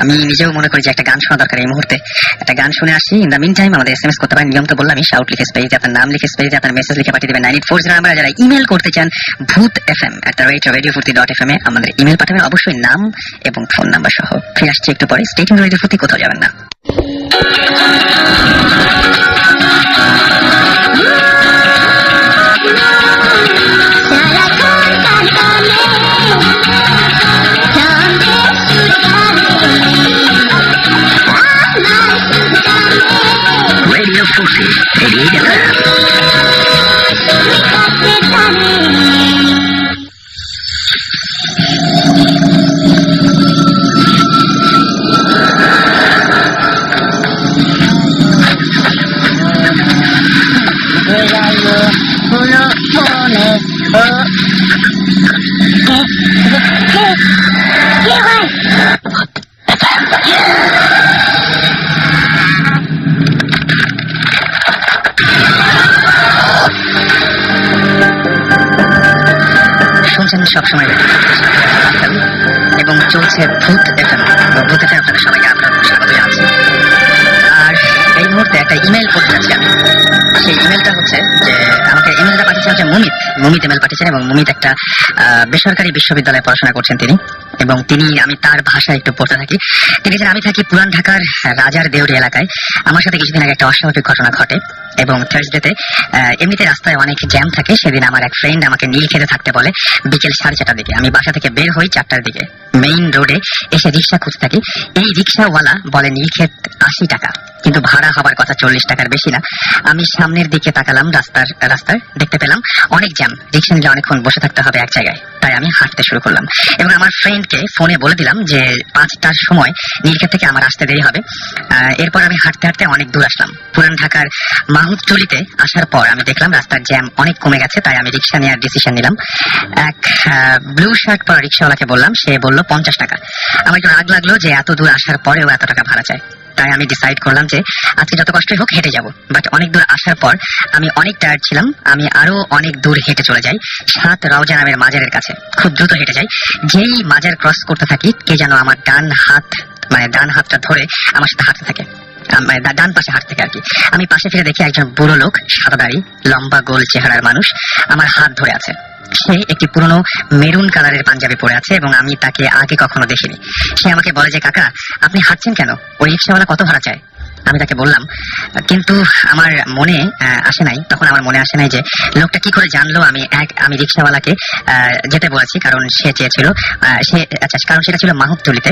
আমি নিজেও মনে করি যে একটা গান শোনা দরকার এই মুহূর্তে। একটা গান শুনে আসি। ইন দ্য মিন টাইম আমাদের SMS করতে পারেন, নিয়ম তো বললাম, শাউট লিখে স্পেস আপনার নাম লিখে স্পেস আপনার মেসেজ লিখে পাঠিয়ে দেবেন 9840 নাম্বার। যারা ইমেল করতে চান bhutfm@radiofurti.fm এ আমাদের ইমেল পাঠাবেন, অবশ্যই নাম এবং ফোন নাম্বার সহ। ফিরে আসছি একটু পরে, স্টে টিউনড রেডিও ফুর্তি, কোথাও যাবেন না। Radio Furti, 88 FM. শুনছেন সবসময় এবং চলছে ভূত এফএম। ভূত এফএম আপনাদের সবাইকে আপনার স্বাগত জানাচ্ছি। আর এই মুহূর্তে একটা ইমেল পড়তে যাচ্ছি আমি। সেই ইমেলটা হচ্ছে যে আমাকে ইমেলটা পাঠিয়েছেন হচ্ছে মুমিত ইমেল পাঠিয়েছেন, এবং মুমিত একটা বেসরকারি বিশ্ববিদ্যালয়ে পড়াশোনা করছেন তিনি। এবং আমি তার ভাষায় একটু পড়তে থাকি। তিনি যে আমি থাকি পুরান ঢাকার রাজার দেউরি এলাকায়। আমার সাথে কিছুদিন আগে একটা অস্বাভাবিক ঘটনা ঘটে, এবং থার্সডেতে এমনিতে রাস্তায় অনেক জ্যাম থাকে। সেদিন আমার এক ফ্রেন্ড আমাকে নীল খেতে থাকতে বলে বিকেল 4:30টার দিকে। আমি বাসা থেকে বের হই 4টার দিকে, মেইন রোডে এসে রিক্সা খুঁজতে থাকি। এই রিক্সাওয়ালা বলে নীলক্ষেত 80 টাকা, কিন্তু ভাড়া হবার কথা 40 টাকার বেশি না। আমি সামনের দিকে তাকালাম, রাস্তার দেখতে পেলাম অনেক জ্যাম, রিক্সা নিলে অনেকক্ষণ বসে থাকতে হবে এক জায়গায়। তাই আমি হাঁটতে শুরু করলাম এবং আমার ফ্রেন্ডকে ফোনে বলে দিলাম যে 5টার সময় নীলক্ষেত থেকে আমার আসতে দেরি হবে। এরপর আমি হাঁটতে হাঁটতে অনেক দূর আসলাম। পুরান ঢাকার মাহুতটুলিতে আসার পর আমি দেখলাম রাস্তার জ্যাম অনেক কমে গেছে। তাই আমি রিক্সা নেওয়ার ডিসিশন নিলাম। এক ব্লু শার্ট পরা রিক্সাওয়ালাকে বললাম, সে বলল 50 টাকা। আমার একটু রাগ লাগলো যে এত দূর আসার পরেও এত টাকা ভাড়া চায়। তাই আমি ডিসাইড করলাম যে আজকে যত কষ্টই হোক হেঁটে যাব। বাট অনেক দূর আসার পর আমি অনেক টায়ার্ড ছিলাম। আমি আরো অনেক দূর হেঁটে চলে যাই 7 রওজা নামের মাজারের কাছে। খুব দ্রুত হেঁটে যাই। যেই মাজার ক্রস করতে থাকি, কে যেন আমার ডান হাতটা ধরে আমার সাথে হাঁটতে থাকে, ডান পাশে হাঁটতে থাকে আর কি। আমি পাশে ফিরে দেখি একজন বুড়ো লোক, সাদা দাড়ি, লম্বা গোল চেহারার মানুষ, আমার হাত ধরে আছে। সে একটি পুরনো মেরুন কালারের পাঞ্জাবি পরে আছে এবং আমি তাকে আগে কখনো দেখিনি। সে আমাকে বলে যে কাকা আপনি হাঁটছেন কেন, ওই রিক্সাওয়ালা কত ভাড়া চায়? আমি তাকে বললাম, কিন্তু আমার মনে আসে নাই যে লোকটা কি করে জানলো আমি রিক্সাওয়ালাকে যেতে বলেছি, কারণ সে চেয়েছিল কারণ সেটা ছিল মাহুতটুলিতে,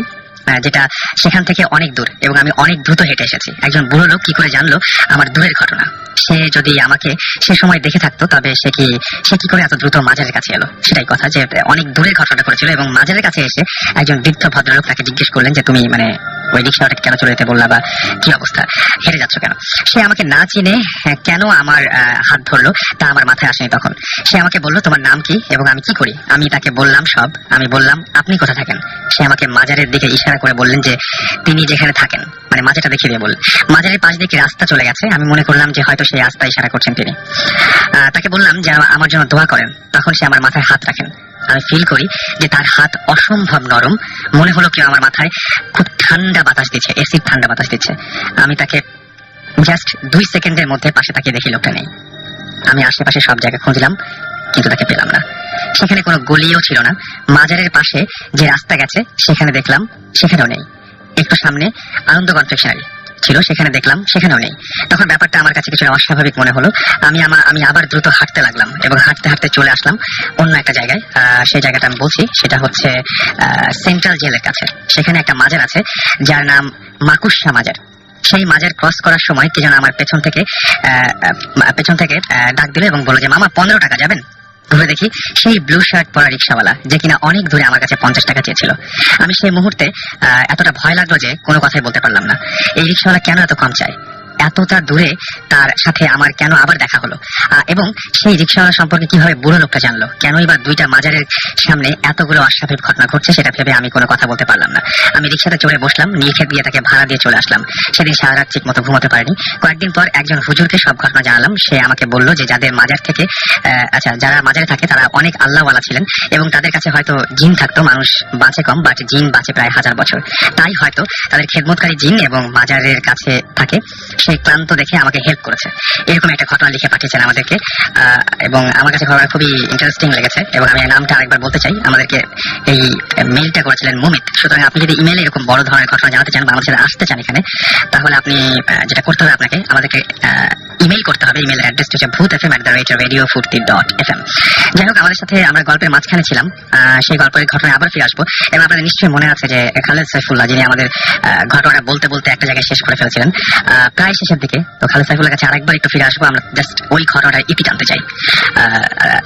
যেটা সেখান থেকে অনেক দূর, এবং আমি অনেক দ্রুত হেঁটে এসেছি। একজন বুড়ো লোক কি করে জানলো আমার দূরের ঘটনা? সে যদি আমাকে সে সময় দেখে থাকতো তবে সে কি করে এত দ্রুত মাজারের কাছে এলো? সেটাই কথা, যে অনেক দূরের ঘটনাটা করেছিল। এবং মাজারের কাছে এসে একজন বৃদ্ধ ভদ্রলোক তাকে জিজ্ঞেস করলেন যে তুমি ওই রিক্সাওয়াটাকে কেন চলে যেতে বললা, বা কি অবস্থা, হেঁটে যাচ্ছ কেন? সে আমাকে না চিনে কেন আমার হাত ধরলো তা আমার মাথায় আসেনি তখন। সে আমাকে বললো তোমার নাম কি এবং আমি কি করি। আমি তাকে বললাম সব। আমি বললাম আপনি কোথায় থাকেন? সে আমাকে মাজারের দিকে ইশারা ইশারা করে বললেন যে তিনি যেখানে থাকেন, মানে মাজারটা দেখিয়ে দিয়ে বললেন। মাজারের পাশ দিয়ে কি রাস্তা চলে গেছে, আমি মনে করলাম যে হয়তো সেই রাস্তা ইশারা করছেন তিনি। তাকে বললাম যে আমার জন্য দোয়া করেন। তখন সে আমার মাথায় হাত রাখেন। আমি ফিল করি যে তার হাত অসম্ভব নরম, মনে হলো কেউ আমার মাথায় খুব ঠান্ডা বাতাস দিচ্ছে, এসিড ঠান্ডা বাতাস দিচ্ছে। আমি তাকে জাস্ট 2 সেকেন্ডের মধ্যে পাশে তাকিয়ে দেখি লোকটা নেই। আমি আশেপাশে সব জায়গায় খুঁজলাম, কিন্তু তাকে পেলাম না। সেখানে কোনো গলিও ছিল না। মাজারের পাশে যে রাস্তা গেছে সেখানে দেখলাম, সেখানেও নেই। একটু সামনে আনন্দ কনফেকশনারি ছিল, সেখানে দেখলাম, সেখানেও নেই। তখন ব্যাপারটা আমার কাছে কিছুটা অস্বাভাবিক মনে হলো। আমি আবার দ্রুত হাঁটতে লাগলাম এবং হাঁটতে হাঁটতে চলে আসলাম অন্য একটা জায়গায়। সেই জায়গাটা আমি বলছি, সেটা হচ্ছে সেন্ট্রাল জেলের কাছে। সেখানে একটা মাজার আছে যার নাম মাকুশা মাজার। সেই মাজার ক্রস করার সময় কে যেন আমার পেছন থেকে ডাক দিল এবং বলল যে মামা 15 টাকা যাবেন। ঘুরে দেখি সেই ব্লু শার্ট পরা রিক্সাওয়ালা, যে কিনা অনেক দূরে আমার কাছে 50 টাকা চেয়েছিল। আমি সেই মুহূর্তে এতটা ভয় লাগলো যে কোনো কথাই বলতে পারলাম না। এই রিক্সাওয়ালা কেন এত কম চায়, এতটা দূরে তার সাথে আমার কেন আবার দেখা হলো, এবং সেই রিক্সাওয়ালা সম্পর্কে কিভাবে বুড়ো লোকটা জানলো, কেনই বা 2টা মাজারের সামনে এতগুলো অস্বাভাবিক ঘটনা ঘটছে, সেটা ভেবে আমি কোনো কথা বলতে পারলাম না। আমি রিক্সাতে চড়ে বসলাম, নিয়ে গিয়ে তাকে ভাড়া দিয়ে চলে আসলাম। সেদিন সারা রাত ঠিক মতো ঘুমাতে পারিনি। কয়েকদিন পর একজন হুজুরকে সব ঘটনা জানালাম। সে আমাকে বলল যে যারা মাজারে থাকে তারা অনেক আল্লাহওয়ালা ছিলেন এবং তাদের কাছে হয়তো জিন থাকতো। মানুষ বাঁচে কম, বাট জিন বাঁচে প্রায় 1000 বছর। তাই হয়তো তাদের খেদমতকারী জিন এবং মাজারের কাছে থাকে। সেই ক্লান্ত দেখে আমাকে হেল্প করেছে। এরকম একটা ঘটনা লিখে পাঠিয়েছেন আমাদেরকে, এবং আমার কাছে ঘটনা খুবই ইন্টারেস্টিং লেগেছে এবং আমি নামটা আরেকবার বলতে চাই। আমাদেরকে এই মেইলটা করেছিলেন মুমিত। সুতরাং আপনি যদি ইমেলে এরকম বড় ধরনের ঘটনা জানাতে চান বা আমাদের সাথে আসতে চান এখানে, তাহলে আপনি যেটা করতে হবে, আপনাকে আমাদেরকে ইমেল করতে হবে। ইমেলের অ্যাড্রেসটা হচ্ছে bhutfm@radiofurti.fm। যাই হোক, আমাদের সাথে আমরা গল্পের মাঝখানে ছিলাম। সেই গল্পের ঘটনায় আবার ফিরে আসবো। এবং আপনাদের নিশ্চয়ই মনে আছে যে খালেদ সাইফুল্লাহ, যিনি আমাদের ঘটনাটা বলতে বলতে একটা জায়গায় শেষ করে ফেলেছিলেন প্রায় শেষের দিকে। তো খালেদ সাইফুল্লাহর কাছে আরেকবার একটু ফিরে আসবো। আমরা জাস্ট ওই ঘটনাটার ইতি জানতে চাই।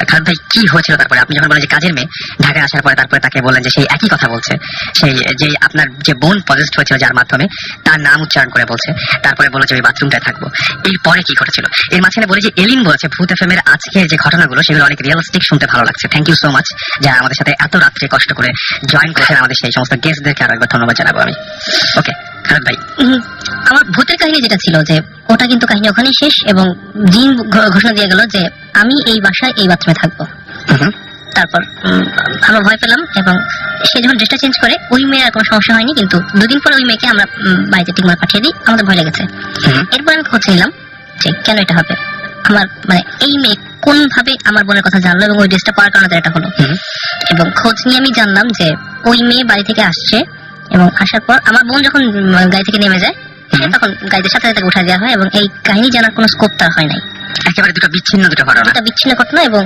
খালেদ ভাই, কি হয়েছিল তারপরে? আপনি যখন বলেন যে কাজের মেয়ে ঢাকায় আসার পরে তারপরে তাকে বললেন যে সেই একই কথা বলছে, সেই যে আপনার যে বোন পজেস্ট হয়েছিল যার মাধ্যমে, তার নাম উচ্চারণ করে বলছে, তারপরে বলে যে ওই বাথরুমটায় থাকবো। এরপরে কি ঘটেছিল? এর মাঝখানে বলি যে এলিন বলেছে ভূত এফএম এর আজকের যে ঘটনাগুলো সেগুলো অনেক রিয়েলিস্টিক, শুনতে ভালো লাগছে। থ্যাংক ইউ সো মাচ যারা আমাদের সাথে এত রাত্রে কষ্ট করে জয়েন করেছেন। আমাদের সেই সমস্ত গেস্টদেরকে আরো একবার ধন্যবাদ জানাবো আমি। ওকে খালেদ ভাই, আমার ভূতের কাহিনী যেটা ছিল, যে ওটা কিন্তু কাহিনী ওখানেই শেষ এবং জিন ঘোষণা দিয়ে গেল যে আমি এই বাসায় এই বাথরুমে থাকবো। তারপর আমরা ভয় পেলাম এবং সে যখন ড্রেসটা চেঞ্জ করে, ওই মেয়ের আর কোনো সমস্যা হয়নি, কিন্তু 2 দিন পরে ওই মেয়েকে আমরা বাড়িতে টিকমার পাঠিয়ে দিই। আমাদের ভয় লেগেছে। এরপর আমি খোঁজ নিলাম যে কেন এটা হবে, আমার মানে এই মেয়ে কোন ভাবে আমার বোনের কথা জানলো এবং ওই ড্রেসটা পরার কারণে এটা হলো। এবং খোঁজ নিয়ে আমি জানলাম যে ওই মেয়ে বাড়ি থেকে আসছে এবং আসার পর আমার বোন যখন গাড়ি থেকে নেমে যায়, সে তখন গাড়িতে সাথে সাথে উঠা দেওয়া হয় এবং এই কাহিনী জানার কোনো স্কোপ তার হয় নাই। একেবারে দুটো বিচ্ছিন্ন ঘটনা। এবং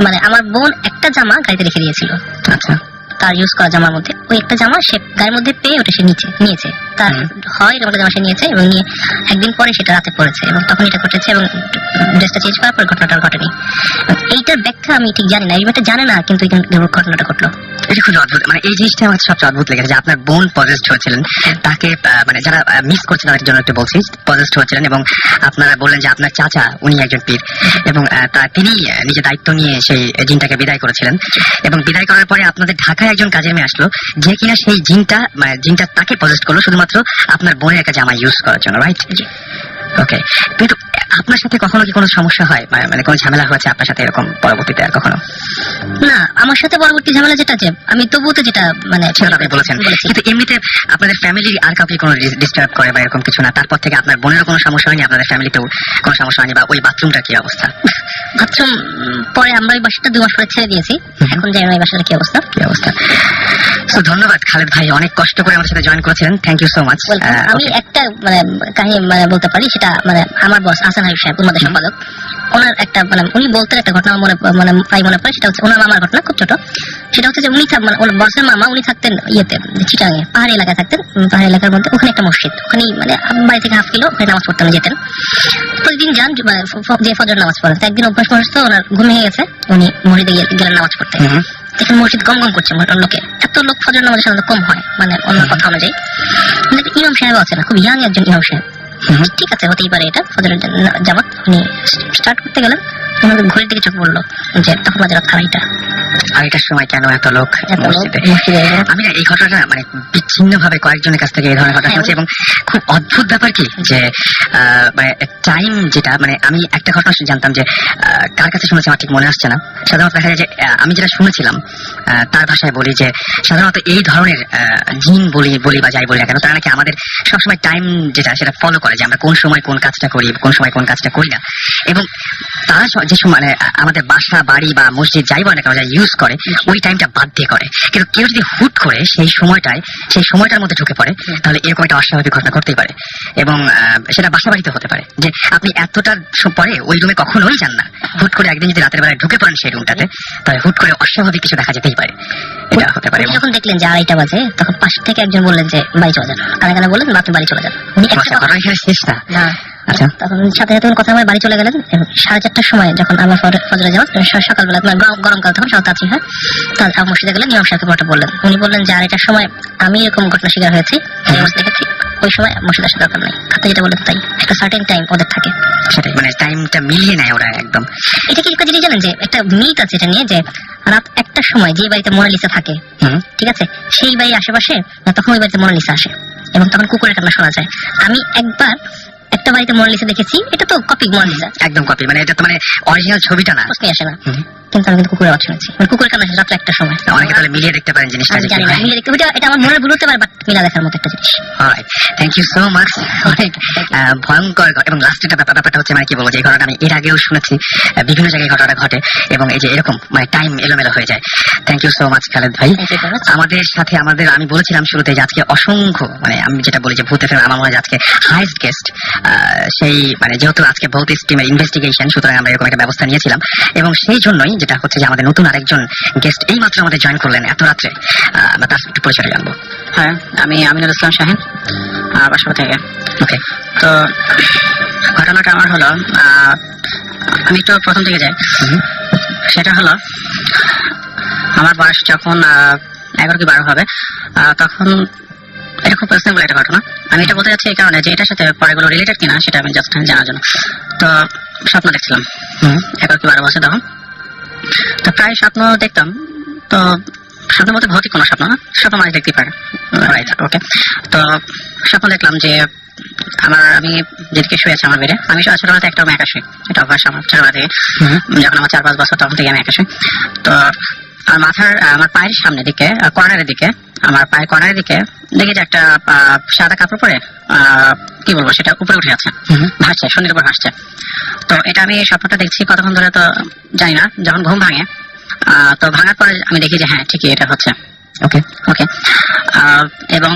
মানে আমার বোন একটা জামা গাড়িতে রেখে দিয়েছিল। আচ্ছা, তার ইউজ করা জামার মধ্যে ওই একটা জামা সে গায়ের মধ্যে পেয়ে ওটা সে নিয়েছে। তার হয় এরকম জামা সে নিয়েছে এবং নিয়ে একদিন পরে সেটা রাতে পড়েছে এবং তখন এটা ঘটেছে এবং ড্রেসটা চেঞ্জ করার পর ঘটনাটা ঘটেনি। এইটার ব্যাখ্যা আমি ঠিক জানি না, এই ব্যাপারটা জানে না, কিন্তু ঘটনাটা ঘটলো। এটা খুব অদ্ভুত। মানে এই জিনিসটা আমার সবচেয়ে অদ্ভুত লেগেছে যে আপনার বোন পজেস্ট হয়েছিলেন, তাকে মানে যারা মিস করছে তাদের জন্য একটু বলছি, পজেস্ট হয়েছিলেন এবং আপনারা বললেন যে আপনার চাচা উনি একজন পীর এবং তিনি নিজে দায়িত্ব নিয়ে সেই জিনটাকে বিদায় করেছিলেন এবং বিদায় করার পরে আপনাদের ঢাকায় একজন কাজের মেয়ে আসলো, যে কিনা সেই জিনটা তাকে পজেস্ট করলো শুধুমাত্র আপনার বোনের একটা জামা ইউজ করার জন্য, রাইট? ওকে, কিন্তু আপনার সাথে কখনো কি কোনো সমস্যা হয়, মানে কোনো ঝামেলা হয়েছে আপনার সাথে এরকম পরবর্তীতে আর কখনো? না, আমার সাথে পরবর্তী ঝামেলা যেটা, যে আমি তবুও তো যেটা মানে সেটা আপনি বলেছেন, কিন্তু এমনিতে আপনাদের ফ্যামিলি আর কাউকে কোনো ডিস্টার্ব করে বা এরকম কিছু না? তারপর থেকে আপনার বোনেরও কোনো সমস্যা হয়নি, আপনাদের ফ্যামিলিতেও কোনো সমস্যা হয়নি? বা ওই বাথরুমটা কি অবস্থা? বাথরুম পরে আমরা ওই বাসাটা 2 মাস পরে ছেড়ে দিয়েছি, এখন জানি না এই বাসাটা কি অবস্থা। তো ধন্যবাদ খালেদ ভাই, অনেক কষ্ট করে আমাদের সাথে জয়েন করেছিলেন। Thank you so much. আমি একটা মানে কাহিনী মানে বলতে পারি, সেটা মানে আমার বস আহসান হাবিব সাহেব, উন্মাদের সম্পাদক, ওনার একটা মানে উনি বলতেন একটা ঘটনা মনে পড়ে। সেটা হচ্ছে ওনার মামার ঘটনা, খুব ছোট। সেটা হচ্ছে যে উনি মানে ওনার বসের মামা, উনি থাকতেন ইয়েতে চিটাঙে, পাহাড়ি এলাকায় থাকতেন। পাহাড়ি এলাকার মধ্যে ওখানে একটা মসজিদ, ওখানেই মানে বাড়ি থেকে হাফ কিলো ওখানে নামাজ পড়তে যেতেন। প্রতিদিন যান যে ফজর নামাজ পড়েন। তো একদিন অভ্যাস মনস্থ ওনার ঘুম ভেঙে গেছে, উনি মসজিদে গেলেন নামাজ পড়তে। দেখেন মসজিদ গম গম করছে, লোকে এত লোক ফজর নামাজের সাধারণত কম হয়, মানে অন্য কথা অনুযায়ী। ইমাম সাহেব আছে না, খুব ইয়াং একজন ইমাম সাহেব, ঠিক আছে হতেই পারে এটা ফজরের জামাত। উনি স্টার্ট করতে গেলেন, ওনাদের ঘড়ির দিকে চোখ পড়লো যে তখন বাজে রাত 2:30। আড়াইটার সময় কেন এত লোক এত লোক মসজিদে? মসজিদে এলো। আমি না এই ঘটনাটা মানে বিচ্ছিন্ন ভাবে কয়েকজনের কাছ থেকে এই ধরনের ঘটনা হ্যাঁ। শুনেছি এবং খুব অদ্ভুত ব্যাপার কি যে মানে টাইম যেটা মানে আমি একটা ঘটনা জানতাম যে কার কাছে শুনেছি আমার ঠিক মনে আসছে না। সাধারণত দেখা যায় যে আমি যেটা শুনেছিলাম তার ভাষায় বলি যে সাধারণত এই ধরনের জিন বলি বা যাই বলি না কেন তারা নাকি আমাদের সবসময় টাইম যেটা সেটা ফলো করে যে আমরা কোন সময় কোন কাজটা করি কোন সময় কোন কাজটা করি না এবং তারা যে সময় মানে আমাদের বাসা বাড়ি বা মসজিদ যাই বলে না কেন যা ইউজ করে ওই টাইমটা বাদ দিয়ে করে। কিন্তু কেউ যদি হুট করে সেই সময়টার মধ্যে ঢুকে পড়ে তাহলে এরকম একটা অস্বাভাবিক ঘটনা করতেই পারে এবং সেটা বাসা বাড়িতে হতে পারে যে আপনি এতটা পরে ওই রুমে কখনোই যান না, হুট করে একদিন যদি রাতের বেলায় ঢুকে পড়েন সেই রুমটাতে তাহলে হুট করে অস্বাভাবিক কিছু দেখা যেতেই পারে, এটা হতে পারে। উনি যখন দেখলেন যে 2:30 বাজে তখন পাশ থেকে একজন বললেন যে বাড়ি চলে যান, কানে বললেন আপনি বাড়ি চলে যান। উনি একটা কথা- ঘটনা এখানে শেষ না। না, আচ্ছা তখন সাথে সাথে উনি কথা বলে বাড়ি চলে গেলেন এবং 4:30টার সময় যখন আমার ফজরে যাওয়া সকালবেলা মানে গরমকাল তখন সকাল তাড়াতাড়ি হয় তার মসজিদে গেলেন, ইমাম সাহেবকে ব্যাপারটা বললেন। উনি বললেন যে 2:30টার সময় আমি এরকম ঘটনা শিকার হয়েছি, এই অবস্থা দেখেছি, ওই সময় মসজিদ আসার দরকার নেই। আপনি যেটা বললেন তাই, একটা সার্টেন টাইম ওদের থাকে। সেটাই মানে টাইমটা মিলিয়ে নেয় ওরা একদম। এটা কি একটা জিনিস জানেন যে একটা মিথ আছে এটা নিয়ে যে রাত 1টার সময় যে বাড়িতে মোনালিসা থাকে, হুম ঠিক আছে, সেই বাড়ির আশেপাশে তখন ওই বাড়িতে মোনালিসা আসে এবং তখন কুকুরের কান্না শোনা যায়। আমি একবার একটা বাড়িতে মোনালিসা দেখেছি, এটা তো কপি মোনালিসা, একদম কপি মানে এটা তো মানে অরিজিনাল ছবিটা না। প্রশ্নই আসে না, হুম। কিন্তু আমি কিন্তু কুকুরের আওয়াজ শুনেছি, মানে কুকুরের কান্না আসে রাত 1টার সময়। অনেকে তাহলে মিলিয়ে দেখতে পারেন জিনিসটা আমি যে কি জানি না, হয়। মিলে দেখতে এটা আমার মনের ভুল হতে পারে, বাট মিলা দেখার মতো একটা জিনিস। Thank you so much. অনেক ভয়ঙ্কর এবং লাস্টের ব্যাপারটা হচ্ছে মানে কি বলবো যে এই ঘটনা আমি এর আগেও শুনেছি, বিভিন্ন জায়গায় ঘটনাটা ঘটে এবং এই যে এরকম মানে টাইম এলোমেলো হয়ে যায়। Thank you so much Khaled ভাই। Thank you so much. আমাদের সাথে আমি বলেছিলাম শুরুতে যে আজকে অসংখ্য মানে আমি যেটা বলি যে ভূত এফএম আমার মনে হয় যে আজকে হাইস্ট গেস্ট, সেই মানে যেহেতু আজকে ভূত টিমের ইনভেস্টিগেশন সুতরাং আমরা এরকম একটা ব্যবস্থা নিয়েছিলাম এবং সেই জন্যই যেটা হচ্ছে যে আমাদের নতুন আরেকজন গেস্ট এই মাত্র আমাদের জয়েন করলেন এত রাত্রে, আমরা তার একটু পরিচয় জানবো। হ্যাঁ, আমি আমিনুল ইসলাম শাহিন, বাসা থেকে। ওকে তো ঘটনাটা আমার হলো, আমি একটু প্রথম থেকে যাই। সেটা হলো আমার বয়স যখন 11 কি 12 হবে, তখন এটা খুব পার্সোনাল একটা ঘটনা। আমি এটা বলতে যাচ্ছি এই কারণে যে এটার সাথে পরেগুলো রিলেটেড কিনা সেটা আমি জাস্ট জানার জন্য। তো স্বপ্ন দেখছিলাম 11 কি 12 বছর তখন। তো প্রায় স্বপ্ন দেখতাম, তো স্বপ্ন বলতে ভৌতিক কোনো স্বপ্ন না, স্বপ্ন মানুষ দেখতেই পারে। রাইট, ওকে। তো স্বপ্ন দেখলাম যে আমি যেদিকে শুয়ে আছি আমার বেডে, আমি ছোটবেলাতে একটা একা শুই, এটা অভ্যাস আমার ছোটবেলা থেকে। যখন আমার 4-5 বছর তখন থেকে আমি একা শুই। তো আমার পায়ের সামনে দিকে কর্নারের দিকে, আমার পায়ের কর্নারের দিকে দেখি যে একটা সাদা কাপড় পরে কি বলবো সেটা উপরে উঠে আছে, ভাসছে, শরীরের উপর ভাসছে। তো এটা আমি স্বপ্নটা দেখছি কতক্ষণ ধরে তো জানি না। যখন ঘুম ভাঙে, তো ভাঙার পরে আমি দেখি যে হ্যাঁ ঠিকই এটা হচ্ছে। ওকে ওকে, এবং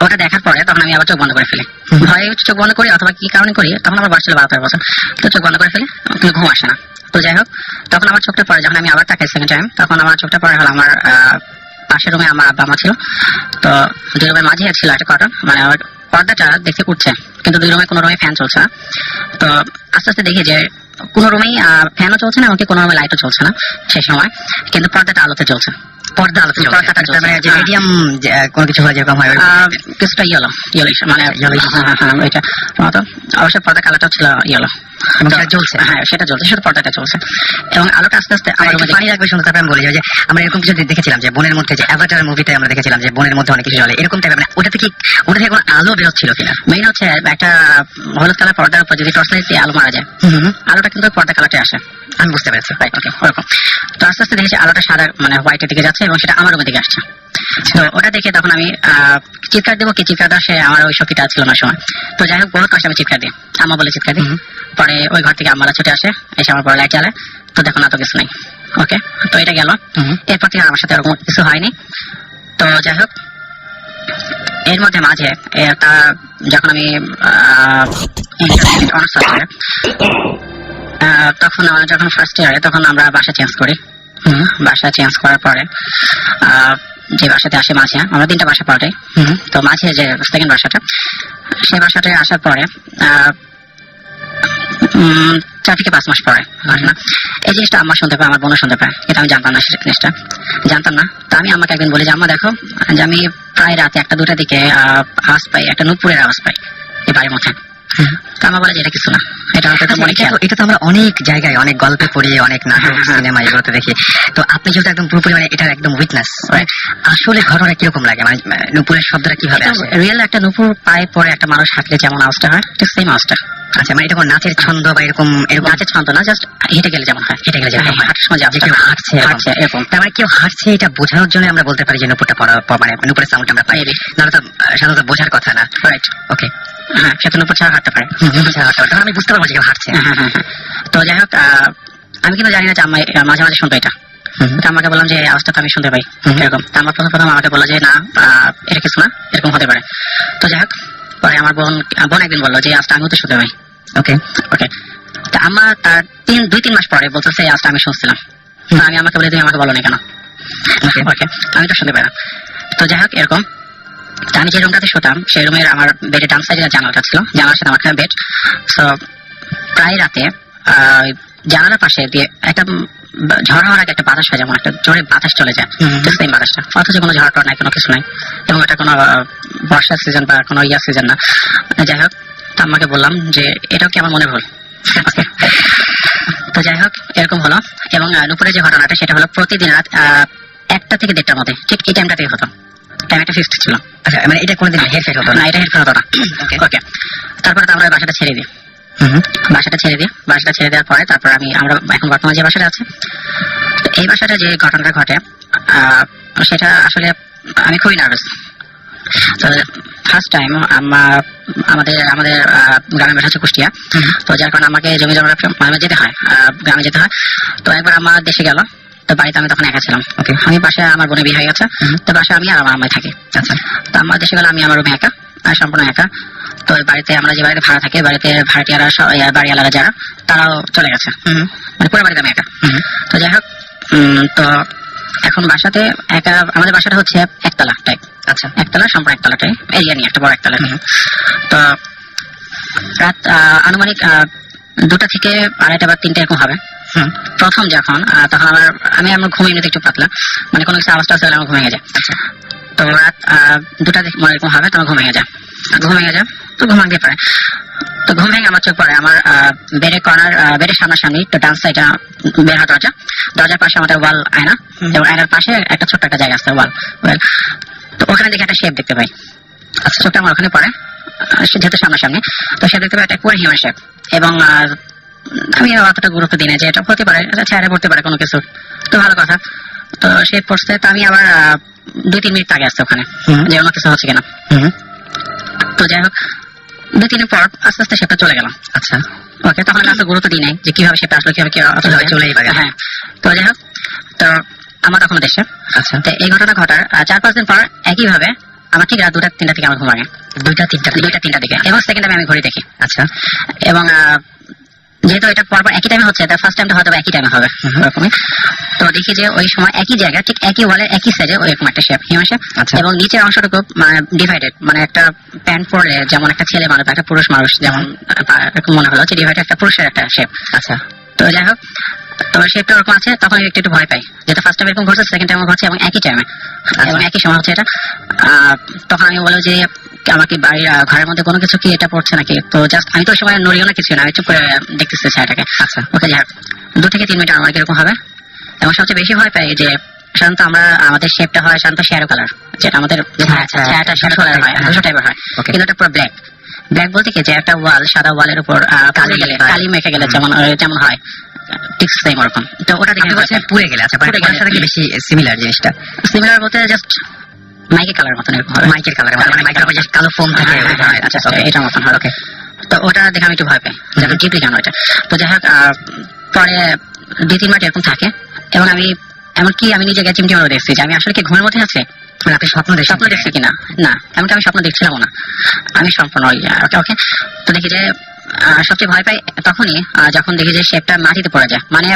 ওটা দেখার পরে তখন আমি আবার চোখ বন্ধ করে ফেলি। ভয়ে চোখ বন্ধ করি অথবা কি কারণে করি, তখন আমার বয়স ছিল 12-13 বছর। তো চোখ বন্ধ করে ফেলি, কিন্তু ঘুম আসে না। তো যাই হোক, তখন আমার চোখটা পড়ে, যখন আমি আবার তাকাই সেকেন্ড টাইম, তখন আমার চোখটা পড়ে হলো আমার পাশের রুমে আমার আব্বা মা ছিল। তো 2 রুমের মাঝে ছিল একটা কটন, মানে আমার পর্দাটা দেখতে উঠছে, কিন্তু 2 রুমে কোনো রুমে ফ্যান চলছে না। তো আস্তে আস্তে দেখি যে কোনো রুমেই ফ্যানও চলছে না, এমনকি কোনো রুমে লাইটও চলছে না সেই সময়, কিন্তু পর্দাটা আলোতে চলছে। পর্দা আলোচনা পর্দাটা চলছে। মানে যে মিডিয়াম কোনো কিছু হয় যেরকম হয় কিছুটা ইয়েলোইশ মানে ওইটা তো অবশ্যই পর্দা কালারটাও ছিল ইয়েলো এবং সেটা জ্বলছে। হ্যাঁ সেটা জ্বলছে, শুধু পর্দাটা চলছে এবং আলোটা আস্তে আস্তে আমার রুমে পানি লাগবে শুনতে। তারপরে আমি বলি যে আমরা এরকম কিছু দেখেছিলাম যে বনের মধ্যে, যে অ্যাভাটার মুভিতে আমরা দেখেছিলাম যে বনের মধ্যে অনেক কিছু জ্বলে, এরকম টাইপের মানে ওটা থেকে কোনো আলো বেরোচ্ছিল কিনা। মেইন হচ্ছে একটা হলুদ কালার পর্দার উপর যদি টর্চ লাইট দিয়ে আলো মারা যায়, আলোটা কিন্তু পর্দা কালারটা আসে। আমি বুঝতে পেরেছি। রাইট, ওকে, ওরকম। তো আস্তে আস্তে দেখেছি আলোটা সাদা মানে হোয়াইটের দিকে যাচ্ছে এবং সেটা আমার রুমের দিকে আসছে। তো ওটা দেখে তখন আমি চিৎকার দেবো কি চিৎকার দেওয়া, সে আমার ওই শক্তিটা ছিল না সময়। তো যাই হোক, বহুত কষ্ট আমি চিৎকার দিই, আম্মা বলে চিৎকার দিই। পরে ওই ঘর থেকে আম্মারা ছুটে আসে, এসে আমার পরে লাইট জ্বালে। তো দেখো না তো কিছু নেই। ওকে, তো এটা গেল। এরপর থেকে আমার সাথে এরকম কিছু হয়নি। তো যাই হোক, এর মধ্যে মাঝে একটা যখন আমি অনার্স তখন যখন ফার্স্ট ইয়ারে, তখন আমরা বাসা চেঞ্জ করি। বাসা চেঞ্জ করার পরে যে বাসাতে আসে মাঝে, আমরা 3টা বাসা পাল্টাই। তো মাঝে যে সেকেন্ড বাসাটা, সেই বাসাটায় আসার পরে 4 থেকে 5 মাস পরে ঘটনা। এই জিনিসটা আম্মা শুনতে পায়, আমার বোনও শুনতে পায়, কিন্তু আমি জানতাম না সেটা জিনিসটা, জানতাম না। তো আমি আম্মাকে একদিন বলি যে আম্মা দেখো যে আমি প্রায় রাতে 1-2টার দিকে আওয়াজ পাই, একটা নুপুরের আওয়াজ পাই এই বাড়ির মধ্যে। তো আমার বলে যে এটা কিছু না, এটা হয়তো মনে খেয়াল। এটা তো আমরা অনেক জায়গায় অনেক গল্পে পড়ি, অনেক নাটক সিনেমা এগুলোতে দেখি। তো আপনি যেহেতু একদম পুরোপুরি মানে এটার একদম উইটনেস, আসলে ঘটনা কিরকম লাগে, মানে নুপুরের শব্দটা কিভাবে আসে? রিয়েল একটা নুপুর পায়ে পরে একটা মানুষ হাঁটলে যেমন আওয়াজটা হয় ঠিক সেম আওয়াজটা। আচ্ছা, মানে এটা কোনো নাচের ছন্দ বা এরকম এরকম নাচের ছন্দ না, জাস্ট হেঁটে গেলে যেমন হয়, হেঁটে গেলে যেরকম হয়, হাঁটার সময় যে কেউ হাঁটছে হাঁটছে এরকম। তার মানে কেউ হাঁটছে এটা বোঝানোর জন্য আমরা বলতে পারি যে নুপুরটা মানে নুপুরের সাউন্ড আমরা পাই, নাহলে তো সাধারণত বোঝার কথা না। রাইট, ওকে, হ্যাঁ সে তো নুপুর ছাড়া হাঁটতে পারে। তখন আমি বুঝতে পারবো যে কেউ হাঁটছে। হ্যাঁ। তো যাই হোক, আমি কিন্তু জানি না যে আমি মাঝে মাঝে শুনবো এটা। তো আমাকে বললাম যে এই আওয়াজটা তো আমি শুনতে পাই এরকম। তো আমার প্রথম আমাকে বললো যে না, এটা কিছু না, এরকম হতে পারে। তো যাই হোক, পরে আমার বোন একদিন বললো যে এই আওয়াজটা আমিও তো শুনতে পাই। ওকে, তো আমার তার 2-3 মাস পরে বলতেছে এই আওয়াজটা আমি শুনছিলাম। তো আমি আমাকে বলে তুমি আমাকে বলো না কেন? ওকে, আমি তো শুনতে পাই না। তো যাই হোক এরকম, তো আমি যে রুমটাতে শুতাম সেই রুমের আমার বেডের ডান সাইডে জানালাটা ছিল, জানালার সাথে আমার বেড। তো প্রায় রাতে জানালার পাশে দিয়ে একটা ঝড় হওয়ার আগে একটা বাতাস হয়, যেমন একটা জোরে বাতাস চলে যায়, তো সেই বাতাসটা, অথচ কোনো ঝড় টড় নাই, কোনো কিছু নাই, এবং এটা কোনো বর্ষার সিজন বা কোনো সিজন না। যাই হোক, তো আমাকে বললাম যে এটাও কি আমার মনে ভুল? তো যাই হোক এরকম হলো। এবং নুপুরের যে ঘটনাটা সেটা হলো প্রতিদিন রাত 1টা থেকে 1:30টার মধ্যে, ঠিক এই টাইমটাতেই হতো। টাইম একটা ফিক্সড ছিল। আচ্ছা, মানে এটা কোনোদিন হেরফের হতো না, এটা হেরফের হতো না। ওকে, তারপরে তো আমরা বাসাটা ছেড়ে দিই। বাসাটা ছেড়ে দেওয়ার পরে তারপর আমরা এখন বর্তমানে যে বাসাটা আছে, তো এই বাসাটা যে ঘটনাটা ঘটে সেটা আসলে আমি খুবই নার্ভাস। তো ফার্স্ট টাইম আমাদের গ্রামের বাসা হচ্ছে কুষ্টিয়া। তো যার কারণে আমাকে জমি জমা যেতে হয়, গ্রামে যেতে হয়। তো একবার আমার দেশে গেল, তো বাড়িতে আমি তখন একা ছিলাম। ওকে, আমি বাসায় আমার বোনের বিয়ে হয়ে গেছে, তো বাসায় আমি আর আমার আম্মাই থাকি। আচ্ছা, তো আমার দেশে গেলে আমি আমার রুমে একা, আর সম্পূর্ণ একা। তো বাড়িতে আমরা যে বাড়িতে ভাড়া থাকি, বাড়িতে ভাড়াটিয়ারা বাড়িওয়ালারা যারা, তারাও চলে গেছে, মানে পুরো বাড়িতে আমি একা। তো যাই হোক, তো এখন বাসাতে একা, আমাদের বাসাটা হচ্ছে একতলা টাইপ। আচ্ছা, একতলা, সম্পূর্ণ একতলা টাইপ এরিয়া নিয়ে একটা বড় একতলা। তো রাত আনুমানিক 2টা থেকে 2:30 বা 3টা এরকম হবে। প্রথম যখন তখন আমার ঘুম এমনিতে একটু পাতলা, মানে কোনো কিছু আওয়াজটা আসলে আমার ঘুম ভেঙে যায়। তো রাত 2টা মনে এরকম হবে, তোমার ঘুম ভেঙে যায়, তো ঘুম ভাঙতে পারে। তো ঘুম ভেঙে আমার চোখ পড়ে আমার বেডের কর্নার, বেডের সামনাসামনি, তো ডান সাইডে বের হওয়া দরজার পাশে আমাদের ওয়াল আয়না, এবং আয়নার পাশে একটা ছোট্ট একটা জায়গা আছে ওয়াল। তো ওখানে দেখে একটা শেপ দেখতে পাই। আচ্ছা, চোখটা আমার ওখানে পড়ে, যেহেতু সামনাসামনি, তো সে দেখতে পাই একটা পুরো হিউম্যান শেপ। এবং আমি অতটা গুরুত্ব দিই না যে এটা হতে পারে, চেহারা পড়তে পারে কোনো কিছু, তো ভালো কথা। তো সে পড়ছে, তো আমি আবার 2-3 মিনিট আগে আসছে ওখানে যে অন্য কিছু হচ্ছে কিনা। তো যাই হোক, 2-3 মিনিট পর আস্তে আস্তে সেটা চলে গেলাম। আচ্ছা, ওকে, তখন আমি গুরুত্ব দিই নাই যে কিভাবে সেটা আসলো, কিভাবে চলেই পারে। হ্যাঁ, তো যাই হোক, তো আমার তখন দেশে। আচ্ছা, তো এই ঘটনা ঘটার 4-5 দিন পর একইভাবে আমার ঠিক রাত 2টা-3টা থেকে আমার ঘুম ভাঙে। 2টা-3টা দিকে, এবং সেকেন্ড টাইমে আমি ঘড়ি দেখি। আচ্ছা, এবং যেহেতু এটা পরপর একই টাইমে হচ্ছে, তার ফার্স্ট টাইমটা হয়তো একই টাইমে হবে এরকমই। তো দেখি যে ওই সময় একই জায়গা, ঠিক একই ওয়ালের একই সাইডে ওইরকম একটা শেপ, হিউম্যান শেপ। এবং নিচের অংশটুকু মানে ডিভাইডেড, মানে একটা প্যান্ট পরলে যেমন একটা ছেলে মানুষ, একটা পুরুষ মানুষ যেমন এরকম মনে হলো যে ডিভাইডেড একটা পুরুষের একটা শেপ। আচ্ছা, তো যাই হোক, তো শেপটা ওরকম আছে। তখন একটু ভয় পাই, যেটা ফার্স্ট টাইম এরকম ঘটছে, সেকেন্ড টাইম ঘটছে, এবং একই টাইমে এবং একই সময় হচ্ছে এটা। তখন আমি বলবো যে আমাকে বাড়ির ঘরের মধ্যে কোনো কিছু কি এটা পড়ছে নাকি। তো জাস্ট আমি তো ওই সময় নড়িও না, কিছু না, আমি চুপ করে দেখতেছি ছায়াটাকে। আচ্ছা, ওকে, যাই হোক, 2 থেকে 3 মিনিট আমার কিরকম হবে। এবং সবচেয়ে বেশি ভয় পাই যে সাধারণত আমাদের শেপটা হয় সাধারণত শ্যাডো কালার, যেটা আমাদের ছায়াটা শ্যাডো কালার হয়, দুটো টাইপের হয়, কিন্তু এটা পুরো ব্ল্যাক। বলতে কি যে একটা ওয়াল, সাদা ওয়ালের উপর কালি মেখে গেলে যেমন হয়, ঠিক সেম ওরকম। তো ওটা দেখে পুড়ে গেলে, আচ্ছা, সাথে কি বেশি সিমিলার জিনিসটা? সিমিলার বলতে জাস্ট মাইকের কালার মতন এরকম হবে, মাইকের কালার, মানে মাইকের উপর যে কালো ফোম থাকে। আচ্ছা, এটার মতন হয়। ওকে, তো ওটা দেখে আমি একটু ভয় পাই, যেন ডিপলি জানো এটা। তো যাই হোক, পরে 2-3 মিনিট এরকম থাকে, এবং আমি এমনকি আমি নিজে গেছি দেখছি যে আমি আসলে কি ঘুমের মধ্যে আছে, মানে আপনি স্বপ্ন দেখছি কিনা। না, এমনকি আমি স্বপ্ন দেখছিলাম না, আমি সম্পূর্ণ ওকে। তো দেখি যে সবচেয়ে ভয় পাই তখনই যখন দেখি যে শেপটা মাটিতে পড়ে যায়, মানে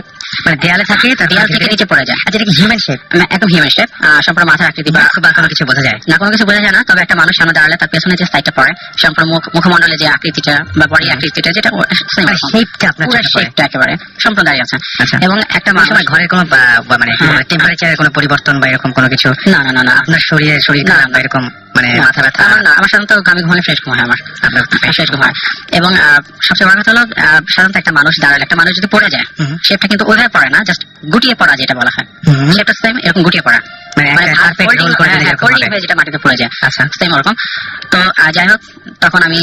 দেয়ালে থাকে, দেয়াল থেকে নিচে পড়ে যায়। আচ্ছা, এটা কি হিউম্যান শেপ? একদম হিউম্যান শেপ, সম্পূর্ণ মাথার আকৃতি বা কোনো কিছু বোঝা যায় না, কোনো কিছু বোঝা যায় না। তবে একটা মানুষ সামনে দাঁড়ালে তার পেছনে যে সাইডটা পড়ে, সম্পূর্ণ মুখমণ্ডলে যে আকৃতিটা বা বডি আকৃতিটা, যেটা শেপটা আপনার শেপটা একেবারে সম্পূর্ণ দাঁড়িয়ে আছে। এবং একটা মানুষ ঘরের কোনো মানে টেম্পারেচারের কোনো পরিবর্তন বা এরকম কোনো কিছু? না, আপনার শরীর বা এরকম, মানে মাথা ব্যথা? না, আমার সাধারণত আমি ঘুমালে ফ্রেশ ঘুম হয়, আমার ফ্রেশ ঘুম হয়। এবং সবচেয়ে বড় কথা হলো সাধারণত একটা মানুষ দাঁড়ালে একটা মানুষ যদি পড়ে যায় শেপটা কিন্তু ওইভাবে পড়ে না, জাস্ট গুটিয়ে পড়া যেটা বলা হয়, শেপটা সেম এরকম গুটিয়ে পড়া, মানে একটা perfect roll করে দিলে যেরকম হবে। যেটা মাটিতে পড়ে যায় আচ্ছা সেম ওরকম। তো যাই হোক তখন আমি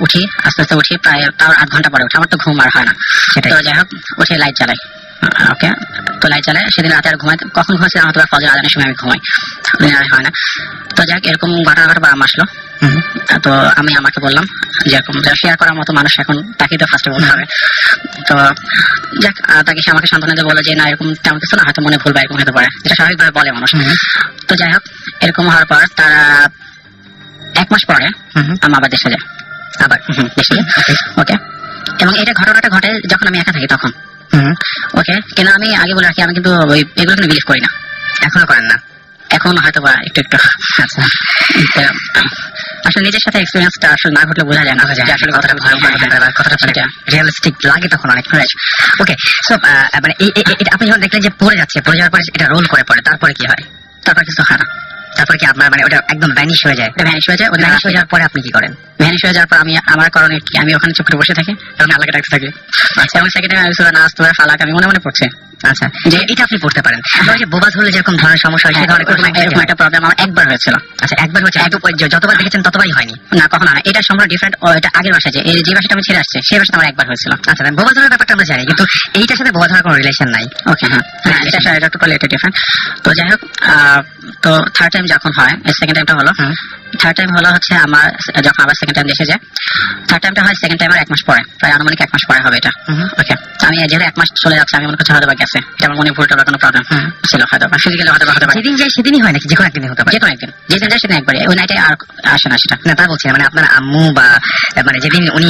উঠি, আস্তে আস্তে উঠি, প্রায় তাও 8 ঘন্টা পরে উঠি, আমার তো ঘুম আর হয় না। সেটাই। তো যাই হোক উঠে লাইট জ্বালাই, ওকে, তো লাইট জ্বালাই। সেদিন রাতে আর ঘুমাই, কখন ঘুমাইছিলাম হয়তো ফজর আজানের সময় আমি ঘুমাই, আর হয় না। তো যাই হোক এরকম ঘটনা ঘটে বাবা আসলো। তো আমি আমাকে বললাম যেরকম শেয়ার করার মতো মানুষ এখন তাকে তো ফার্স্টে বলতে হবে। তো যাক তাকে সে আমাকে সান্ত্বনা দিয়ে বলে যে না এরকম তেমন কিছু না, হয়তো মনে ভুল বা এরকম হতে পারে, যেটা স্বাভাবিকভাবে বলে মানুষ। তো যাই হোক এরকম হওয়ার পর তারা 1 মাস পরে আমি আবার দেশে যাই, আবার দেশে যাই, ওকে। এবং এটা ঘটনাটা ঘটে যখন আমি একা থাকি তখন, ওকে। কিন্তু আমি আগে বলে রাখি আমি কিন্তু এগুলো কিন্তু বিলিভ করি না, এখনো করেন না? এখন হয়তো বা একটু একটু। আচ্ছা আসলে নিজের সাথে এক্সপেরিয়েন্সটা আসলে না ঘটলে বোঝা যায় না যে আসলে কতটা ভয়ঙ্কর হতে পারে, কতটা রিয়েলিস্টিক লাগে তখন অনেক। ওকে, সো মানে আপনি যখন দেখলেন যে পড়ে যাচ্ছে, পড়ে যাওয়ার পরে এটা রোল করে পড়ে, তারপরে কি হয়? তারপর কিছু হয় না। তারপরে কি আপনার মানে ওটা একদম ভ্যানিশ হয়ে যায়? ওটা ভ্যানিশ হয়ে যায়। ওটা ভ্যানিশ হয়ে যাওয়ার পরে আপনি কি করেন? ভ্যানিশ হয়ে যাওয়ার পর আমি আমার করণীয় কি, আমি ওখানে চুপ করে বসে থাকি এবং আল্লাহকে ডাকতে থাকি। এবং সেকেন্ডে আমি সূরা নাস, সূরা ফালাক আমি মনে মনে পড়ছি। আচ্ছা, যে এটা আপনি পড়তে পারেন। ওই যে বোবা ধরলে যেরকম ধরনের সমস্যা হয়, সেই ধরনের এরকম একটা প্রবলেম আমার একবার হয়েছিল। আচ্ছা, একবার হচ্ছে, যতবার দেখেছেন ততবারই হয়নি? না কখনো না, এটা সম্পূর্ণ ডিফারেন্ট। এটা আগের বাসায় যে বাসাটা আমি ছেড়ে আসছি সেই বাসাটা আমার একবার হয়েছিল। আচ্ছা, বোবা ধরার ব্যাপারটা আমরা জানি, কিন্তু এইটার সাথে বোবা ধরার কোনো রিলেশন নাই। ওকে, হ্যাঁ এটা টোটালি এটা ডিফারেন্ট। তো যাই হোক তো থার্ড টাইম যখন হয়, সেকেন্ড টাইমটা হলো, থার্ড টাইম হলো হচ্ছে আমার যখন আবার সেকেন্ড টাইম দেখে যায়, থার্ড টাইমটা হয় সেকেন্ড টাইম আর 1 মাস পরে, প্রায় আনুমানিক 1 মাস পরে হবে এটা, ওকে। আমি যেহেতু 1 মাস চলে যাচ্ছে আমি মনে করছি হয়তো বা গেছে, এটা আমার মনে ভুলটা বা কোনো প্রবলেম ছিল হয়তো বা ফিজিক্যালি হয়তো বা হতে পারে। যেদিন যায় সেদিনই হয় নাকি যে কোনো একদিনই হতে পারে? যে কোনো একদিন, যেদিন যায় সেদিন একবারে, ওই নাইটে আর আসে না সেটা। না তা বলছি না, মানে আপনার আম্মু বা মানে যেদিন উনি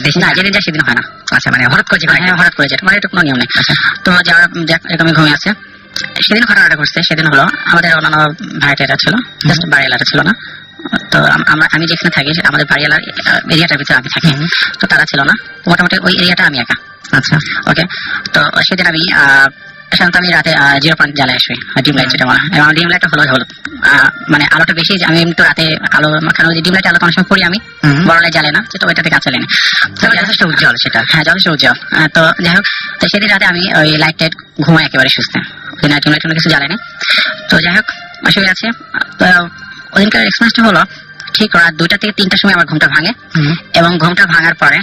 দেশে, না যেদিন যায় সেদিন হয় না। আচ্ছা, মানে হঠাৎ করে হ্যাঁ হঠাৎ করে যেটা, মানে এটা কোনো নিয়ম নেই। তো যারা এরকমই ঘুমিয়ে আছে, সেদিন ঘটনাটা ঘটছে সেদিন হলো আমাদের অন্যান্য ভাইটা ছিল, জাস্ট বাড়িওয়ালাটা ছিল না। তো আমি যেখানে থাকি আমাদের বাড়িওয়ালার এরিয়াটার ভিতরে আমি থাকি, তো তারা ছিল না, মোটামুটি ওই এরিয়াটা আমি একা। আচ্ছা, ওকে। তো সেদিন আমি সাধারণত আমি রাতে 0 পয়েন্ট জ্বালায় আসি, ডিম লাইট যেটা বলা হয়, এবং ডিম লাইটটা হলো মানে আলোটা বেশি, আমি কিন্তু রাতে আলো মাখানো ডিম লাইট আলো কোনো সময় পড়ি আমি, বড় লাইট জ্বালে না, যেটা ওইটাতে কাছে লেনে, তো যথেষ্ট উজ্জ্বল সেটা, হ্যাঁ যথেষ্ট উজ্জ্বল। তো যাই হোক তো সেদিন রাতে আমি ওই লাইট টাইট ঘুমাই একেবারে সুস্থে, ডিম লাইট কোনো কিছু জ্বালেনি। তো যাই হোক শুয়ে আছে। তো ওদিনকার এক্সপিরিয়েন্সটা হলো ঠিক রাত 2টা থেকে 3টার সময় আমার ঘুমটা ভাঙে, এবং ঘুমটা ভাঙার পরে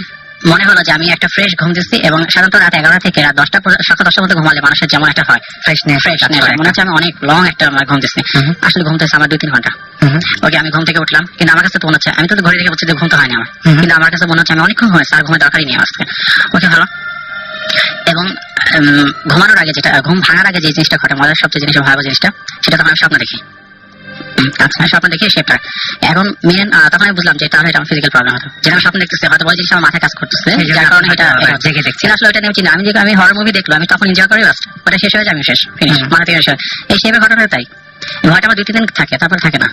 মনে হলো যে আমি একটা ফ্রেশ ঘুম দিচ্ছি। এবং সাধারণত রাত 11টা থেকে রাত 10টা সকাল 10টার মধ্যে ঘুমালে মানুষের যেমন একটা হয় ফ্রেশনেস, মনে হচ্ছে আমি অনেক লং একটা ঘুম দিচ্ছি, আসলে ঘুম দিচ্ছে আমার 2-3 ঘন্টা। ওকে, আমি ঘুম থেকে উঠলাম, কিন্তু আমার কাছে তো মনে হচ্ছে, আমি তো ঘড়ি দেখে বলছি যে ঘুম তো হয়নি আমার, কিন্তু আমার কাছে মনে হচ্ছে আমি অনেকক্ষণ ঘুমাইছি, আর ঘুমের দরকারই নেই আজকে। ওকে, ভালো। এবং ঘুমানোর আগে যেটা, ঘুম ভাঙার আগে যে জিনিসটা ঘটে, মজার সবচেয়ে জিনিস ভয়াবহ জিনিসটা, সেটা তখন আমি স্বপ্ন দেখি। আচ্ছা, স্বপ্ন দেখি শেপটা, এখন মেন তখন আমি বুঝলাম যে তাহলে এটা আমার ফিজিক্যাল প্রবলেম হতো, যেটা আমি স্বপ্ন দেখতেছি হয়তো ওই জিনিসটা আমার মাথায় কাজ করতেছে, যার কারণে এটা জেগে দেখছি। আসলে ওইটা নিয়ে চিন্তা, আমি হরর মুভি দেখলো, আমি তখন এনজয় করি, বাস ওটা শেষ হয়ে যায়, আমি শেষ ফিনিশ, মাথা থেকে শেষ। এই শেপের ঘটনা তাই, ভয়টা আমার 2-3 দিন থাকে, তারপর থাকে না।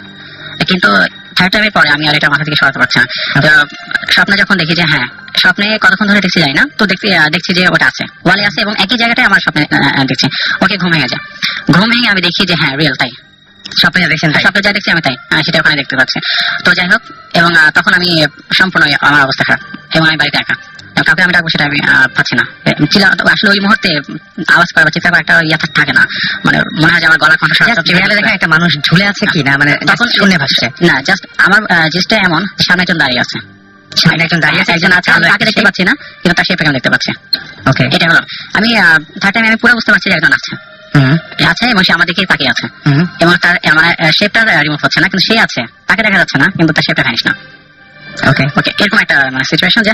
কিন্তু থার্ড টাইমের পরে আমি আর এটা মাথা থেকে সরাতে পারছি না। স্বপ্নে যখন দেখি যে হ্যাঁ, স্বপ্নে কতক্ষণ ধরে দেখছি যাই না, তো দেখছি যে ওটা আছে, ওয়ালে আছে, এবং একই জায়গাটায় আমার স্বপ্নে দেখছি। ওকে, ঘুম ভেঙে যায়, ঘুম ভেঙে আমি দেখি যে হ্যাঁ রিয়েল, তাই স্বপ্নে দেখছেন, স্বপ্নে যা দেখছি আমি তাই সেটা ওখানে দেখতে পাচ্ছি। তো যাই হোক, এবং তখন আমি সম্পূর্ণ আমার অবস্থা খারাপ, এবং আমি বাড়িতে একা, কাউকে আমি ডাকবো সেটা আমি পাচ্ছি না। আসলে ওই মুহূর্তে আওয়াজ করা বা চিৎকার করা একটা ইয়ে থাকে না, মানে মনে হয় যে আমার গলা কণ্ঠ দেখা একটা মানুষ ঝুলে আছে কি না, মানে তখন শুনে ভাসছে না, জাস্ট আমার জিনিসটা এমন, সামনে একজন দাঁড়িয়ে আছে, সামনে একজন দাঁড়িয়ে আছে, একজন আছে, আমি তাকে দেখতে পাচ্ছি না, কিন্তু তার শেপটাকে আমি দেখতে পাচ্ছি। ওকে, এটা হলো আমি থার্ড টাইমে আমি পুরো বুঝতে পারছি যে একজন আছে, এবং সে আমার দিকেই তাকিয়ে আছে, এবং তার আমার শেপটা রিমুভ হচ্ছে না, কিন্তু সে আছে, তাকে দেখা যাচ্ছে না, কিন্তু তার শেপটা ভ্যানিশ না। ওকে, এরকম একটা মানে সিচুয়েশন যে,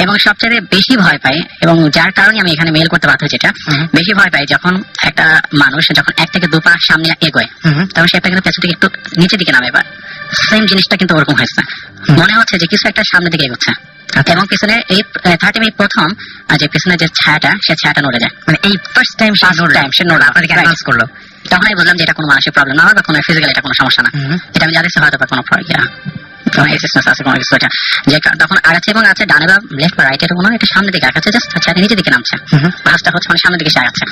এবং সবচেয়ে বেশি ভয় পাই, এবং যার কারণে আমি এখানে মেইল করতে বাধ্য হয়েছি, এটা বেশি ভয় পাই যখন একটা মানুষ যখন 1 থেকে 2 পা সামনে এগোয়, তখন সেটা কিন্তু পেছন থেকে একটু নিচের দিকে নামে, বা সেম জিনিসটা কিন্তু ওরকম হয়েছে, মনে হচ্ছে যে কিছু একটা সামনের দিকে এগোচ্ছে, এবং পিছনে এই থার্ড টাইম প্রথম যে পিছনে যে ছায়াটা, সে ছায়াটা নড়ে যায়, মানে এই ফার্স্ট টাইম সে নড়ে আপনাদেরকে অ্যানাউন্স করলো। তখন আমি বুঝলাম যে এটা কোনো মানসিক প্রবলেম না, বা কোনো ফিজিক্যাল এটা কোনো সমস্যা না, এটা আমি জানতেছি হয়তো বা কোনো তখন আগাচ্ছে, এবং আছে ডানে বা লেফট বা রাইট, এটা কোনো এটা সামনের দিকে আগাচ্ছে, জাস্ট ছায়া নিচের দিকে নামছে, ভাসটা হচ্ছে মানে সামনের দিকে সে আগাচ্ছে।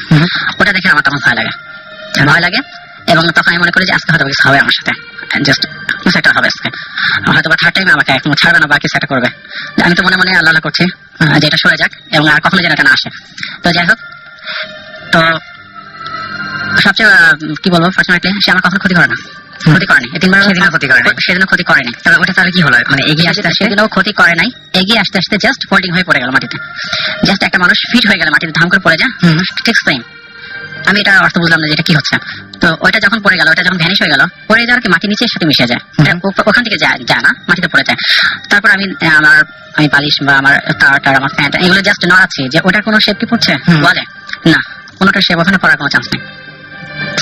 ওটা দেখে আমার তখন ভয় লাগে, এবং তখন আমি মনে করি যে আজকে হয়তো কিছু হবে আমার সাথে, জাস্ট কিছু একটা হবে আজকে। হয়তো বা থার্ড টাইমে আমাকে এখন ছাড়বে না বা কিছু একটা করবে। আমি তো মনে মনে আল্লাহ আল্লাহ করছি যে এটা সরে যাক এবং আর কখনো যেন এটা না আসে। তো যাই হোক, তো সবচেয়ে কি বলবো, ফর্চুনেটলি সে আমার কখনো ক্ষতি করে না, ক্ষতি করেনি। সেদিনও ক্ষতি করেনি। সেদিনও ক্ষতি করেনি। তবে ওটা তাহলে কি হলো, মানে এগিয়ে আসতে আসতে সেদিনও ক্ষতি করে নাই, এগিয়ে আসতে আসতে জাস্ট ফোল্ডিং হয়ে পড়ে গেল মাটিতে। জাস্ট একটা মানুষ ফিট হয়ে গেল মাটিতে, ধাম করে পড়ে যায়, ঠিক সেম। আমি এটা অর্থ বুঝলাম না যে এটা কি হচ্ছে। তো ওইটা যখন পড়ে গেল, ওটা যখন ভ্যানিশ হয়ে গেল, পড়ে যাওয়ার কি মাটি নিচের সাথে মিশে যায়, ওখান থেকে যায় না, মাটিতে পড়ে যায়। তারপর আমি পালিশ বা আমার তার আমার প্যান্ট এগুলো জাস্ট নড়াচ্ছি যে ওটার কোনো শেপ কি পড়ছে, বলে না, কোনোটা শেপ ওখানে পড়ার কোনো চান্স নেই।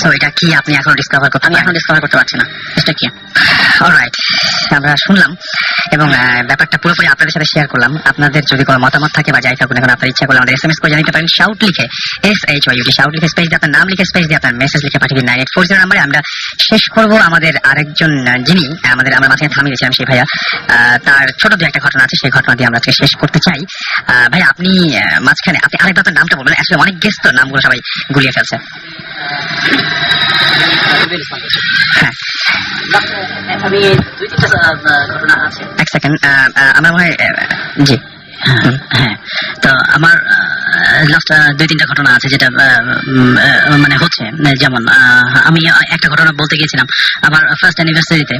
তো এটা কি আপনি এখন ডিসকভার করতে, আমি এখন ডিসকভার করতে পারছি না এটা কি। অলরাইট, আমরা শুনলাম এবং ব্যাপারটা পুরোপুরি আপনাদের সাথে শেয়ার করলাম। আপনাদের যদি কোনো মতামত থাকে বা যাই থাকুন এখন, আপনার ইচ্ছা করলে আমাদের SMS করে জানাতে পারেন, শাউট লিখে SHOUT, শাউট লিখে স্পেস দিয়ে আপনার নাম লিখে স্পেস দিয়ে আপনার মেসেজ লিখে পাঠিয়ে দিন 9840 নম্বরে। আমরা শেষ করব আমাদের আরেকজন যিনি আমরা মাঝখানে থামিয়ে দিয়েছিলাম, সেই ভাইয়া, তার ছোট দু একটা ঘটনা আছে, সেই ঘটনা দিয়ে আমরা আজকে শেষ করতে চাই। ভাই আপনি মাঝখানে আপনি আরেকবার আপনার নামটা বলবেন, আসলে অনেক গেস্ট তো নামগুলো সবাই গুলিয়ে ফেলছে। হ্যাঁ, আমি দুই তিনটা ঘটনা আছে। এক সেকেন্ড, আমার মনে হয় জি হ্যাঁ, তো আমার লাস্ট দুই তিনটা ঘটনা আছে যেটা মানে হচ্ছে, যেমন আমি একটা ঘটনা বলতে গিয়েছিলাম। আমার ফার্স্ট অ্যানিভার্সারিতে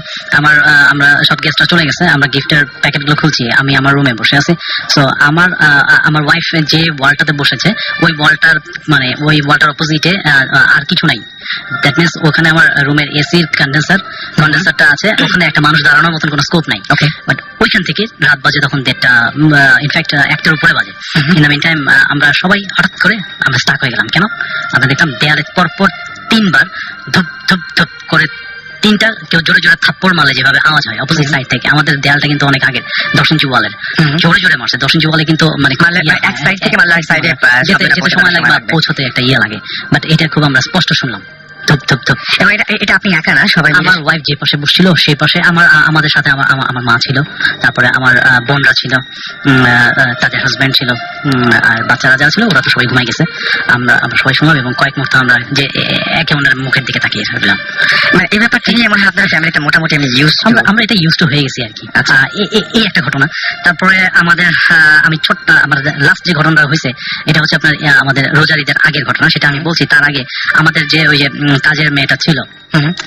আমরা সব গেস্টরা চলে গেছে, আমরা গিফটের প্যাকেটগুলো খুলছি, আমি আমার রুমে বসে আছি। সো আমার ওয়াইফ যে ওয়ালটাতে বসেছে, ওই ওয়ালটার অপোজিটে আর কিছু নাই। দ্যাট মিনস ওখানে আমার রুমের এসির কন্ডেন্সারটা আছে, ওখানে একটা মানুষ দাঁড়ানোর মতন কোনো স্কোপ নাই। ওকে, বাট ওইখান থেকে রাত বাজে তখন 1:30, ইনফ্যাক্ট 1টার উপরে বাজে। ইন দ্য মিন টাইম আমরা সবাই হঠাৎ করে আমরা স্টাক হয়ে গেলাম। কেন? আমরা দেখলাম দেয়ালে পরপর 3বার ধুপ ধুপ ধুপ করে, 3টা কেউ জোরে জোরে থাপ্পড় মারলে যেভাবে আওয়াজ হয় অপোজিট সাইড থেকে, আমাদের দেয়ালটা কিন্তু অনেক আগের 10 ইঞ্চি ওয়ালের, জোরে জোরে মারছে। 10 ইঞ্চি ওয়ালে কিন্তু মানে এক সাইড থেকে মারলে এক সাইডে যেতে সময় লাগবে, পৌঁছতে একটা লাগে। বাট এটা খুব আমরা স্পষ্ট শুনলাম, ধুপ ধুপ ধুপ। এবং এটা আপনি একা না, সবাই আমার ওয়াইফ যে পাশে বসছিল সেই পাশে আমাদের সাথে আমার মা ছিল, তারপরে আমার বোনরা ছিল, তাদের হাজবেন্ড ছিল, আর বাচ্চারা যারা ছিল ওরা তো সবাই ঘুমাই গেছে। আমরা সবাই শুনলাম এবং কয়েক মুহূর্ত আমরা যে একে অন্যের মুখের দিকে তাকিয়ে থাকলাম। মানে এই ব্যাপারটা নিয়ে মনে হয় আপনার ফ্যামিলিতে মোটামুটি আমরা এটা ইউজ টু হয়ে গেছি আর কি। আচ্ছা, এই একটা ঘটনা। তারপরে আমি ছোট্ট আমার লাস্ট যে ঘটনাটা হয়েছে, এটা হচ্ছে আপনার আমাদের রোজার ঈদের আগের ঘটনা। সেটা আমি বলছি, তার আগে আমাদের যে ওই যে কাজের মেয়েটা ছিল,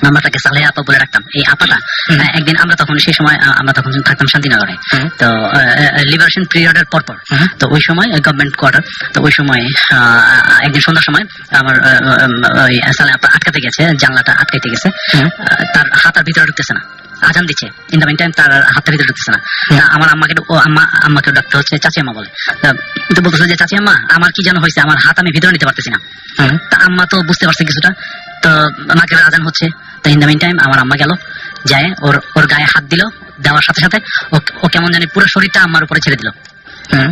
আমরা তাকে সালেহা আপা বলে রাখতাম। এই আপাটা একদিন আমরা তখন সেই সময় আমরা তখন থাকতাম শান্তিনগরে। তো লিবারেশন পিরিয়ডের পরপর, তো ওই সময় গভর্নমেন্ট কোয়ার্টার, তো ওই সময় একদিন সন্ধ্যার সময় আমার ওই সালেহা আপা আটকাতে গেছে, জানলাটা আটকাইতে গেছে, তার হাত আর ভিতরে ঢুকতেছে না, আজান দিচ্ছে। ইন দ্য মিন টাইম তার হাতের ভিতরে ঢুকতেছে না। আমার আম্মাকে ডাকতে হচ্ছে চাচি আম্মা বলে। তো বলতেছে যে চাচি আম্মা আমার কি যেন হয়েছে, আমার হাত আমি ভিতরে নিতে পারতেছি না। তা আম্মা তো বুঝতে পারছে কিছুটা, তো আমাকে আজান হচ্ছে। তো ইন দ্য মিন টাইম আমার আম্মা গেল, যায় ওর গায়ে হাত দিল, দেওয়ার সাথে সাথে ও কেমন জানি পুরো শরীরটা আম্মার উপরে ছেড়ে দিল।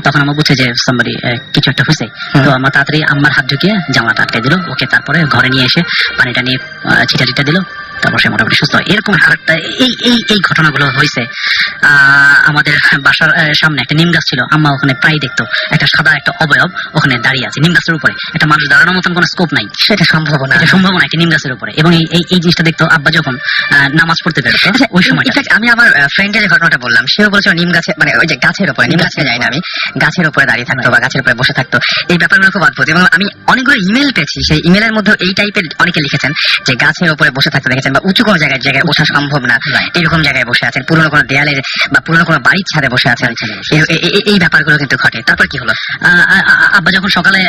তখন আমার বুঝছে যে সামবাডি কিছু একটা হয়েছে। তো আমার তাড়াতাড়ি আম্মার হাত ঢুকিয়ে জামাটা আটকে দিল ওকে। তারপরে ঘরে নিয়ে এসে পানিটা নিয়ে ছিটা দিল, তারপর সে মোটামুটি সুস্থ হয়। এরকম আরেকটা এই ঘটনাগুলো হয়েছে। আমাদের বাসার সামনে একটা নিম গাছ ছিল, আম্মা ওখানে প্রায় দেখতো একটা সাদা একটা অবয়ব ওখানে দাঁড়িয়ে আছে নিম গাছের উপরে। একটা মানুষ দাঁড়ানোর মতন কোনো স্কোপ নাই, সেটা সম্ভাবনা একটা নিম গাছের উপরে। এবং এই জিনিসটা দেখতো আব্বা যখন নামাজ পড়তে বেরোতো ওই সময়। আমি আমার ফ্রেন্ডের যে ঘটনাটা বললাম, সেও বলেছিল নিম গাছে, মানে ওই যে গাছের উপরে, নিম গাছে যাই না আমি, গাছের উপরে দাঁড়িয়ে থাকতো বা গাছের উপরে বসে থাকতো। এই ব্যাপারগুলো খুব অদ্ভুত। এবং আমি অনেকগুলো ইমেল পেয়েছি, সেই ইমেলের মধ্যে এই টাইপের অনেকে লিখেছেন যে গাছের উপরে বসে থাকতে দেখেছেন, বা উঁচু কোনো জায়গায় ওঠা সম্ভব না এরকম জায়গায় বসে আছেন, পুরোনো কোনো দেয়ালের বা পুরোনো কোনো বাড়ির ছাদে বসে আছেন। এই ব্যাপারগুলো কিন্তু ঘটে। তারপর কি হলো? আব্বা যখন সকালে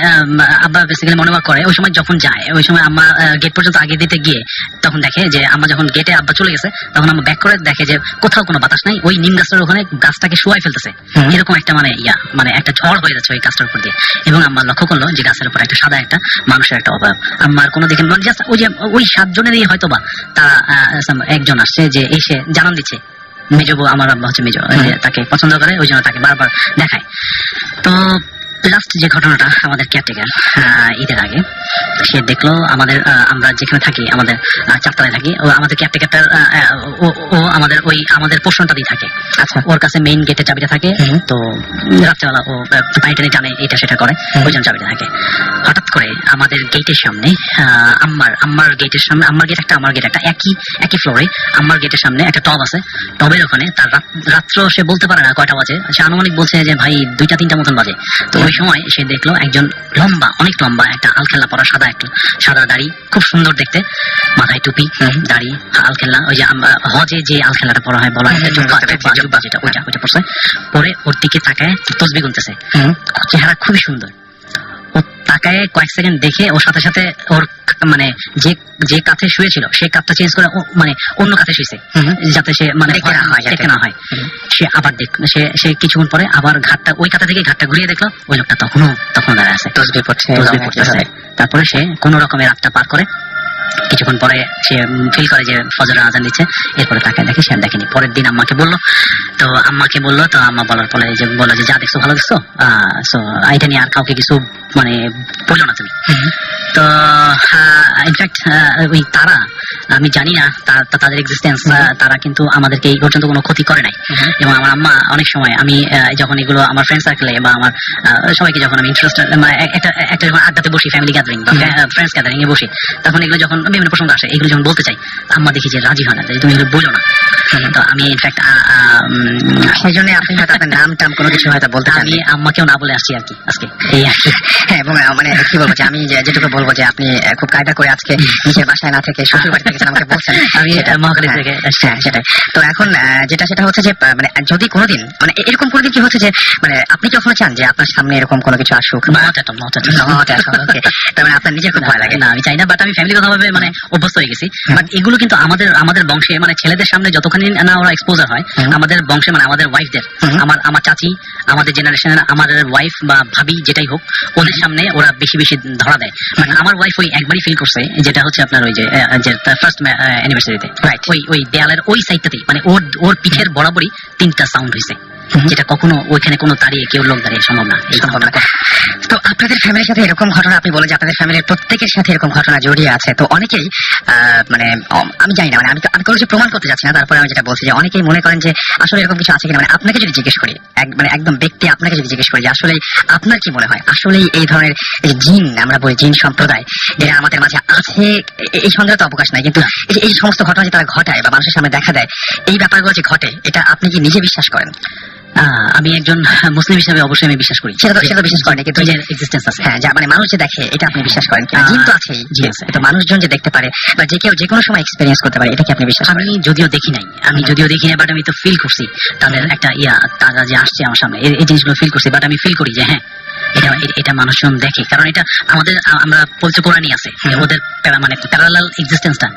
আব্বা বেসিক্যালি মনে করে ওই সময় যখন যায়, ওই সময় আম্মা গেট পর্যন্ত আগে দিতে গিয়ে তখন দেখে যে আম্মা যখন গেটে আব্বা চলে গেছে, তখন আম্মা ব্যাক করে দেখে যে কোথাও কোনো বাতাস নাই, ওই নিম গাছের ওখানে গাছটাকে শুয়াই ফেলতেছে। এরকম একটা মানে একটা ঝড় হয়ে যাচ্ছে ওই গাছটার উপর দিয়ে। এবং আম্মা লক্ষ্য করলো যে গাছের উপর একটা সাদা একটা মানুষের একটা অভাব। আম্মার কোনো দিকে জাস্ট ওই 7 জনেরই হয়তো বা তারা একজন আসছে যে এসে জানান দিচ্ছে মেজো বউ, আমার আব্বা হচ্ছে মেজো, তাকে পছন্দ করে, ওই জন্য তাকে বারবার দেখায়। তো লাস্ট যে ঘটনাটা আমাদের কেয়ারটেকার ঈদের আগে সে দেখলো আমাদের আমরা যেখানে থাকি আমাদের চারতলায় থাকি ও আমাদের কেয়ারটেকারটার ও আমাদের পোর্শনটাতেই থাকে। আচ্ছা। ওর কাছে মেইন গেটের চাবিটা থাকে। তো রাত্রেবেলা ও পানি টানি টানে এটা সেটা করে ওই জন্য চাবিটা থাকে। হঠাৎ করে আমাদের গেটের সামনে আম্মার গেটের সামনে আম্মার গেট একটা আমার গেট একটা একই ফ্লোরে আম্মার গেটের সামনে একটা টব আছে। টবের ওখানে তার রাত্র সে বলতে পারে না কয়টা বাজে, সে আনুমানিক বলছে যে ভাই 2টা-3টা মতন বাজে। তো ওই সময় সে দেখলো একজন অনেক লম্বা একটা আলখেল্লা পরা সাদা দাড়ি, খুব সুন্দর দেখতে, মাথায় টুপি, দাড়ি, আলখেল্লা, ওই যে হজে যে আলখেল্লাটা পরা হয় বলা হয় জুব্বা যেটা ওইটা পড়ছে। পরে ওর দিকে তাকায় তসবিহ গুনতেছে, চেহারা খুবই সুন্দর। ও তাকায় কয়েক সেকেন্ড দেখে ওর সাথে সাথে ওর মানে যে কাঁথে শুয়েছিল সেই কাঁথটা চেঞ্জ করে মানে অন্য কাঁথে শুয়েছে যাতে সে মানে দেখতে না হয়। সে আবার সে কিছুক্ষণ পরে আবার ঘাটটা ওই কাঁথা থেকে ঘাটটা ঘুরিয়ে দেখলো ওই লোকটা তখনও দাঁড়ায় আছে, তসবিহ পড়তেছে। তারপরে সে কোন রকমের রাতটা পার করে কিছুক্ষণ পরে সে ফিল করে যে ফজরের আজান দিচ্ছে, এরপরে তাকে দেখে সে দেখেনি। পরের দিন আম্মাকে বললো, তো আম্মা বলার পরে যে বললো যে যা দেখছো ভালো দেখছো, সো এটা নিয়ে আর কাউকে কিছু মানে বললো না তুমি। তো ইনফ্যাক্ট ওই তারা আমি জানি না তাদের এক্সিস্টেন্স, তারা কিন্তু আমাদেরকে এই পর্যন্ত কোনো ক্ষতি করে নাই। এবং আমার আম্মা অনেক সময় আমি যখন এগুলো আমার ফ্রেন্ড সার্কেলে বা আমার সবাইকে যখন আমি ইন্টারেস্টেড একটা যখন আড্ডাতে বসি, ফ্যামিলি গ্যাদারিং বা ফ্রেন্ডস গ্যাদারিং এ বসি, তখন এগুলো যখন বিভিন্ন প্রসঙ্গ আসে এগুলো যখন বলতে চাই আম্মা দেখি যে রাজি হয় না, যে তুমি এগুলো বলো না। তো আমি ইনফ্যাক্ট সেই জন্য আপনি হয়তো আপনার নাম টাম কোনো কিছু হয়তো বলতে চান, আমি আম্মাকেও না বলে আসছি আর কি আজকে এই আর কি। হ্যাঁ, এবং মানে কি বলবো যে আমি যেটুকু বলবো যে আপনি খুব কায়দা করে আজকে নিজের বাসায় না থেকে শ্বশুর বাড়ি থেকে আমাকে বলছেন, আমি মহাখালী থেকে। হ্যাঁ, সেটাই। তো এখন সেটা হচ্ছে যে মানে যদি কোনোদিন মানে এরকম কোনোদিন কি হচ্ছে যে মানে আপনি কখনো চান যে আপনার সামনে এরকম কোনো কিছু আসুক? তার মানে আপনার নিজের খুব ভয় লাগে? না, আমি চাই না, বাট আমি ফ্যামিলি কথা ভাবে মানে অভ্যস্ত হয়ে গেছি। বাট এগুলো কিন্তু আমাদের বংশে মানে ছেলেদের সামনে যতখানি না ওরা এক্সপোজার হয়, আমাদের বংশে মানে আমাদের ওয়াইফদের, আমার চাচি, আমাদের জেনারেশনের আমাদের ওয়াইফ বা ভাবি যেটাই হোক, ওদের সামনে ওরা বেশি ধরা দেয়। মানে আমার ওয়াইফ ওই একবারই ফিল করছে, যেটা হচ্ছে আপনার ওই যে ফার্স্ট অ্যানিভার্সারিতে ওই দেয়ালের ওই সাইডটাতেই মানে ওর পিঠের বরাবরই 3টা সাউন্ড হয়েছে, যেটা কখনো ওইখানে কোনো দাঁড়িয়ে কেউ লোক দাঁড়িয়ে সম্ভব না। তো আপনাদের ফ্যামিলির সাথে এরকম ঘটনা, আপনি বলেন যে আপনাদের ফ্যামিলির প্রত্যেকের সাথে এরকম ঘটনা জড়িয়ে আছে, তো অনেকেই মানে আমি জানি না, মানে আমি কোনো কিছু প্রমাণ করতে যাচ্ছি না, তারপরে আমি যেটা বলছি যে অনেকেই মনে করেন যে আসলে এরকম কিছু আছে কিনা। মানে আপনাকে যদি জিজ্ঞেস করি, মানে একদম ব্যক্তি আপনাকে যদি জিজ্ঞেস করি যে আসলে আপনার কি মনে হয় আসলেই এই ধরনের জিন, আমরা বলি জিন সম্প্রদায়, এরা আমাদের মাঝে আছে, এই সন্দেহ তো অবকাশ নাই, কিন্তু এই সমস্ত ঘটনা যে তারা ঘটায় বা মানুষের সামনে দেখা দেয়, এই ব্যাপারগুলো যে ঘটে, এটা আপনি কি নিজে বিশ্বাস করেন? আমি একজন মুসলিম হিসেবে অবশ্যই আমি বিশ্বাস করি। সেটা তো বিশ্বাস করেন, কিন্তু এক্সিস্টেন্স আছে। হ্যাঁ, যা মানে মানুষ যে দেখে এটা আপনি বিশ্বাস করেন? জিন তো আছেই, তো মানুষজন যে দেখতে পারে বা যে কেউ যে কোনো সময় এক্সপেরিয়েন্স করতে পারে, এটা কি আপনি বিশ্বাস করেন? আমি যদিও দেখি নাই, বাট আমি তো ফিল করছি তাদের একটা তারা যে আসছে আমার সামনে, এই জিনিসগুলো ফিল করছি। বাট আমি ফিল করি যে হ্যাঁ এটা মানুষজন দেখে, কারণ এটা আমরা পবিত্র কোরআনই আছে ওদের মানে প্যারালাল এক্সিস্টেন্সটা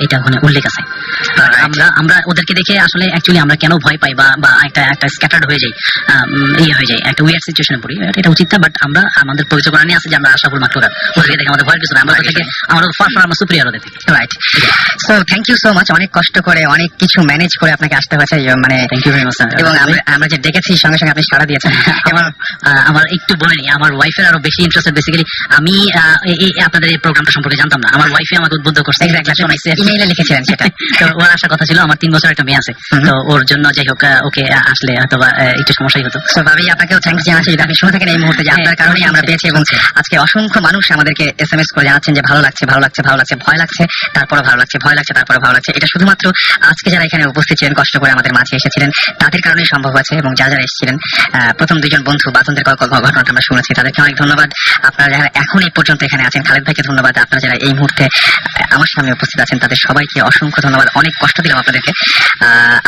এটা ওখানে উল্লেখ আছে। আমরা ওদেরকে দেখে আসলে অ্যাকচুয়ালি আমরা কেন ভয় পাই বা একটা স্ক্যাটার্ড হয়ে যাই, হয়ে যায়, একটা উইয়ার্ড সিচুয়েশনে পড়ি, এটা উচিত না। বাট আমাদের পবিত্র কোরআনই আছে যে আমরা আশাফুল মাকলুকাত, ওদেরকে দেখে আমাদের ভয় কিছু না, আমরা ফার আমরা সুপিরিয়র ওদের থেকে। Right. So thank you so much, অনেক কষ্ট করে অনেক কিছু ম্যানেজ করে আপনাকে আসতে হয়েছে, মানে থ্যাংক ইউ ভেরি মাচ। এবং আমরা যে ডেকেছি সঙ্গে সঙ্গে আপনি সাড়া দিয়েছেন। আমার একটু বলে নি, আমার ওয়াইফের আরো বেশি ইন্টারেস্টেড। বেসিক্যালি আমি আপনাদের এই প্রোগ্রামটা সম্পর্কে জানতাম না, আমার ওয়াইফে আমাকে উদ্বুদ্ধ করছে, ইমেইলে লিখেছিলেন সেটা। তো ওর আসার কথা ছিল, আমার 3 বছর একটা মেয়ে আছে, তো ওর জন্য যাই হোক ওকে আসলে হয়তো একটু সমস্যাই হতো। তো ভাবি আপনাকেও থ্যাংকস জানাচ্ছি যদি আপনি শুনে থাকেন এই মুহূর্তে, যে আপনার কারণেই আমরা পেয়েছি। এবং আজকে অসংখ্য মানুষ আমাদেরকে SMS করে জানাচ্ছেন যে ভালো লাগছে, ভয় লাগছে, তারপরে ভালো লাগছে, ভয় লাগছে, তারপরে ভালো লাগছে। এটা শুধুমাত্র আজকে যারা এখানে উপস্থিত ছিলেন, কষ্ট করে আমাদের মাঝে এসেছিলেন, তাদের কারণেই সম্ভব আছে। এবং যারা এসেছিলেন, প্রথম 2জন বন্ধু বাতনদের ঘটনাটা আমরা শুনেছি, তাদেরকে অনেক ধন্যবাদ। আপনারা যারা এখন এই পর্যন্ত এখানে আছেন, খালেদ ভাইকে ধন্যবাদ। আপনারা যারা এই মুহূর্তে আমার সামনে উপস্থিত আছেন, তাদের সবাইকে অসংখ্য ধন্যবাদ। অনেক কষ্ট দিলাম আপনাদেরকে,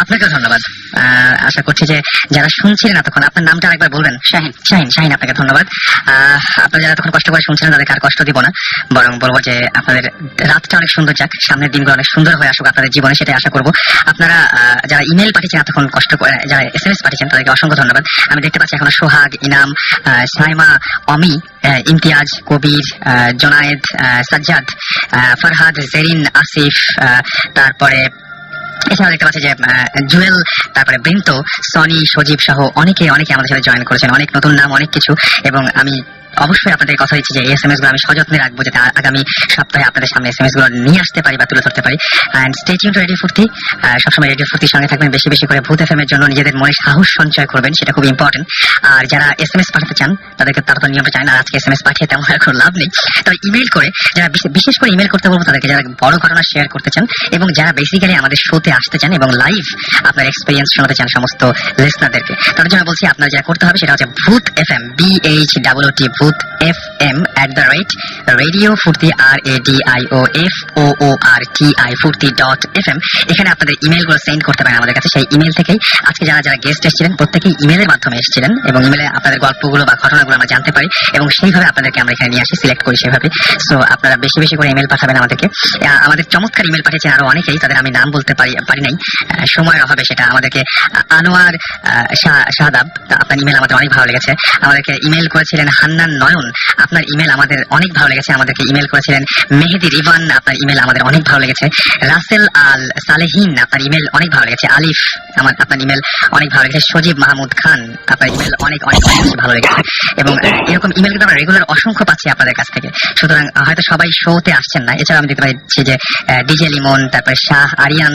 আপনাকেও ধন্যবাদ। আশা করছি যে যারা শুনছিলেন এতক্ষণ, আপনার নামটা আরেকবার বলবেন? শাহিন, আপনাকে ধন্যবাদ। আপনারা যারা এতক্ষণ কষ্ট করে শুনছিলেন, তাদেরকে আর কষ্ট দিব না, বরং বলবো যে আপনাদের রাতটা অনেক সুন্দর যাক, সামনের দিনগুলো অনেক সুন্দর হয়ে আসুক আপনাদের জীবনে, সেটাই আশা করবো। আপনারা যারা ইমেল পাঠিয়েছেন এতক্ষণ কষ্ট করে, যারা SMS পাঠিয়েছেন, তাদেরকে অসংখ্য ধন্যবাদ। আমি দেখতে পাচ্ছি এখনো সোহাগ, ইনাম, সাইমা, অমি, ইমতিয়াজ, কবির, জোনায়েদ, সাজ্জাদ, ফরহাদ, জেরিন, আসিফ, তারপরে এছাড়াও দেখতে পাচ্ছি যে জুয়েল, তারপরে বৃন্ত, সনি, সজীব সহ অনেকে আমাদের সাথে জয়েন করেছেন, অনেক নতুন নাম, অনেক কিছু। এবং আমি অবশ্যই আপনাদের কথা দিচ্ছি যে এই এসএমএস গুলো আমি সযত্নে রাখবো, যাতে আগামী সপ্তাহে আপনাদের সামনে এসএমএস গুলো নিয়ে আসতে পারি বা তুলে ধরতে পারি। And stay tune to radio Foorti. সবসময় রেডিও ফুর্তির সঙ্গে থাকবেন, বেশি বেশি করে ভূত এফএম এর জন্য নিজেদের মনে সাহস সঞ্চয় করবেন, সেটা খুব ইম্পর্টেন্ট। আর যারা এসএমএস পাঠাতে চান তাদেরকে, তারা তো নিয়মটা চায় না, আজকে এসএমএস পাঠিয়ে তেমন আর কোনো লাভ নেই, তবে ইমেল করে, যারা বিশেষ করে ইমেল করতে বলবো তাদেরকে, যারা বড় ঘটনা শেয়ার করতে চান এবং যারা বেসিক্যালি আমাদের শোতে আসতে চান এবং লাইভ আপনার এক্সপিরিয়েন্স শোনাতে চান সমস্ত লিসনারদেরকে, তাদের জন্য বলছি আপনার যা করতে হবে সেটা হচ্ছে ভূত এফএম, BHOOT, ভূত FM @radio ফুর্তি RADIOFOORTI ফুর্তি.fm। এখানে আপনাদের ইমেল গুলো সেন্ড করতে পারেন আমাদের কাছে। সেই ইমেল থেকেই আজকে যারা গেস্ট এসেছিলেন প্রত্যেকেই ইমেলের মাধ্যমে এসেছিলেন এবং ইমেলে আপনাদের গল্পগুলো বা ঘটনাগুলো আমরা জানতে পারি এবং সেইভাবে আপনাদেরকে আমরা এখানে নিয়ে আসি, সিলেক্ট করি সেভাবে। সো আপনারা বেশি বেশি করে ইমেল পাঠাবেন আমাদেরকে। আমাদের চমৎকার ইমেল পাঠিয়েছেন আরো অনেকেই, তাদের আমি নাম বলতে পারি নাই সময়ের অভাবে, সেটা আমাদেরকে আনোয়ার শাহাদাব, আপনার ইমেল আমাদের অনেক ভালো লেগেছে। আমাদেরকে ইমেল করেছিলেন হান্নান নয়ন, আপনার ইমেল আমাদের অনেক ভালো লেগেছে। আমাদেরকে ইমেল করেছিলেন মেহেদি রিভান, আপনার ইমেল আমাদের অনেক ভালো লেগেছে। রাসেল আল সালেহিন, আপনার ইমেল অনেক ভালো লেগেছে। আলিফ, আপনার ইমেল অনেক ভালো লেগেছে। সজীব মাহমুদ খান, আপনার ইমেল অনেক অনেক অনেক বেশি ভালো লেগেছে। এবং এরকম ইমেল কিন্তু আমরা রেগুলার অসংখ্য পাচ্ছি আপনাদের কাছ থেকে। সুতরাং হয়তো সবাই শোতে আসছেন না। এছাড়া আমি দেখতে পাচ্ছি যে ডিজে লিমন, তারপর শাহ আরিয়ান,